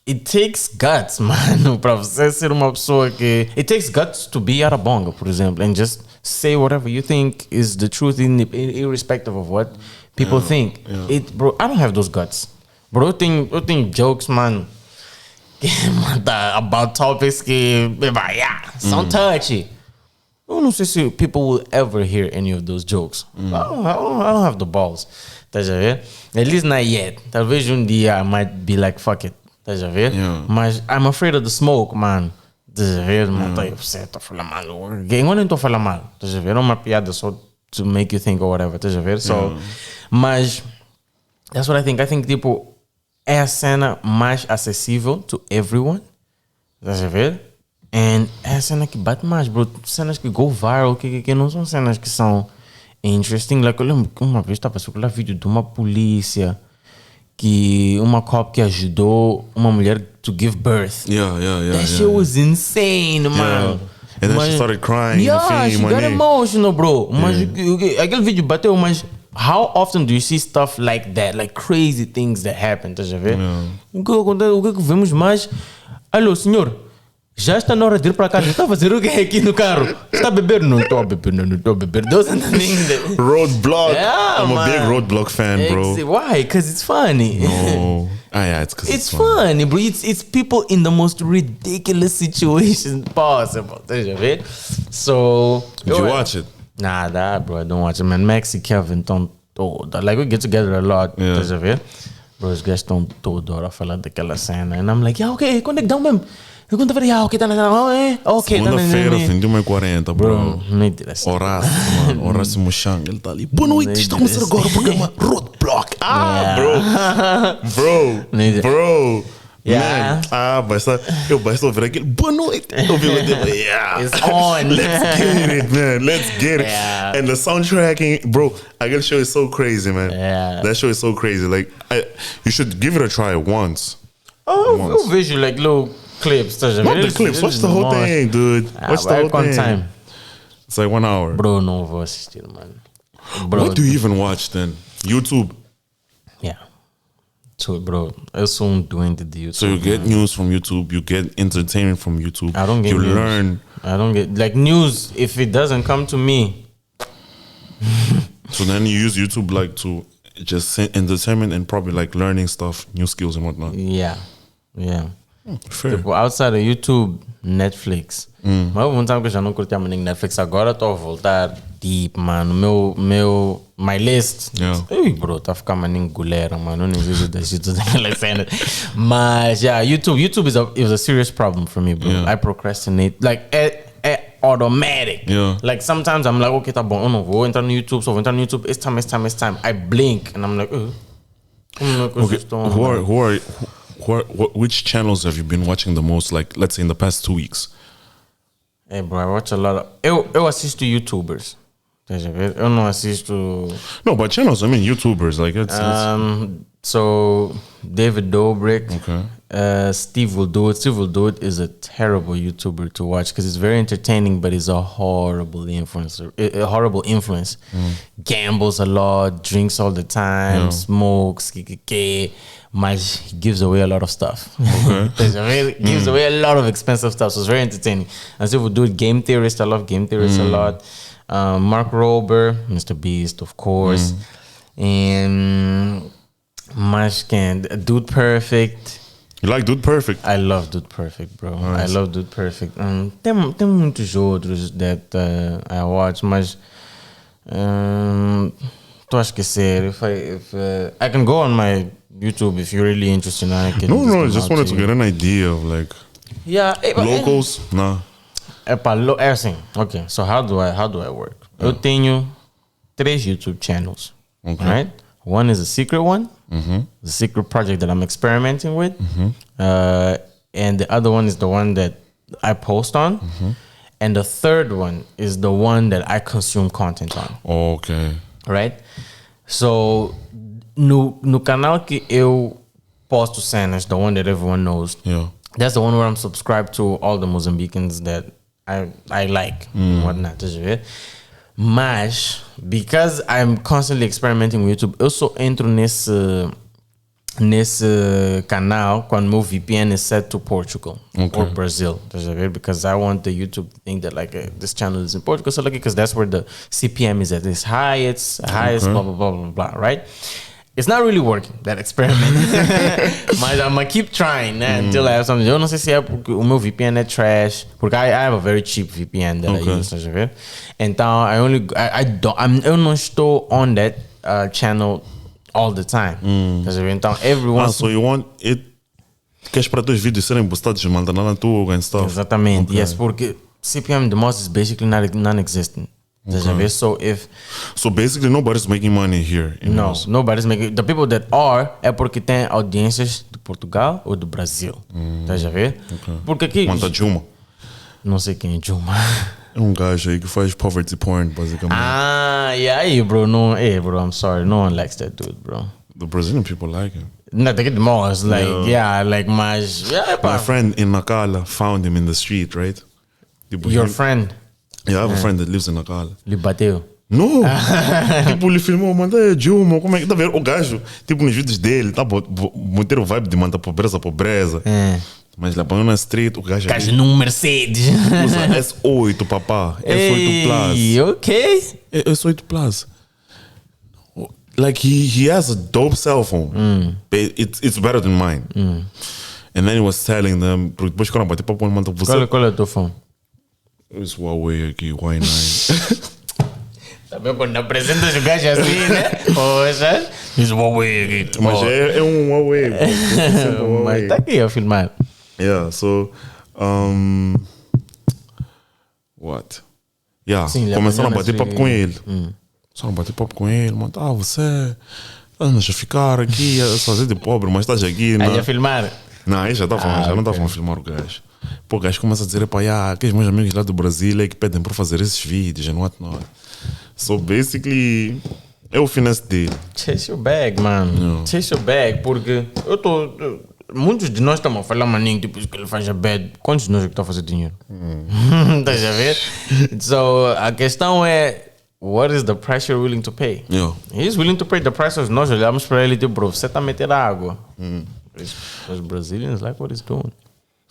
it takes guts, mano, para você ser uma pessoa que... It takes guts to be Arabonga, por exemplo, and just say whatever you think is the truth, irrespective of what people think. Bro, I don't have those guts. Bro, eu tenho jokes, man, about topics que são touchy. Eu não sei se people will ever hear any of those jokes. I don't have the balls. Tá a ver? At least not yet. Talvez dia I might be like, fuck it. Tá a ver? Mas I'm afraid of the smoke, man. Tá a ver? Você tá falando mal. Eu não tô falando mal. Tá a ver? É uma piada só to make you think or whatever. Tá a ver? So, mas that's what I think. I think, tipo, é a cena mais acessível to everyone. Tá a ver? And é a cena que bate mais, bro. Cenas que go viral, que não são cenas que são interesting. Like, eu lembro que uma vez estava a circular vídeo de uma polícia, uma cop que ajudou uma mulher to give birth. That shit was insane, man. And then she started crying. She got emotional, bro. Mas aquele vídeo bateu, mas how often do you see stuff like that? Like crazy things that happen, tá a ver? O que vemos mais? Alô, senhor, já está na hora de ir para casa. Está a fazer o que aqui no carro? Está a beber? Não estou a beber. Roadblock. I'm a big Roadblock fan, bro. Why? Because it's funny. No. It's because it's funny, bro. It's people in the most ridiculous situations possible. Tá a ver? So... Did you watch it? Nah, bro, I don't watch it, man. Max e Kevin estão todos... Like, we get together a lot. Tá a ver? Bro, os gajos estão toda hora a falar daquela cena. And I'm like, ok, quando é que dá mesmo? Segunda-feira, ok, tá na segunda-feira, 21h40, bro. Não interessa. Horácio Mochang, ele tá ali. Boa noite, está começando agora o programa Roadblock. Bro. Yeah. Basta ouvir aquele boa noite. It's on. Let's get it, man. Let's get it. And the soundtracking, bro, aquele show is so crazy, man. That show is so crazy. Like, you should give it a try once. Eu vejo, like, little clips. Not the clips, watch the whole thing, dude. Watch the whole thing. Time? It's like 1 hour. Bro, não vou assistir, mano. What do you even watch then? YouTube? Yeah. So, bro, eu sou doente de YouTube. So you get news from YouTube, you get entertainment from YouTube. I don't get you news. Learn. I don't get, like, news, if it doesn't come to me. So then you use YouTube, like, to just entertainment and probably like learning stuff, new skills and whatnot. Yeah. Fair. Tipo, outside of YouTube, Netflix. Mas houve um tempo que eu já não curtia muito Netflix. Agora estou a voltar deep, mano. My list. Ei, bro, tá a ficar maninho goleiro, mano. Não existe das tudo daquela cena. Mas, yeah, YouTube is a serious problem for me, bro. I procrastinate. Like, automatic. Like, sometimes I'm like, okay, tá bom. Eu não vou entrar no YouTube. Só vou entrar no YouTube. It's time. I blink. And I'm like, which channels have you been watching the most, like, let's say in the past 2 weeks? Hey, bro, I watch a lot of... Eu assisto YouTubers. Eu não assisto... No, but channels, I mean YouTubers. Like, it's so, David Dobrik. Okay. Steve Will Do It. Steve Will Do It is a terrible YouTuber to watch because it's very entertaining, but he's a horrible influencer. A horrible influence. Gambles a lot, drinks all the time, smokes, mas he gives away a lot of stuff. Okay. Gives away a lot of expensive stuff, so it's very entertaining. And Steve Will Do It, Game Theorist. I love Game Theorist a lot. Mark Rober, Mr. Beast, of course. And Dude Perfect. You like Dude Perfect? I love Dude Perfect, bro. Nice. I love Dude Perfect. Tem muitos outros that I watch, mas tô a esquecer. If I can go on my YouTube if you're really interested. I just wanted to get an idea of like locals. Nah. Assim, okay. So how do I work? Eu tenho 3 YouTube channels. Okay. Right? One is a secret one. The secret project that I'm experimenting with. And the other one is the one that I post on. And the third one is the one that I consume content on. Okay. Right? So, no canal que eu posto cenas, the one that everyone knows. That's the one where I'm subscribed to all the Moçambicans that I like. Whatnot. Mas, because I'm constantly experimenting with YouTube, eu só entro nesse canal quando meu VPN is set to Portugal or Brazil. Because I want the YouTube to think that like this channel is in Portugal. So because that's where the CPM is at its highest, blah, blah, blah, blah, blah, right? It's not really working, that experiment. Mas I'm gonna keep trying until I have something. Eu não sei se é porque o meu VPN é trash, porque I have a very cheap VPN that I use, tá ver? Então, eu não estou on that channel all the time. Tá ver? Então, everyone... So you want it... Queres para teus vídeos serem postados na tua and stuff? Exatamente, yes, porque CPM the most is basically non-existent. So basically nobody's making money here. Nobody's making. The people that are é porque tem audiências de Portugal ou do Brasil. Estás a ver? Porque aqui. Quanto Juma? Não sei quem é Juma. É um gajo aí que faz poverty porn, basicamente. Bro. Bro, I'm sorry. No one likes that dude, bro. The Brazilian people like him. No, they get the most. My friend in Nacala found him in the street, right? Your friend? Yeah, I have a friend that lives in Nacala. Lhe bateu? No! Tipo, ele filmou, manda Juma, como é que tá vendo? O gajo, tipo, nos vídeos dele, tá manter o vibe de manda pobreza. Mas lá põe na street, o gajo num Mercedes. usa S8, papá. S8 Plus. Ok. S8 Plus. Like, he has a dope cell phone. It's better than mine. And then he was telling them, depois quando bater papo, manda você. Qual é o teu phone? Esse Huawei aqui, Y9. Também quando apresentas o gajo assim, né? Poxa, esse Huawei aqui. Mas é um Huawei. Mas tá aqui a filmar. Yeah, so... what? Yeah, sim, começaram a bater papo com ele. Começaram a bater papo com ele. Mano, você... Estás a ficar aqui, a fazer de pobre, mas estás aqui... Aí a filmar? Não, aí já não estavam a filmar o gajo. Pô, o gajo começa a dizer, aqueles meus amigos lá do Brasil é que pedem para fazer esses vídeos, and whatnot. So basically, é o finesse dele. Chase your bag, man. Chase your bag, porque muitos de nós estamos a falar, maninho, tipo, que ele faz a bad. Quantos de nós que estão a fazer dinheiro? Estás a ver? So, a questão é, what is the price you're willing to pay? He's willing to pay the price. Nós olhamos para ele e tipo, bro, você está a meter água. Os Brazilians like what he's doing.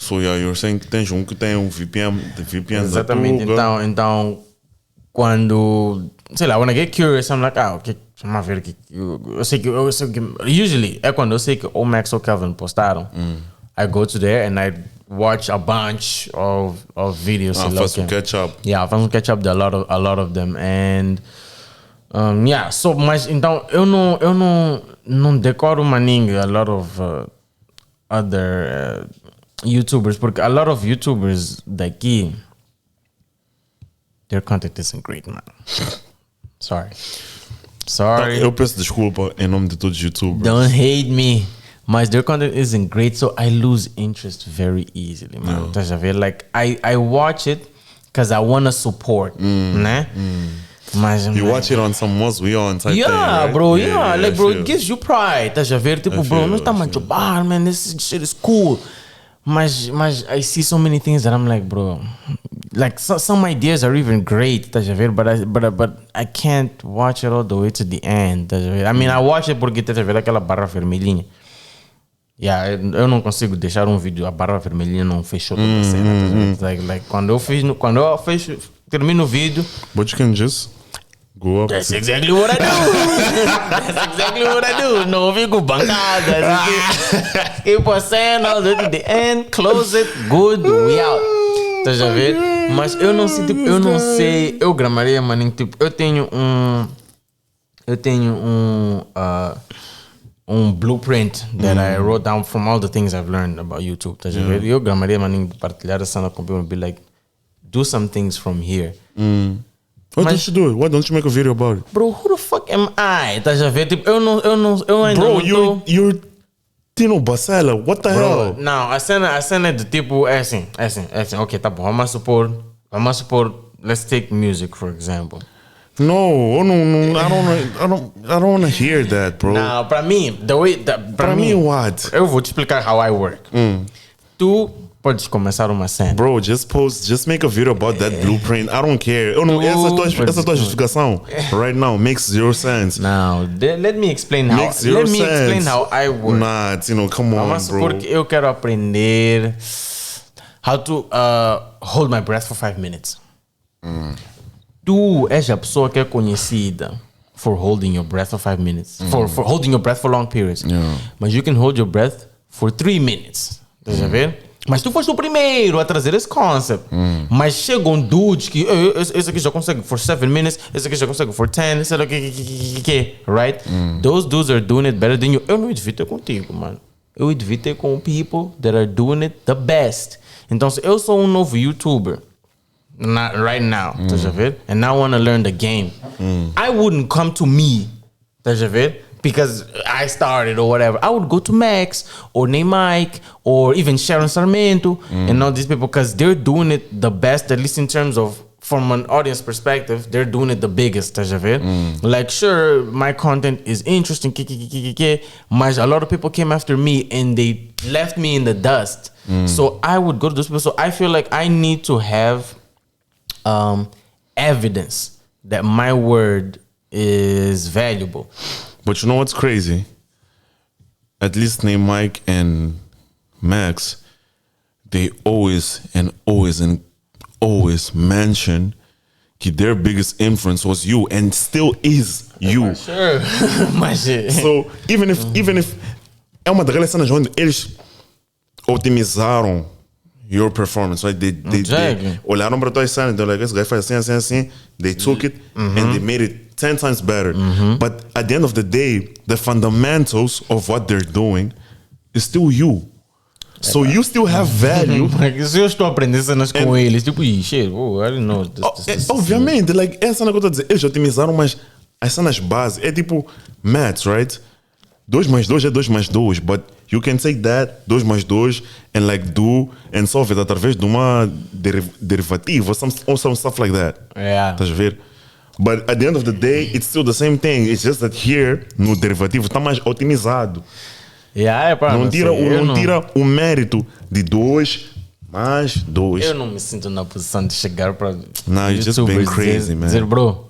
So, you're saying que tens que tem um VPN exatamente, então quando, sei lá, when I get curious, I'm like, ok, vamos ver que eu sei que usually é quando eu sei que o Max ou Kelvin postaram. I go to there and I watch a bunch of videos. Faço catch up. Yeah, I faço catch up de a lot of them. And yeah, so, mas então eu não decoro maninho a lot of other YouTubers, porque a lot of YouTubers daqui, their content isn't great, man. Sorry. Eu peço desculpa em nome de todos os YouTubers. Don't hate me. Mas their content isn't great, so I lose interest very easily, man. Tá já ver? Like, I watch it because I want to support, né? Mas, you watch it on some must we on type thing, right? Bro, like, bro, it gives you pride, tá já ver? Tipo, bro, não está muito bar, man, this shit is cool. Mas I see so many things that I'm like, bro, like some ideas are even great, tá já ver? But I can't watch it all the way to the end, tá já ver? I mean, I watch it porque tá já ver aquela barra vermelhinha. Yeah, eu não consigo deixar um vídeo, a barra vermelhinha não fechou toda a cena. Like, quando eu fecho, termino o vídeo. But you can just go up. That's exactly what I do. Não fico bancada. Keep a cena, all the end, close it, good, we out. Tá já ver? Mas eu não sei, tipo, eu gramaria, maninho, tipo, eu tenho um blueprint that I wrote down from all the things I've learned about YouTube. Tá já ver? Eu gramaria, maninho, partilhar a cena com people and be like, do some things from here. What don't you do? Why don't you make a video about it? Bro, who the fuck am I? Tá já ver? Tipo, eu ainda bro, não tô... you're Tino, Bacela, what the hell? Não, a cena de tipo é assim. Ok, tá bom, vamos supor, let's take music, for example. No, I don't want to hear that, bro. Não, pra mim, pra mim, what? Eu vou te explicar how I work. Tu podes começar uma cena. Bro, just make a video about that blueprint. I don't care. Essa tua justificação right now makes zero sense. Now, let me explain how. Explain how I work. Nah, Tino, come on, Vamos bro. Porque eu quero aprender how to hold my breath for 5 minutes. Tu és a pessoa que é conhecida for holding your breath for 5 minutes. For holding your breath for long periods. But you can hold your breath for 3 minutes. Estás a ver? Mas tu foste o primeiro a trazer esse concept. Mas chegam dudes que esse aqui já consegue for 7 minutes, esse aqui já consegue for 10, sei lá que, right? Those dudes are doing it better than you. Eu não devia ter contigo, mano. Eu devia ter com people that are doing it the best. Então, se eu sou um novo YouTuber, right now, estás a ver? And I want to learn the game. I wouldn't come to me, estás a ver? Because I started or whatever. I would go to Max or Name Mike or even Sharon Sarmento and all these people because they're doing it the best, at least in terms of from an audience perspective, they're doing it the biggest, estás a ver? Like, sure, my content is interesting, but a lot of people came after me and they left me in the dust. So I would go to those people. So I feel like I need to have evidence that my word is valuable. But you know what's crazy? At least name Mike and Max, they always mention that their biggest influence was you and still is you. Sure. So even if é uma daquelas cenas onde eles otimizaram your performance, right? They olharam para tua cena, they're like, this guy faz assim, they took it and they made it 10 times better. But at the end of the day, the fundamentals of what they're doing is still you. So you still have value. Se eu estou aprendendo cenas com eles, tipo, shit, I don't know. Obviamente, like, essa cena que eu estou a dizer, eles otimizaram, mas as cenas base é tipo maths, right? 2 mais 2 é 2 mais 2, but you can take that 2 mais 2 and like do and solve it através de uma derivativa or some stuff like that. Yeah. Estás a ver? But at the end of the day, it's still the same thing. It's just that here, no derivativo, está mais otimizado. Não tira o mérito de 2 mais 2. Eu não me sinto na posição de chegar para you're just being crazy, man. Dizer, bro,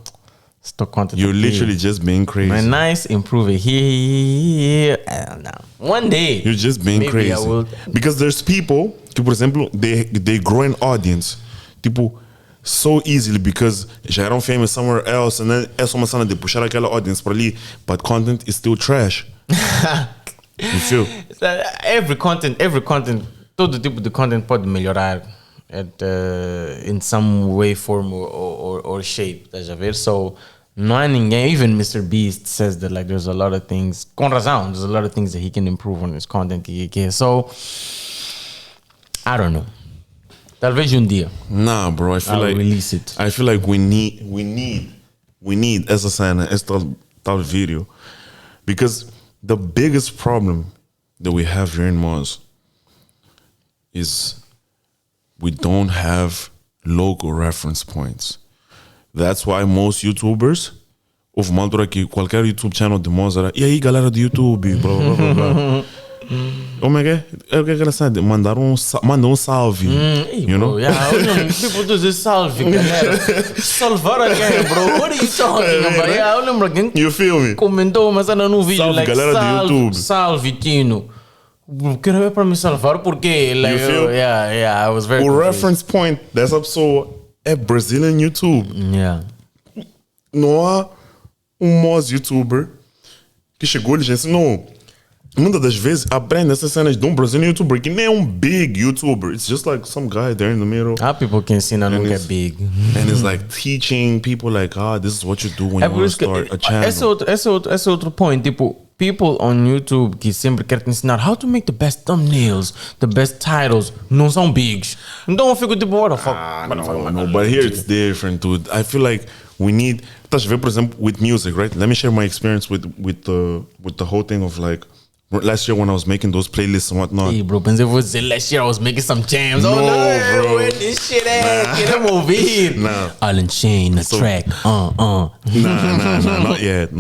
estou contente. You're literally just being crazy. My nice, improve it here. I don't know. One day. You're just being crazy. Because there's people que, por exemplo, they grow an audience. Tipo, so easily because já eram famous somewhere else, and then é só uma cena de puxar aquela audience para ali, but content is still trash. You feel? Every content, todo tipo de content pode melhorar in some way, form or shape, estás a ver? So, não há ninguém, even Mr. Beast says that like there's a lot of things, com razão, there's a lot of things that he can improve on his content. So, I don't know. Talvez dia. Nah, bro, I feel I'll like release it. I feel like we need essa cena, esse tal vídeo, because the biggest problem that we have here in Moz is we don't have local reference points. That's why most YouTubers, houve uma altura que qualquer YouTube channel de Moz era, e aí galera do YouTube, blá blá blá blá. Como é que é? É o que é engraçado. Manda um salve. You know? Yeah, people do this salve, galera. Salvar alguém, bro. What are you talking about? Yeah, eu lembro alguém comentou uma cena no vídeo. Salve, like, galera do YouTube. Salve, Tino. Quero ver para me salvar porque like, I was very o confused. Reference point dessa pessoa é Brazilian YouTube. Yeah. Não há Moz YouTuber que chegou e disse, não. Muitas das vezes aprende essas cenas de Brazilian YouTuber que nem é big YouTuber. It's just like some guy there in the middle. People que ensinam nunca é big. And it's like teaching people like, this is what you do when you want to start a channel. Esse é outro point. Tipo, people on YouTube que sempre querem te ensinar how to make the best thumbnails, the best titles, não são bigs. Então eu fico tipo, what the fuck? No, but here it's different, dude. I feel like we need... Estás a ver, por exemplo, with music, right? Let me share my experience with the whole thing of like... Last year when I was making those playlists and whatnot. Hey, bro, pensei você last year I was making some jams. No, bro. Where this shit at? Queremos ouvir. Nah. Alan Shane, the track. Nah, not yet.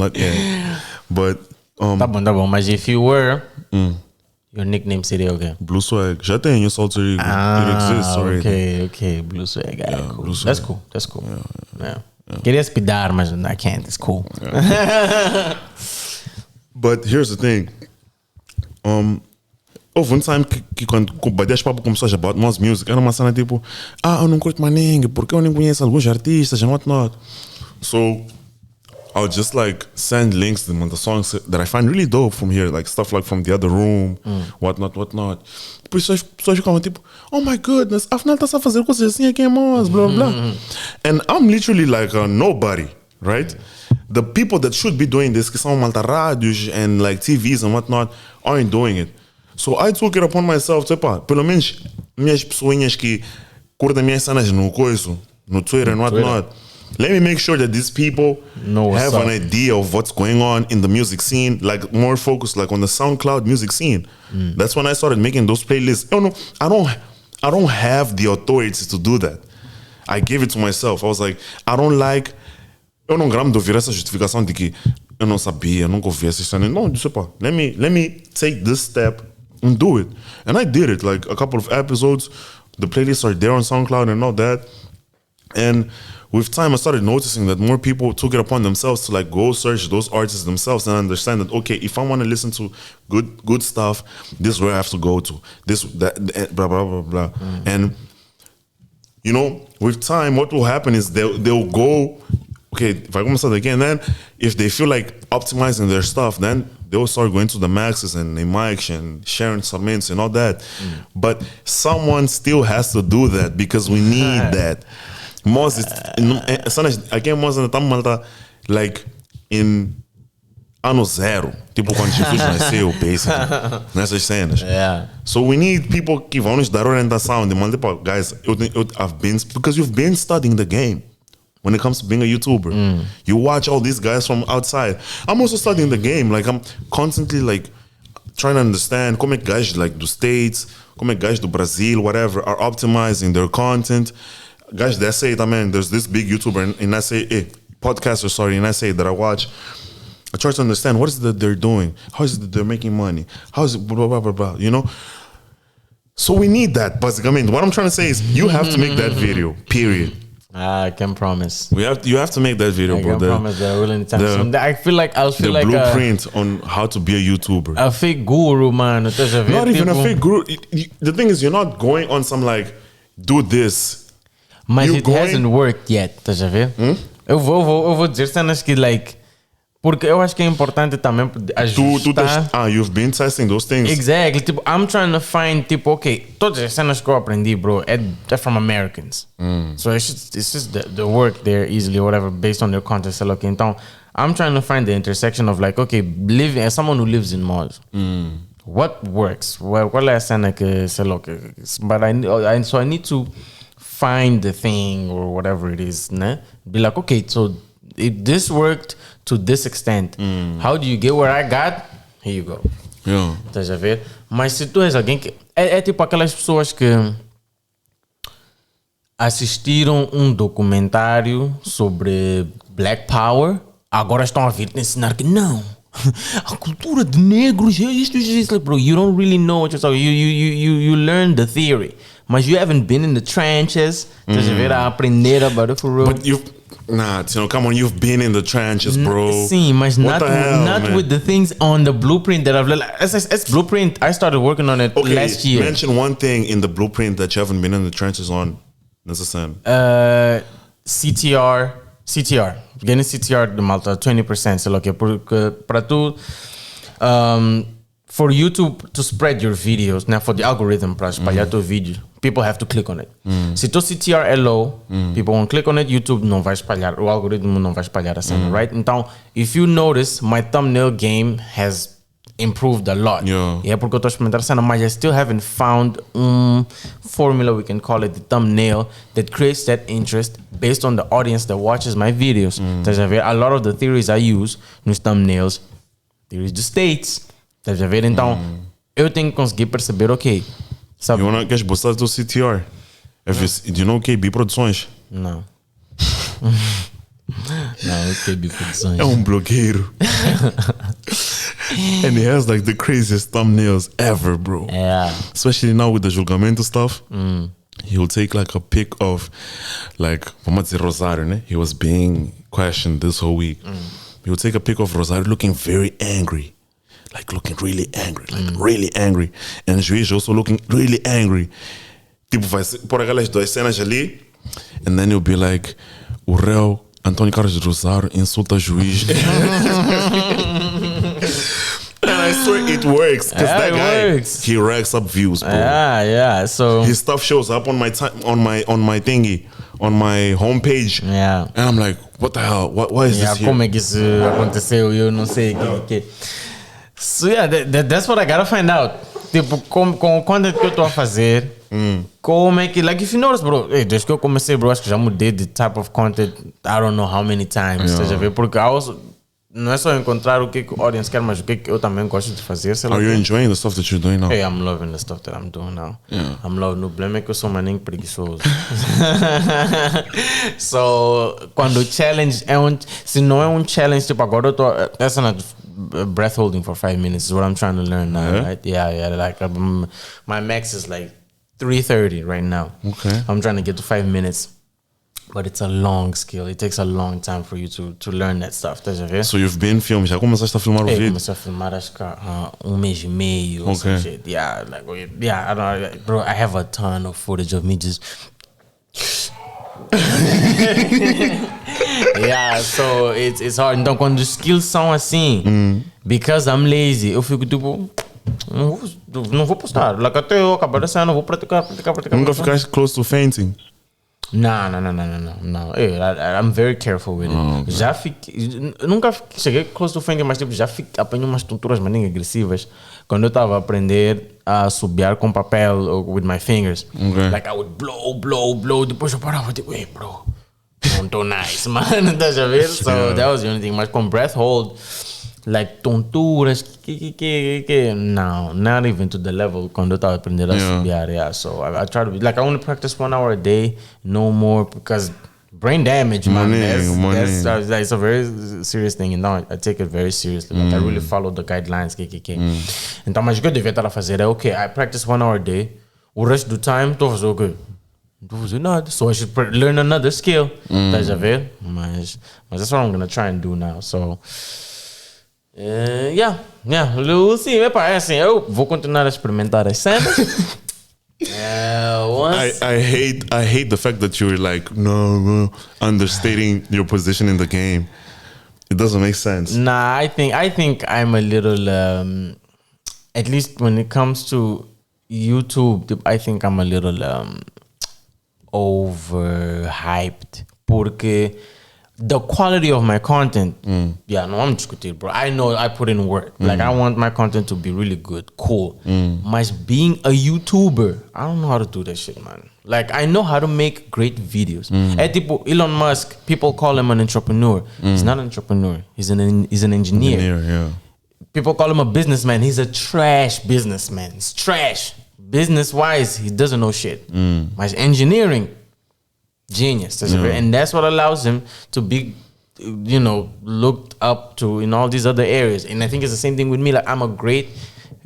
But Tá bom. Mas if you were, your nickname seria o quê? Blue Swag. Já tenho esse alter ego. It exists already. Okay. Blue Swag. Cool. Blue Swag. That's cool. Yeah. Queria speedar, mas I can't. It's cool. But here's the thing. Houve um time que quando o Badés Papo começou a about Moz music, era uma cena tipo, eu não curto mais ninguém, porque eu nem conheço alguns artistas and whatnot. So I'll just like send links to the songs that I find really dope from here, like stuff like From the Other Room, whatnot. Depois as pessoas ficavam tipo, oh my goodness, afinal estás a fazer coisas assim aqui em Moz, blá blá. And I'm literally like a nobody, right? The people that should be doing this, que são malta rádios and like TVs and whatnot, aren't doing it. So I took it upon myself, pelo menos minhas pessoinhas que curtem minhas cenas no Twitter and whatnot, let me make sure that these people have an idea of what's going on in the music scene, like more focused like on the SoundCloud music scene. That's when I started making those playlists. I don't have the authority to do that. I gave it to myself. I was like, eu não gramo de ouvir essa justificação de que eu não sabia, eu nunca ouvi essa história. Não, let me take this step and do it. And I did it, like a couple of episodes. The playlists are there on SoundCloud and all that. And with time, I started noticing that more people took it upon themselves to like go search those artists themselves and understand that, okay, if I want to listen to good stuff, this is where I have to go to. That, blah, blah, blah, blah. And, you know, with time, what will happen is they'll go... Okay, vai começar daqui, and then if they feel like optimizing their stuff, then they'll start going to the maxes and the mics and sharing segments and all that. But someone still has to do that because we need that. Moz, aqui em Moz estamos like in ano zero, tipo quando Jesus nasceu, basically, nessas cenas. So we need people que vão nos dar orientação, de tipo, guys, because you've been studying the game. When it comes to being a YouTuber, you watch all these guys from outside. I'm also studying the game. Like I'm constantly like trying to understand como é que guys like do States, como é que guys do Brazil, whatever, are optimizing their content. Guys that say, man, there's this big YouTuber in SA, podcaster, sorry, in SA that I watch. I try to understand what is it that they're doing, how is it that they're making money, how is it blah blah blah blah, you know. So we need that. But I mean, what I'm trying to say is, you have to make that video. Period. I can promise. You have to make that video, bro. I can promise that I will anytime soon. I feel like I'll feel like the blueprint on how to be a YouTuber. A fake guru, man. Not even a fake guru. The thing is, you're not going on some like, do this. Mas it hasn't worked yet, estás a ver? Eu vou dizer cenas que, like... Porque eu acho que é importante também ajustar... you've been testing those things. Exactly. Tipo, I'm trying to find, tipo, okay, todas as cenas que eu aprendi, bro, they're from Americans. So it's just the work there easily, whatever, based on their context. Okay, então, I'm trying to find the intersection of, like, okay, living as someone who lives in Moz. What works? Qual é a cena que, sei lá, but I need to find the thing or whatever it is, né? Be like, okay, so if this worked to this extent, how do you get where I got? Here you go. Yeah. Estás a ver? Mas se tu és alguém que... É tipo aquelas pessoas que assistiram um documentário sobre Black Power, agora estão a vir te ensinar que não. A cultura de negros é isto. Like, bro, you don't really know what you're talking. You learn the theory, mas you haven't been in the trenches. Estás a ver? A aprender about it for real. But Tino, come on, you've been in the trenches, bro. Sim, mas not with the things on the blueprint that I've learned. As blueprint, I started working on it last year. Mention one thing in the blueprint that you haven't been in the trenches on. Nessa cena. CTR. Getting CTR de malta, 20%. Sei lá que porque para tu... for you to spread your videos, né? For the algorithm para espalhar teu vídeo, people have to click on it. Se teu CTR é low, people won't click on it, YouTube não vai espalhar, o algoritmo não vai espalhar a cena, right? Então, if you notice, my thumbnail game has improved a lot. E é porque eu estou a experimentar a cena, mas I still haven't found formula, we can call it, the thumbnail that creates that interest based on the audience that watches my videos. Estás a ver? A lot of the theories I use nos thumbnails, theories do States. Estás a ver? Então, eu tenho que conseguir perceber, ok, sabe? Queres botar do CTR? Do you know KB Produções? Não. Não, KB Produções. É um blogueiro. And he has like the craziest thumbnails ever, bro. Yeah. Especially now with the julgamento stuff. He'll take like a pic of, like, vamos dizer Rosário, né? He was being questioned this whole week. He'll take a pic of Rosário looking very angry. Like looking really angry, really angry. And Juiz also looking really angry. Tipo, vai pôr aquelas duas cenas ali. And then he'll be like, o réu Antônio Carlos de Rosário insulta Juiz. And I swear it works. Because that guy, works. He racks up views, bro. Yeah. So his stuff shows up on my thingy, on my homepage. Yeah. And I'm like, what the hell? Why is this here? Como é que isso aconteceu? Eu não sei que. So yeah, that's what I gotta find out. Tipo, com o content que eu estou a fazer, como é que, like, if you notice, bro, desde que eu comecei, bro, acho que já mudei the type of content, I don't know how many times, estás a ver? Porque não é só encontrar o que o audience quer, mas o que eu também gosto de fazer. Are you enjoying the stuff that you're doing now? Hey, I'm loving the stuff that I'm doing now. Yeah. I'm loving. O problema é que eu sou maninho preguiçoso. So, quando o challenge se não é challenge, tipo, agora eu tô, that's not breath holding for 5 minutes is what I'm trying to learn now, right? Yeah, like, my max is like 3:30 right now. Okay. I'm trying to get to 5 minutes. But it's a long skill. It takes a long time for you to learn that stuff. Estás a ver? So you've been filming. Já começaste a filmar o vídeo? Comecei a filmar acho que mês e meio. Okay. Shit. Yeah, I don't know. Bro, I have a ton of footage of me just... Yeah, so it's hard. Então quando os skills são assim, because I'm lazy, eu fico tipo... Não vou postar. Like, até eu acabar a cena, não vou praticar. Nunca ficaste close to fainting? No. I'm very careful with it. Já fiquei, nunca cheguei close to fainting, mas tipo, já apanhei umas tonturas maninhas agressivas quando eu estava a aprender a subiar com papel with my fingers. Okay. Like I would blow. Depois eu parava tipo, hey bro, não tô nice, mano, estás a ver? So that was the only thing. Mas com breath hold, like tonturas, no, not even to the level quando eu estava aprendendo a subir. Yeah, so I try to be like, I only practice 1 hour a day, no more, because brain damage, man. That's a very serious thing, and now I take it very seriously. Like, I really follow the guidelines. Então, mas o que eu devia estar a fazer é, okay, I practice 1 hour a day, o resto do time estou a fazer o quê? Não vou fazer nada, so I should learn another skill. Estás a ver? Mas that's what I'm gonna try and do now, so... Yeah, we'll see. É assim, eu vou continuar a experimentar as cenas. I hate the fact that you're like no understating your position in the game. It doesn't make sense. Nah, I think I'm a little at least when it comes to YouTube, I think I'm a little overhyped. Porque the quality of my content, I'm discuting, bro. I know I put in work. Like, I want my content to be really good, cool. But being a YouTuber, I don't know how to do that shit, man. Like, I know how to make great videos. Elon Musk, people call him an entrepreneur. He's not an entrepreneur. He's an engineer. People call him a businessman. He's a trash businessman. He's trash. Business-wise, he doesn't know shit. But engineering, genius. And that's what allows him to be, looked up to in all these other areas. And I think it's the same thing with me. Like, I'm a great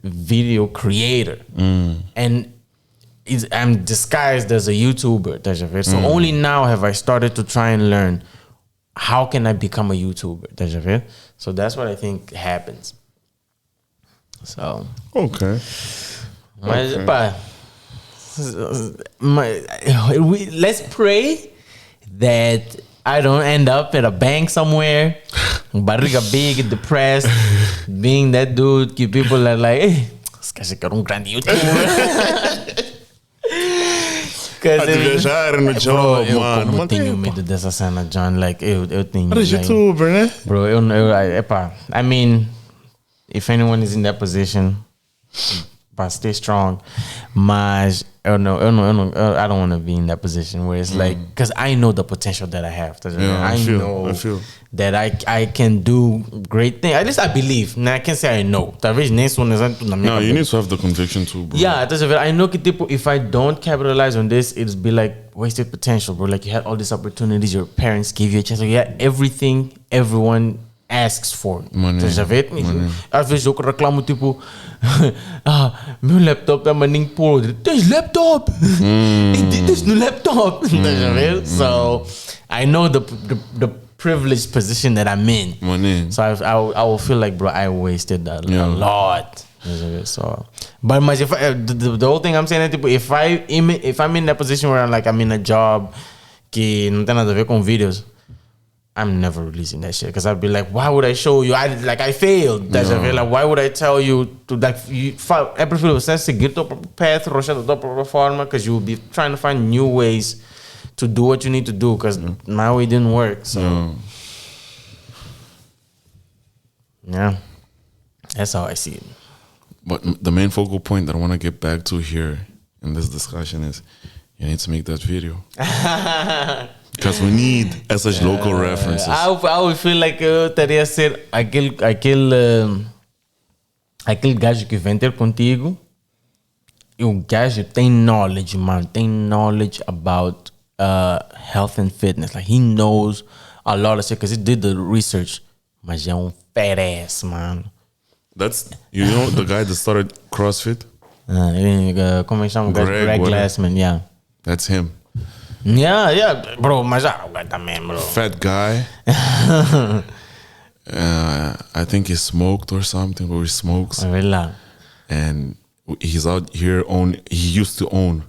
video creator. And I'm disguised as a YouTuber. So only now have I started to try and learn how can I become a YouTuber. So that's what I think happens. So okay. Let's pray that I don't end up at a bank somewhere, barriga big, depressed, being that dude. People are like, hey, this guy's got um grande YouTuber. Viajar no job, mano. Eu tenho medo dessa cena, John. Like, eu tenho. Era YouTuber, né? Bro, I mean, if anyone is in that position, but stay strong. Mas I don't want to be in that position where it's like, because I know the potential that I have. I feel that I can do great things. At least I believe. Now I can't say I know. No, you need to have the conviction too, bro. Yeah, I know if I don't capitalize on this, it'll be like wasted potential, bro. Like, you had all these opportunities, your parents gave you a chance. You had everything everyone asks for. Às vezes eu reclamo meu laptop tá maninho podre. Tens laptop? Tens no laptop? So I know the privileged position that I'm in. So I will feel like, bro, I wasted a lot. So, but if the whole thing I'm saying is, if I'm in that position where I'm in a job que não tem nada a ver com vídeos, I'm never releasing that shit, because I'd be like, why would I show you? I failed. Like, why would I tell you to é preferível você seguir o teu path, rochar da tua própria forma, because you will be trying to find new ways to do what you need to do, because my way didn't work. So yeah, that's how I see it. But the main focal point that I want to get back to here in this discussion is you need to make that video. Because we need essas local references. I would feel like eu estaria a ser aquele gajo que vem ter contigo, e o gajo tem knowledge, man. Tem knowledge about health and fitness. Like, he knows a lot of shit because he did the research. Mas é fat ass, man. That's, the guy that started CrossFit? Como é que chama? Greg Glassman, yeah. That's him. Yeah, bro, mas também, bro. Fat guy. I think he smoked or something, or he smokes. And he's out here he used to own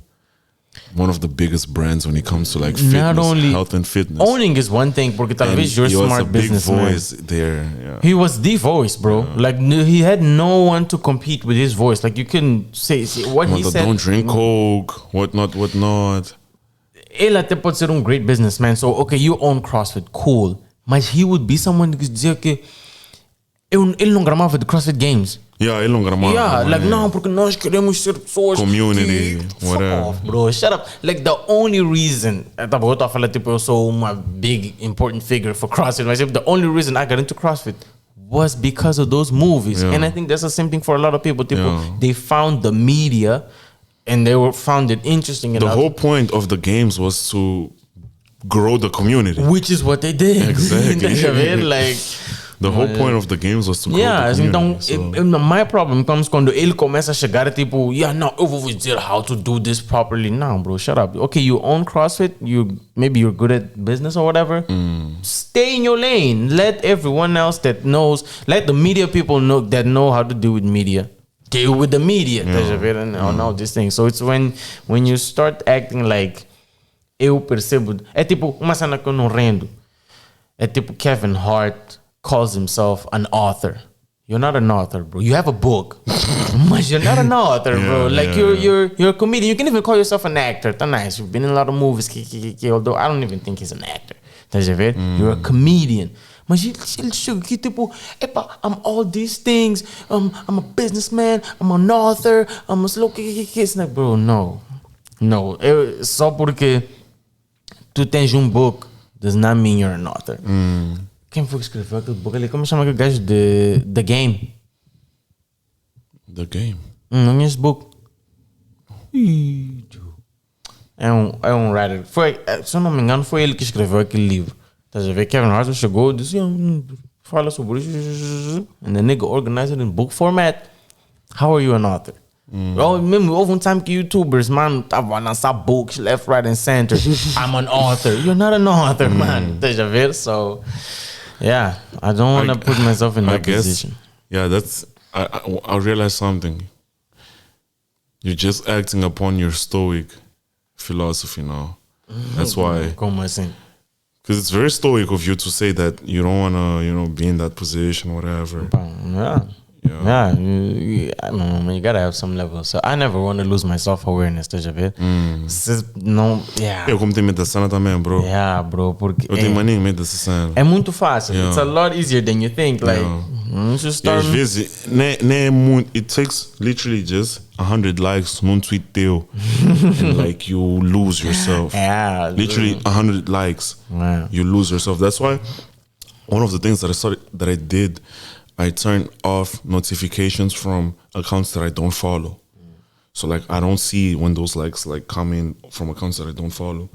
one of the biggest brands when it comes to like fitness, not only health and fitness. Owning is one thing, porque talvez you're a smart businessman. He was a big voice there. Yeah. He was the voice, bro. Yeah. Like, he had no one to compete with his voice. Like, you couldn't say what he said. Don't drink coke, whatnot. Ele até pode ser great businessman. So, okay, you own CrossFit, cool. Mas he would be someone que dizia que ele não gramava de CrossFit Games. Yeah, ele não gramava. Yeah, like, não, porque nós queremos ser pessoas community, whatever. Fuck off, bro. Shut up. Like, the only reason, eu tô a falar, eu sou uma big, important figure for CrossFit, mas the only reason I got into CrossFit was because of those movies. Yeah. And I think that's the same thing for a lot of people. They found the media and they found it interesting enough. The whole point of the games was to grow the community. Which is what they did. Exactly. Like, the whole point of the games was to grow the community. Então, my problem comes quando ele começa a chegar não, eu vou vos dizer how to do this properly. No, bro, shut up. Okay, you own CrossFit, maybe you're good at business or whatever. Stay in your lane. Let everyone else let the media people know how to do with media deal with the media, and all these things. So it's when you start acting like eu percebo. É tipo uma cena que eu não rendo. É tipo Kevin Hart calls himself an author. You're not an author, bro. You have a book, but you're not an author, bro. Like you're a comedian. You can even call yourself an actor. That's nice. You've been in a lot of movies. Although I don't even think he's an actor. You're a comedian. Mas ele chega aqui tipo, epa, I'm all these things. I'm a businessman. I'm an author. I'm a slow. It's like, bro, no. Só porque tu tens book does not mean you're an author. Quem foi que escreveu aquele book ali? Como chama aquele gajo de The Game? The Game? Não é esse book. É um writer. Se eu não me engano, foi ele que escreveu aquele livro. Estás a ver? Kevin Hart chegou e disse: fala sobre isso. And the nigga organized it in book format. How are you an author? Mesmo houve time que YouTubers, man, estavam a lançar books left, right and center. I'm an author. You're not an author, man. Estás a ver? So, yeah, I don't want to put myself in that position. Yeah, I realized something. You're just acting upon your stoic philosophy now. That's why. Como assim? Because it's very stoic of you to say that you don't want to, be in that position, whatever. Yeah, you gotta have some level. So I never want to lose my self-awareness, estás a ver? Eu como tenho medo da cena também, bro. Yeah, bro, porque... Eu tenho mania medo dessa cena. É muito fácil. It's a lot easier than you think. Like, just start... Às vezes, nem é muito... It takes literally just 100 likes num tweet teu. And like, you lose yourself. Yeah. Literally 100 likes. Yeah. You lose yourself. That's why one of the things that I did, I turned off notifications from accounts that I don't follow. So like I don't see when those likes like come in from accounts that I don't follow.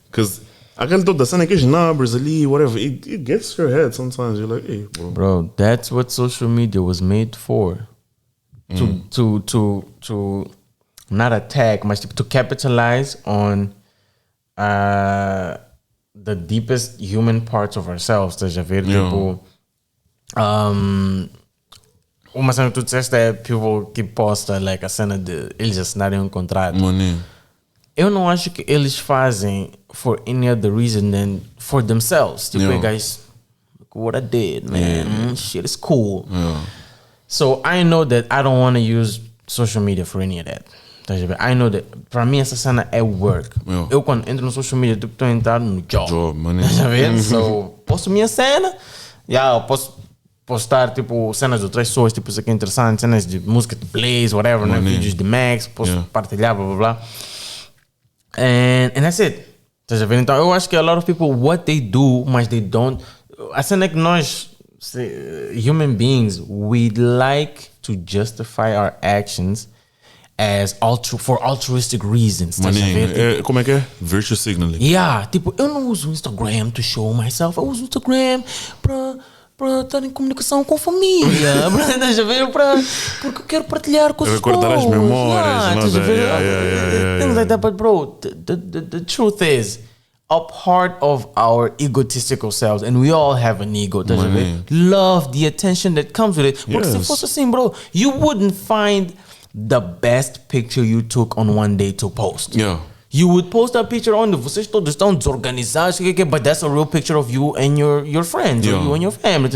Because I can do the Shanecast numbers, whatever. It gets to your head sometimes. You're like, hey, bro, that's what social media was made for. To not attack, but to capitalize on the deepest human parts of ourselves. Estás a ver? Tipo, uma cena que tu disseste é people que posta like a cena de eles assinarem um contrato. Eu não acho que eles fazem for any other reason than for themselves. Tipo, hey guys, look what I did, man. Shit is cool. So I know that I don't want to use social media for any of that. I know that para mim essa cena é work. Eu quando entro no social media estou a entrar no job. So posto minha cena, eu posso postar tipo cenas de outras pessoas, tipo isso aqui é interessante, cenas de música de plays, whatever, né? Vídeos de Max, posso partilhar, blá blá blá. And that's it. Então eu acho que a lot of people, what they do, mas they don't. A cena é que nós, human beings, we like to justify our actions as for altruistic reasons. Como é que é? Virtue signaling. Yeah, tipo, eu não uso o Instagram to show myself, eu uso o Instagram para estar em comunicação com a família, porque eu quero partilhar com as pessoas. Recordar as memórias. Things like that, but bro, the truth is, a part of our egotistical selves, and we all have an ego, love the attention that comes with it. Porque se fosse assim, bro, you wouldn't find the best picture you took on one day to post. You would post a picture onde vocês todos estão desorganizados, but that's a real picture of you and your friends, or you and your family.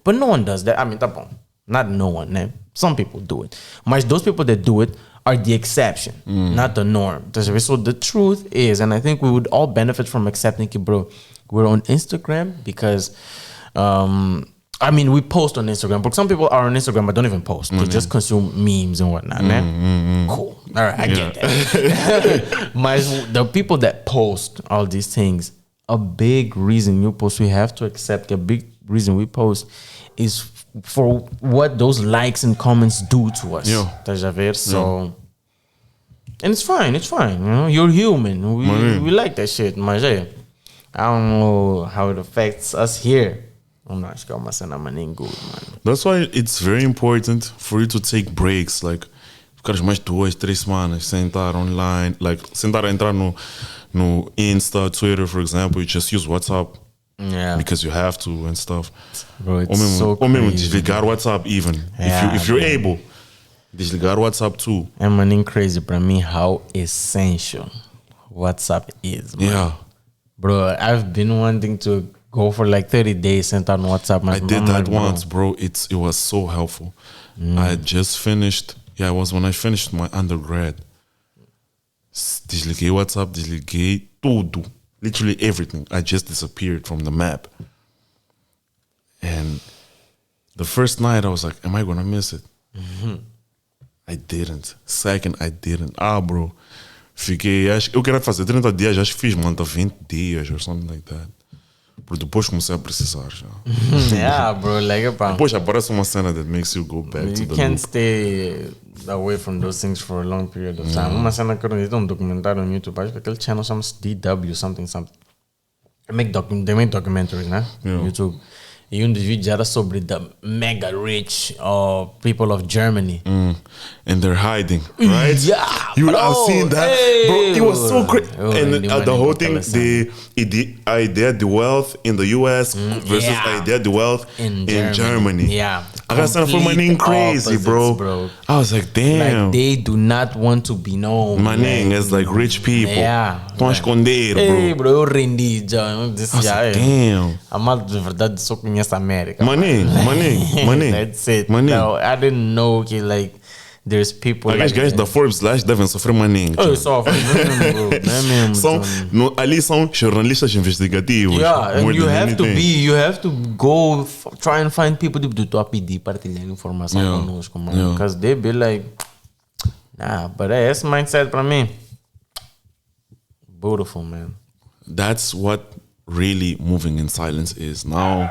But no one does that. I mean, tá bom. Not no one, né? Some people do it. But those people that do it are the exception, not the norm. So the truth is, and I think we would all benefit from accepting it, bro, we're on Instagram because, I mean, we post on Instagram, but some people are on Instagram but don't even post. They just consume memes and whatnot, né? Cool. All right, I get that. But the people that post all these things, a big reason you post, we have to accept a big reason we post is for what those likes and comments do to us. So, and it's fine. You know, you're human. We like that shit. Mas I don't know how it affects us here. I'm not sure good, man. That's why it's very important for you to take breaks, like ficares mais 2-3 semanas sem estar online, like sem estar a entrar no Insta, Twitter, for example. You just use WhatsApp because you have to and stuff. Bro, it's so crazy. Or mesmo desligar WhatsApp even if you're able. Desligar o WhatsApp too. É, maninho, crazy pra mim how essential WhatsApp is, man. Yeah. Bro, I've been wanting to go for like 30 days sent on WhatsApp. I did that once, bro. It was so helpful. I had just finished. Yeah, it was when I finished my undergrad. Desliguei WhatsApp, desliguei tudo. Literally everything. I just disappeared from the map. And the first night I was like, am I gonna miss it? I didn't. Second, I didn't. Bro. Fiquei, eu queria fazer 30 dias, acho que fiz, mano, 20 dias or something like that. Porque depois comecei a precisar já. Yeah, bro, like depois aparece uma cena that makes you go back to the You can't loop. Stay away from those things for a long period of time. Uma cena que eu vi documentário no YouTube, acho que aquele channel chama-se DW, something. They make documentaries, né? No YouTube. E dos vídeos era sobre the mega rich people of Germany. And they're hiding, right? Yeah, I've seen that. Hey, bro, it was so crazy. And the whole thing, the idea, the wealth in the US versus idea, the wealth in Germany. Yeah. I got something for my name crazy, bro. I was like, damn. Like, they do not want to be known. My name is like rich people. Yeah. Estão a esconder, bro. Hey, bro, eu rendi já. Eu disse, like, damn. A malta de verdade só conhece a América. Money. That's it. Money. No, I didn't know que, like, there's people I guess guys da Forbes devem sofrer money. Sofrem, não é mesmo. Ali são jornalistas investigativos. Yeah, and you have to go try and find people to a pedir, partilhar informação conosco, mano. Because they be like, nah, but esse mindset pra mim, beautiful, man. That's what really moving in silence is now.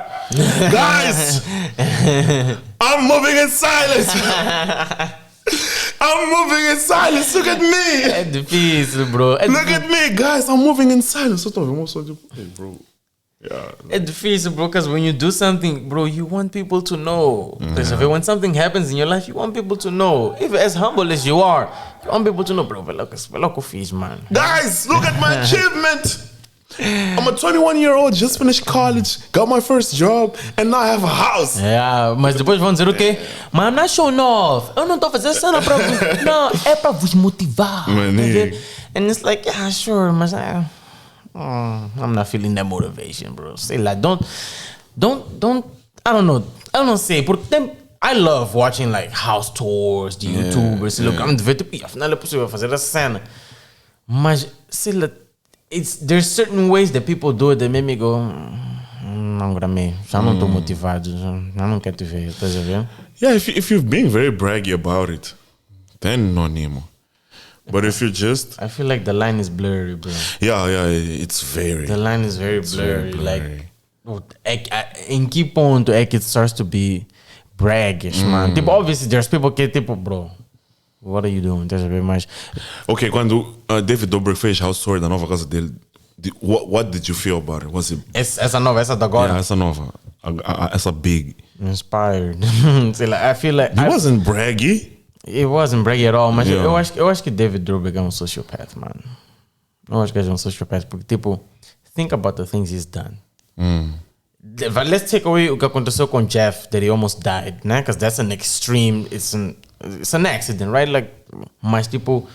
Guys, I'm moving in silence. I'm moving in silence. Look at me. É difícil, bro. Look at me, guys. I'm moving in silence. Eu tô vendo só tipo, hey, bro. Yeah. É difícil, bro, because when you do something, bro, you want people to know. When something happens in your life, you want people to know. If as humble as you are, you want people to know, bro. Vê lá que eu fiz, man. Guys, look at my achievement. I'm a 21-year-old, just finished college, got my first job, and now I have a house. Yeah, mas depois vão dizer o quê? Mas I'm not showing off. Eu não estou fazendo cena para vos... Não, é para vos motivar. And it's like, yeah, sure, mas I'm not feeling that motivation, bro. Sei lá, don't, I don't know. Eu não sei, porque I love watching like house tours de YouTubers. Look, I'm de ver, tipo, afinal é possível fazer essa cena. Mas, sei lá, there's certain ways that people do it that make me go, não gramei, já não estou motivado, já não quero te ver, estás a ver? Yeah, if you've been very braggy about it, then no nemo. But if you just... I feel like the line is blurry, bro. Yeah, it's very... The line is very blurry. Like, em que ponto é que it starts to be braggish, man? Tipo, obviously, there's people que tipo, bro... What are you doing? Estás a ver mais? Ok, quando David Dobrik fez House Tour da nova casa dele, what did you feel about it? Was it... Essa nova, essa da agora? Yeah, essa nova. Essa big. Inspired. I feel like... It wasn't braggy. It wasn't braggy at all, mas eu acho que David Dobrik é sociopath, man. Eu acho que é sociopath, porque, tipo, think about the things he's done. Let's take away o que aconteceu com Jeff, that he almost died, né? Because that's an extreme... It's an accident, right? Like, mas tipo,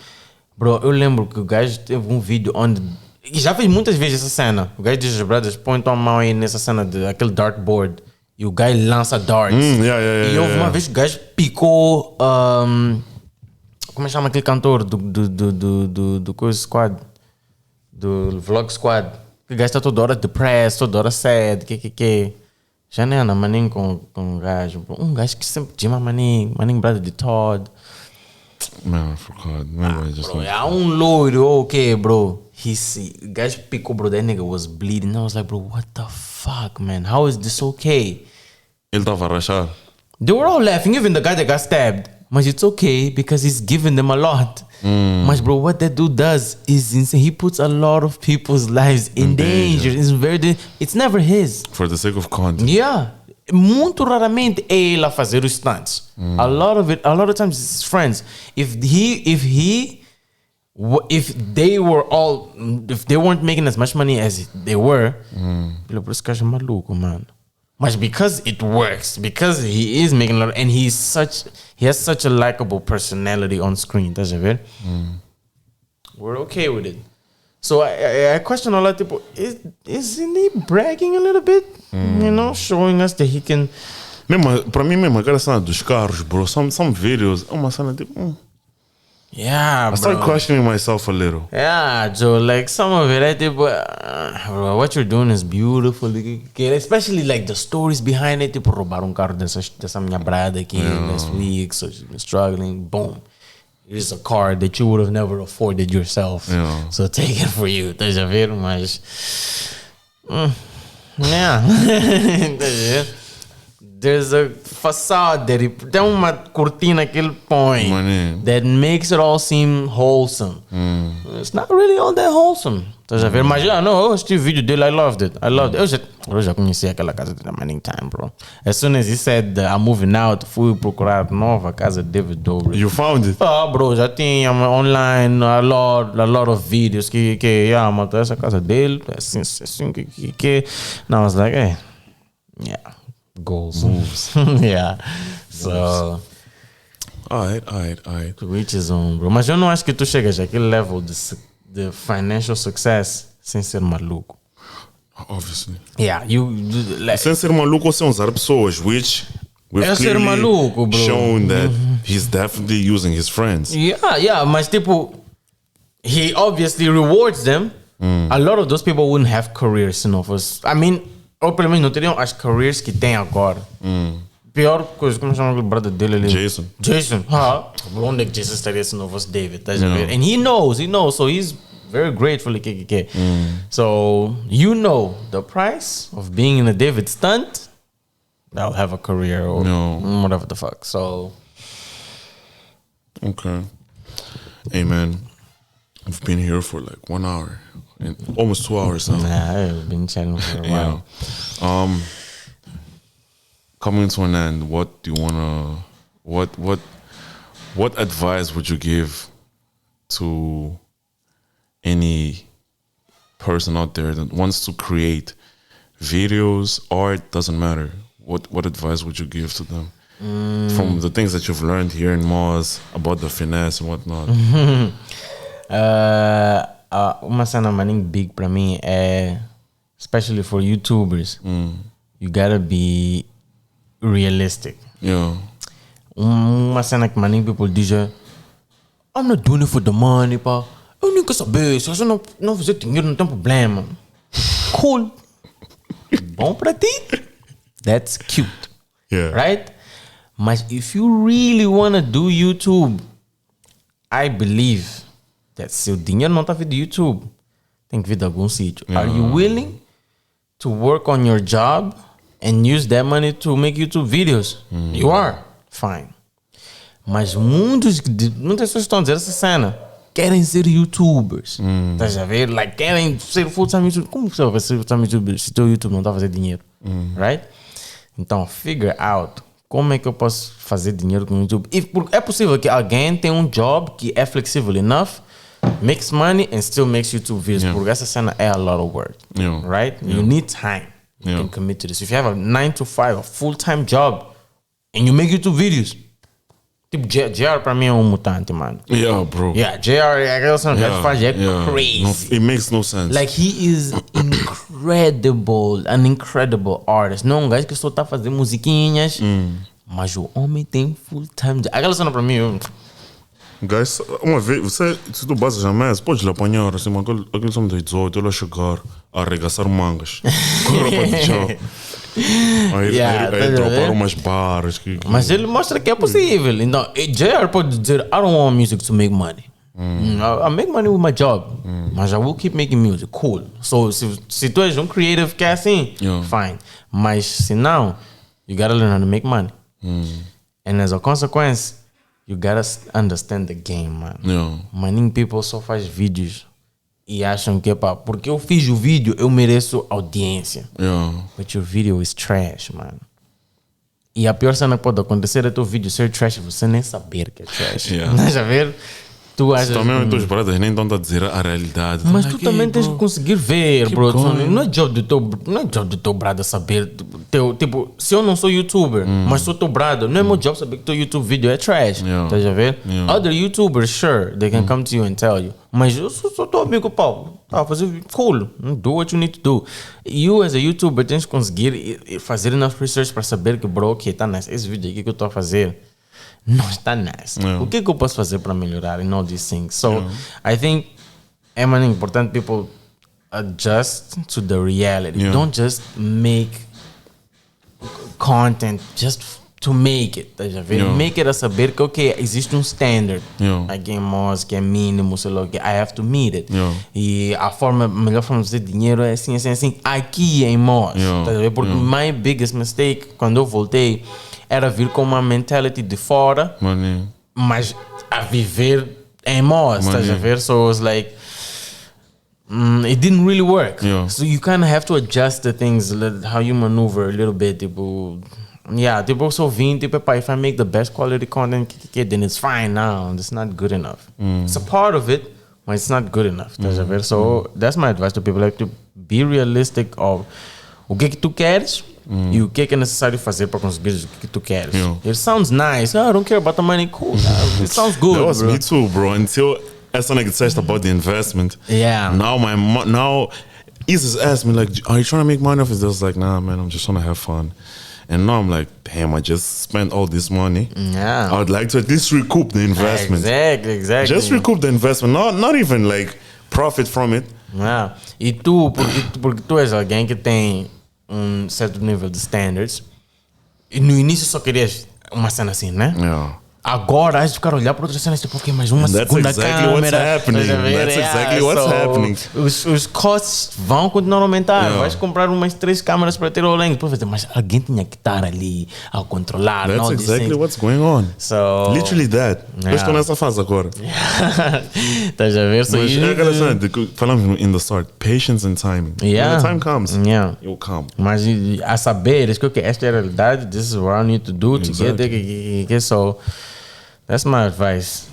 bro, eu lembro que o gajo teve um vídeo onde... E já fez muitas vezes essa cena. O gajo diz, brothers, põe tua mão aí nessa cena daquele dartboard. E o gajo lança darts. E houve uma vez que o gajo picou... como é que chama aquele cantor do Coisa Squad? Do Vlog Squad. O gajo está toda hora depressed, toda hora sad, que... Já nem anda maninho com um gajo, bro. Um gajo que sempre dima maninho brother de Todd. Man, I forgot. Bro, há um loiro, okay, bro. O gajo picou, bro, that nigga was bleeding. I was like, bro, what the fuck, man? How is this okay? Ele estava a rachar. They were all laughing, even the guy that got stabbed. But it's okay, because he's giving them a lot. Mas, bro, what that dude does is insane. He puts a lot of people's lives in danger. It's never his. For the sake of content. Yeah. Muito raramente é ele a fazer os stunts. A lot of times it's his friends. If they weren't making as much money as they were, por esse gajo é maluco, mano. Mas because it works, because he is making a lot, and he has such a likable personality on screen, estás a ver? We're okay with it. So I question a lot of people, isn't he bragging a little bit? You know, showing us that he can... Para mim mesmo, aquela cena dos carros, bro, some videos, uma cena tipo... Yeah, I started questioning myself a little. Yeah, Joe, like some of it, bro, what you're doing is beautiful. Especially like the stories behind it. Tipo, roubaram carro dessa minha brada aqui last week, so she's been struggling. Boom. Here's a car that you would have never afforded yourself. Yeah. So take it for you. Estás a ver? Mas... yeah. There's a facade that tem uma cortina que ele põe that makes it all seem wholesome. It's not really all that wholesome. Estás a ver? Mas eu assisti o vídeo dele, I loved it. Eu já conheci aquela casa de many time, bro. As soon as he said I'm moving out, fui procurar nova casa de David Dobrik. You found it? Bro, já tinha online a lot of videos que mas essa casa dele, assim que. Now I was like, hey, yeah. Goals, moves. Yeah. So. Alright. To each his own, bro. Mas eu não acho que tu chegas àquele level de financial success sem ser maluco. Obviously. Yeah, sem ser maluco ou sem usar pessoas, which we've clearly maluco, bro. Shown that he's definitely using his friends. Yeah, mas tipo, he obviously rewards them. A lot of those people wouldn't have careers, you know. I mean, ou pelo menos não teriam as careers que tem agora. Pior coisa, como chama o brother dele ali? Jason. Onde é que Jason estaria se não fosse David? Tá vendo? And he knows, so he's very grateful. So, you know the price of being in a David stunt, they'll have a career or whatever the fuck. So, okay. Hey man, we've been here for like 1 hour. Almost 2 hours now. Nah, I've been chatting for a while. Coming to an end, what do you wanna? What advice would you give to any person out there that wants to create videos, art, doesn't matter? What advice would you give to them from the things that you've learned here in Moz about the finesse and whatnot? Uma cena maning big pra mim é, especially for YouTubers, you gotta be realistic. Yeah. Uma cena que maning people dizem, I'm not doing it for the money, pá. Eu nem quero saber, se você não fizer dinheiro não tem problema. Cool. Bom pra ti. That's cute. Yeah. Right? Mas if you really wanna do YouTube, I believe that se o dinheiro não está vindo do YouTube, tem que vir de algum sítio. Are you willing to work on your job and use that money to make YouTube videos? You are. Fine. Mas muitas pessoas estão a dizer essa cena. Querem ser YouTubers. Estás a ver? Like, querem ser full-time YouTubers. Como você vai ser full-time YouTuber se teu YouTube não está a fazer dinheiro? Right? Então, figure out como é que eu posso fazer dinheiro com o YouTube. É possível que alguém tenha um job que é flexível enough, makes money and still makes YouTube videos. Porque essa cena é a lot of work. Right? You need time. You can commit to this. If you have a 9 to 5, a full-time job, and you make YouTube videos, tipo, JR pra mim é um mutante, mano. Yeah, bro. Yeah, JR, aquela cena que ele faz é crazy. No, it makes no sense. Like, he is an incredible artist. Não um gajo que só tá fazendo musiquinhas, mas o homem tem full-time job. Aquela cena pra mim... Guys, uma vez, se tu basas a mesa, podes lhe apanhar assim, aquele som de 18, ele a chegar a arregaçar mangas com roupa de chão. Aí dropar umas barras. Mas ele mostra que é possível. Então, JR pode dizer, I don't want music to make money. I make money with my job. Mas I will keep making music. Cool. So, se tu és um creative que é assim, fine. Mas se não, you gotta learn how to make money. And as a consequence, you gotta understand the game, man. Many people só faz vídeos e acham que, pá, porque eu fiz o vídeo, eu mereço audiência. But your video is trash, man. E a pior cena que pode acontecer é teu vídeo ser trash e você nem saber que é trash. Deixa ver? Tu achas também os teus brothers nem estão a dizer a realidade. Mas tu também tens que conseguir ver, bro. Não é job do teu brother saber. Tipo, se eu não sou youtuber, mas sou teu brother, não é meu job saber que teu YouTube vídeo é trash. Estás a ver? Other YouTubers, sure, they can come to you and tell you. Mas eu sou teu amigo, pau. Fazer cool. Do what you need to do. You, as a YouTuber, tens que conseguir fazer enough research para saber que, bro, ok, tá nice. Esse vídeo aqui que eu estou a fazer não está nice. O que eu posso fazer para melhorar and all these things? So, I think é important people adjust to the reality. Don't just make content just to make it. Make it a saber que, ok, existe standard. Aqui em Moz, que é mínimo, sei lá o que. I have to meet it. E a melhor forma de fazer dinheiro é assim. Aqui em Moz. Porque my biggest mistake, quando eu voltei, era vir com uma mentality de fora, mas a viver em Moz, estás a ver? So it was like, it didn't really work. So you kind of have to adjust the things, how you maneuver a little bit. Tipo, tipo, só vim, tipo, if I make the best quality content, then it's fine now. It's not good enough. It's a part of it, but it's not good enough, estás a ver? So that's my advice to people, like, to be realistic of o que tu queres. E o que é necessário fazer para conseguir o que tu queres? It sounds nice. I don't care about the money. Cool. It sounds good. That was me too, bro. Until as soon as I said about the investment. Now Isis asked me, like, are you trying to make money off it? I was like, nah, man, I'm just trying to have fun. And now I'm like, damn, I just spent all this money. I would like to at least recoup the investment. Exactly. Just recoup the investment. Not even like profit from it. E tu, porque tu és alguém que tem certo nível de standards, e no início só querias uma cena assim, né? Agora has de ficar a olhar para outras cenas, tipo, ok, mais uma segunda câmera. That's exactly what's happening. Os costs vão continuar a aumentar. Vais comprar umas 3 câmeras para ter o lente. Mas alguém tinha que estar ali a controlar. That's exactly what's going on. So, literally that. Eu estou nessa fase agora. Estás a ver? So mas é aquela cena de falamos in the start, patience and timing. When the time comes, it will come. Mas a saber, que esta é a realidade, this is what I need to do to get there. So that's my advice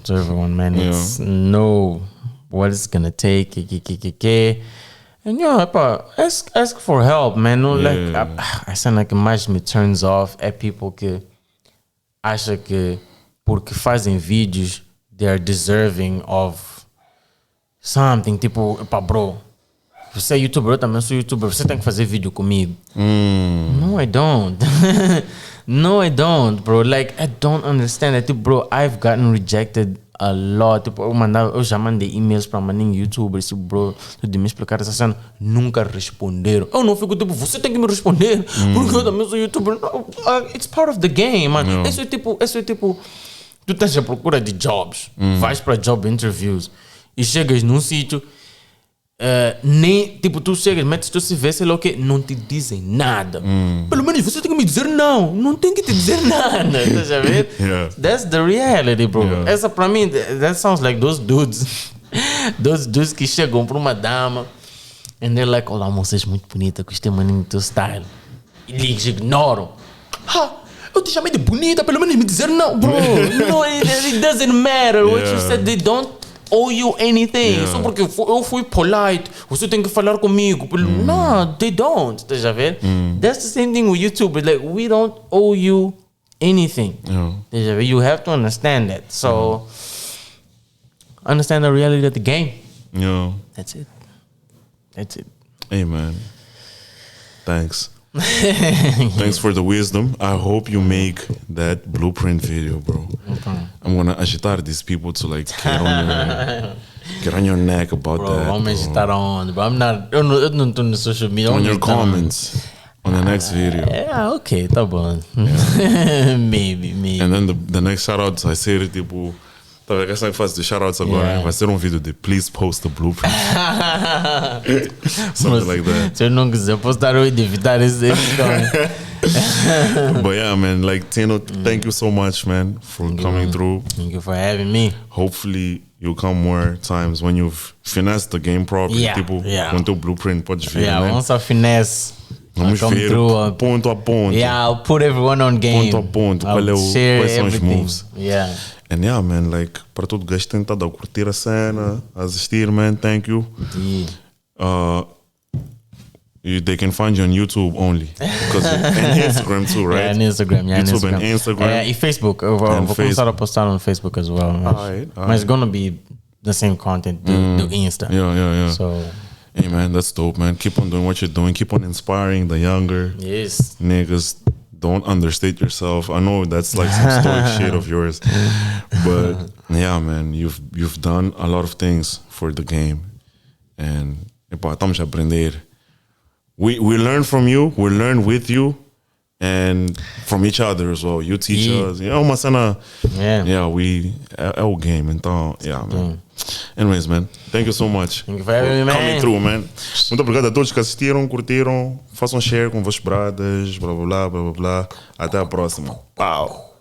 to everyone, man. It's know what it's gonna take. And ask for help, man. No, like I sound like mais me turns off é people que acham que porque fazem vídeos they are deserving of something. Tipo, bro, você é youtuber, eu também sou youtuber. Você tem que fazer vídeo comigo. No, I don't. No, I don't, bro. Like, I don't understand it. Bro, I've gotten rejected a lot. Tipo, eu já mandei e-mails para maninho youtubers. Tipo, bro, tu de me explicar essa cena. Nunca responderam. Eu não fico tipo, você tem que me responder. Porque eu também sou youtuber. No, it's part of the game, man. Isso é tipo, tu estás à procura de jobs. Vais para job interviews e chegas num sítio. Nem, tipo, tu chegas, metes teu CV, sei lá o que, não te dizem nada. Pelo menos você tem que me dizer não tem que te dizer nada. Estás a ver? That's the reality, bro. Essa pra mim, that sounds like those dudes que chegam pra uma dama and they're like, olá, moça, és muito bonita, gostei maninho do teu style. E eles ignoram. Eu te chamei de bonita, pelo menos me dizer não, bro. No, it doesn't matter what you said. They don't owe you anything. Só porque eu fui polite, você tem que falar comigo. No, they don't. Estás a ver? That's the same thing with YouTube. Like, we don't owe you anything. Estás a ver? You have to understand that. So, understand the reality of the game. That's it. Hey, man. Thanks. Thanks for the wisdom. I hope you make that blueprint video, bro. I'm gonna agitar these people to like get on your neck about that. Vamos agitar on, bro. Eu não estou no social media. On your comments on the next video. Yeah, okay, tá bom. Maybe. And then the next shoutouts I say tipo, tá vendo? Essa fase de shoutouts agora vai ser vídeo de please post the blueprint. Something like that. Se eu não quiser postar, eu vou evitar esse But yeah, man, like Tino, thank you so much, man, for coming through. Thank you for having me. Hopefully you'll come more times when you've finessed the game properly. Tipo, com teu blueprint podes vir, né? Once I finesse Vamos ver ponto a ponto. Yeah, I'll put everyone on game. Ponto a ponto. Quais são os moves? Yeah. And yeah, man, like, para todo gajo que tem estado a curtir a cena, a assistir, man, thank you. They can find you on YouTube only. And Instagram too, right? Yeah, and Instagram. Yeah, YouTube and Instagram. E Facebook. Eu vou começar a postar no Facebook as well. Mas it's gonna be the same content do Insta. Yeah. So, hey, man, that's dope, man. Keep on doing what you're doing. Keep on inspiring the younger niggas. Don't understate yourself. I know that's like some stoic shit of yours, but yeah, man, you've done a lot of things for the game, and estamos a aprender. We learn from you. We learn with you, and from each other as well. You teach us. You know, Masana. Yeah. We our game and yeah, man. Anyways, man, thank you so much. Thank you for having me, man. Coming through, man. Muito obrigado a todos que assistiram, curtiram. Façam share com vossos bradas, blá blá blá blá blá. Até a próxima. Pau.